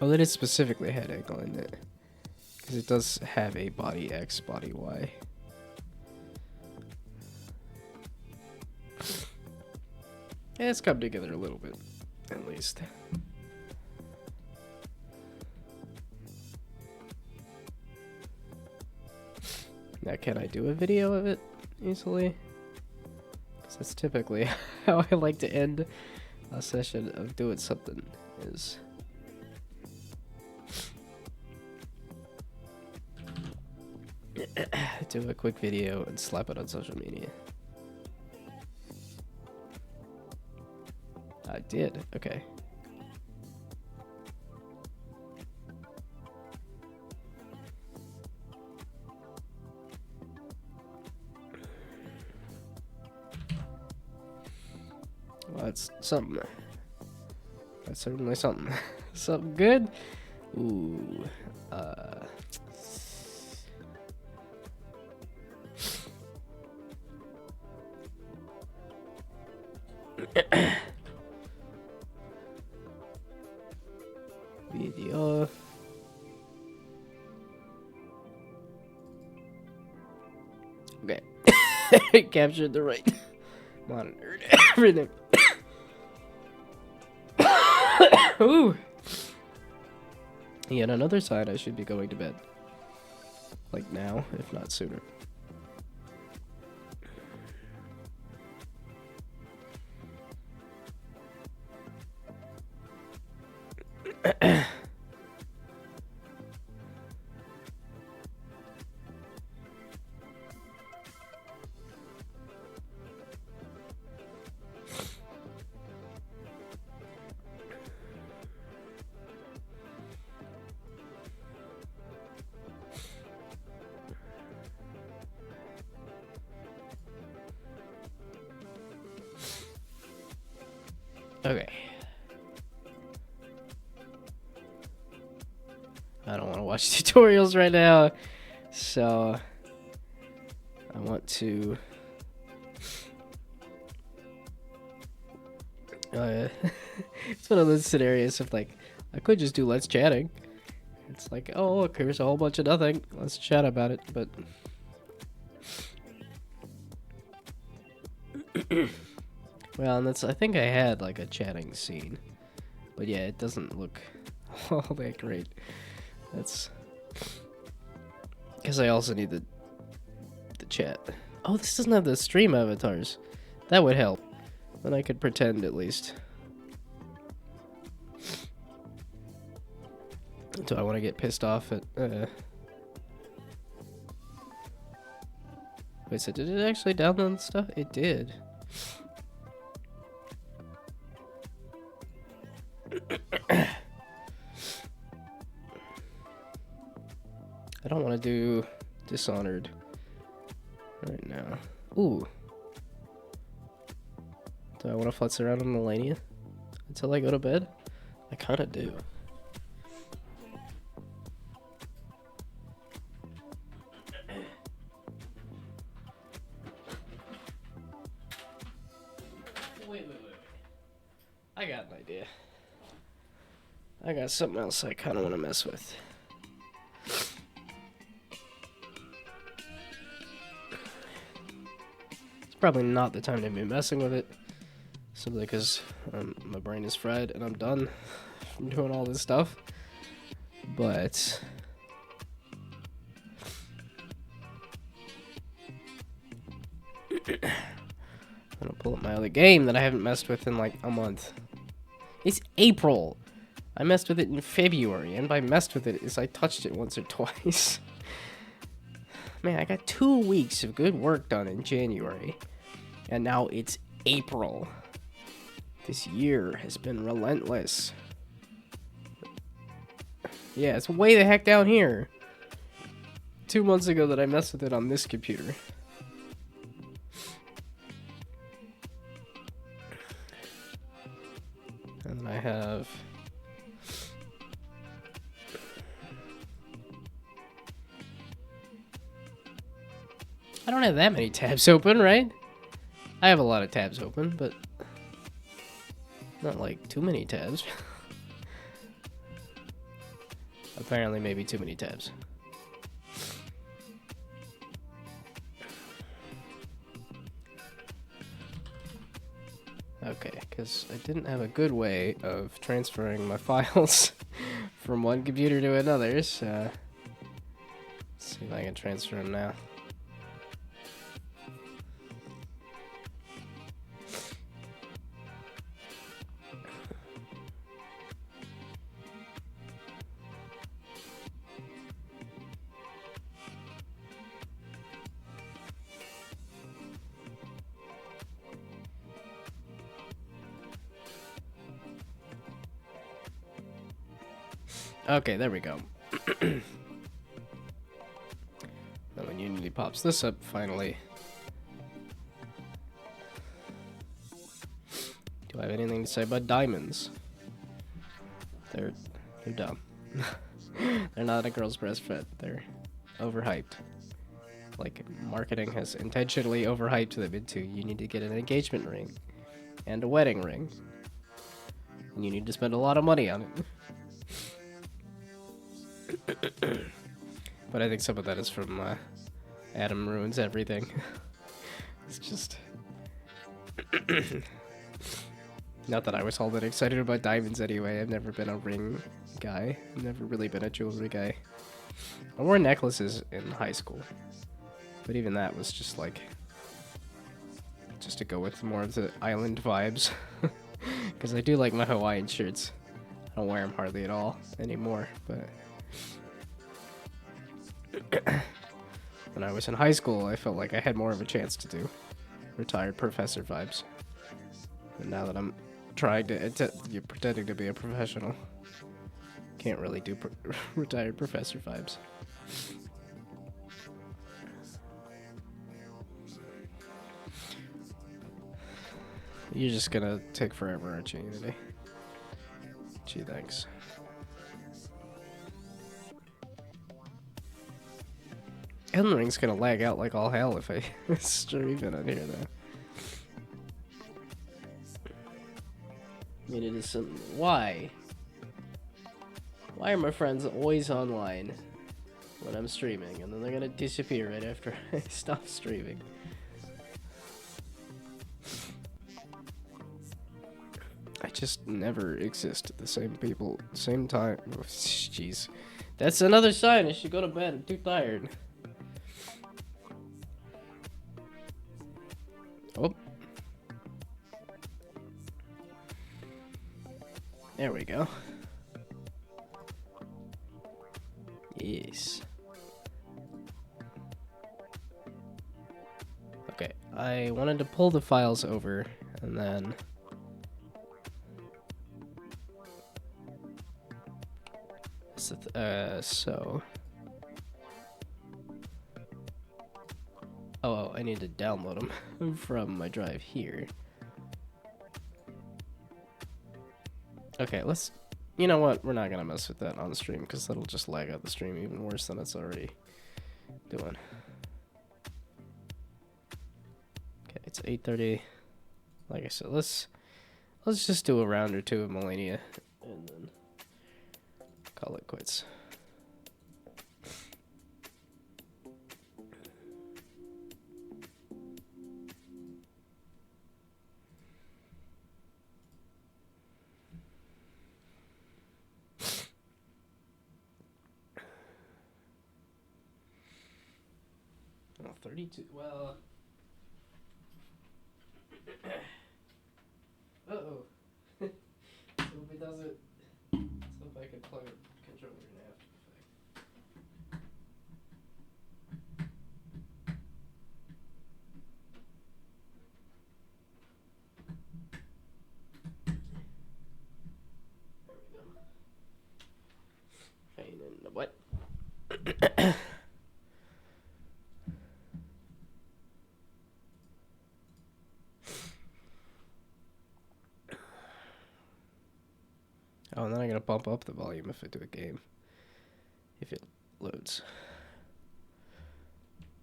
Oh, that is specifically head angle, isn't it? Because it does have a body X, body Y. Yeah, it's come together a little bit, at least. Now, can I do a video of it easily? Because that's typically how I like to end a session of doing something, is... do a quick video and slap it on social media. I did, okay. Well, that's something. That's certainly something. Something good? Ooh, video. Okay. Captured the right monitor. Everything. Ooh. Yet another sign I should be going to bed. Like now, if not sooner. Okay. I don't want to watch tutorials right now, so I want to It's one of those scenarios of like, I could just do let's chatting. It's like, oh look, here's a whole bunch of nothing. Let's chat about it, but well, and I think I had like a chatting scene, but yeah, it doesn't look all that great. That's because I also need the chat. Oh, this doesn't have the stream avatars. That would help. Then I could pretend at least. Do I want to get pissed off at... Wait, so did it actually download stuff? It did. I don't want to do Dishonored right now. Ooh. Do I want to futz around in Melania until I go to bed? I kind of do. Wait. I got an idea. I got something else I kind of want to mess with. It's probably not the time to be messing with it. Simply because my brain is fried and I'm done from doing all this stuff. But I'm gonna pull up my other game that I haven't messed with in like a month. It's April. I messed with it in February, and by messed with it is I touched it once or twice. Man, I got 2 weeks of good work done in January, and now it's April. This year has been relentless. Yeah, it's way the heck down here. 2 months ago that I messed with it on this computer. And then I have... I don't have that many tabs open, right? I have a lot of tabs open, but not like too many tabs. Apparently maybe too many tabs. Okay, because I didn't have a good way of transferring my files from one computer to another, so let's see if I can transfer them now. Okay, there we go. Now when Unity pops this up, finally. Do I have anything to say about diamonds? They're dumb. They're not a girl's best friend. They're overhyped. Like, marketing has intentionally overhyped them into you need to get an engagement ring and a wedding ring. And you need to spend a lot of money on it. But I think some of that is from Adam Ruins Everything. It's just... Not that I was all that excited about diamonds anyway. I've never been a ring guy. I've never really been a jewelry guy. I wore necklaces in high school. But even that was just like... just to go with more of the island vibes. Because I do like my Hawaiian shirts. I don't wear them hardly at all anymore, but... When I was in high school, I felt like I had more of a chance to do retired professor vibes. And now that I'm trying to you're pretending to be a professional, can't really do retired professor vibes. You're just gonna take forever, aren't you, Unity? Gee, thanks. Elden Ring's gonna lag out like all hell if I stream it on here, though. It is some. Why? Why are my friends always online when I'm streaming, and then they're gonna disappear right after I stop streaming? I just never exist at the same people, same time. Oh, jeez. That's another sign I should go to bed. I'm too tired. Oh. There we go. Yes. Okay, I wanted to pull the files over, and then... so... Oh, I need to download them from my drive here. Okay, let's... You know what? We're not gonna mess with that on stream, because that'll just lag out the stream even worse than it's already doing. Okay, it's 8:30. Like I said, let's just do a round or two of Millennia, and then call it quits. Oh, 32. Well. Uh-oh. So if it doesn't... So if I can plug a controller in After Effects. There we go. Pain in the what? Oh, and then I'm gonna bump up the volume if I do a game. If it loads.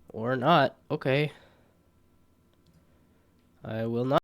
Or not. Okay. I will not.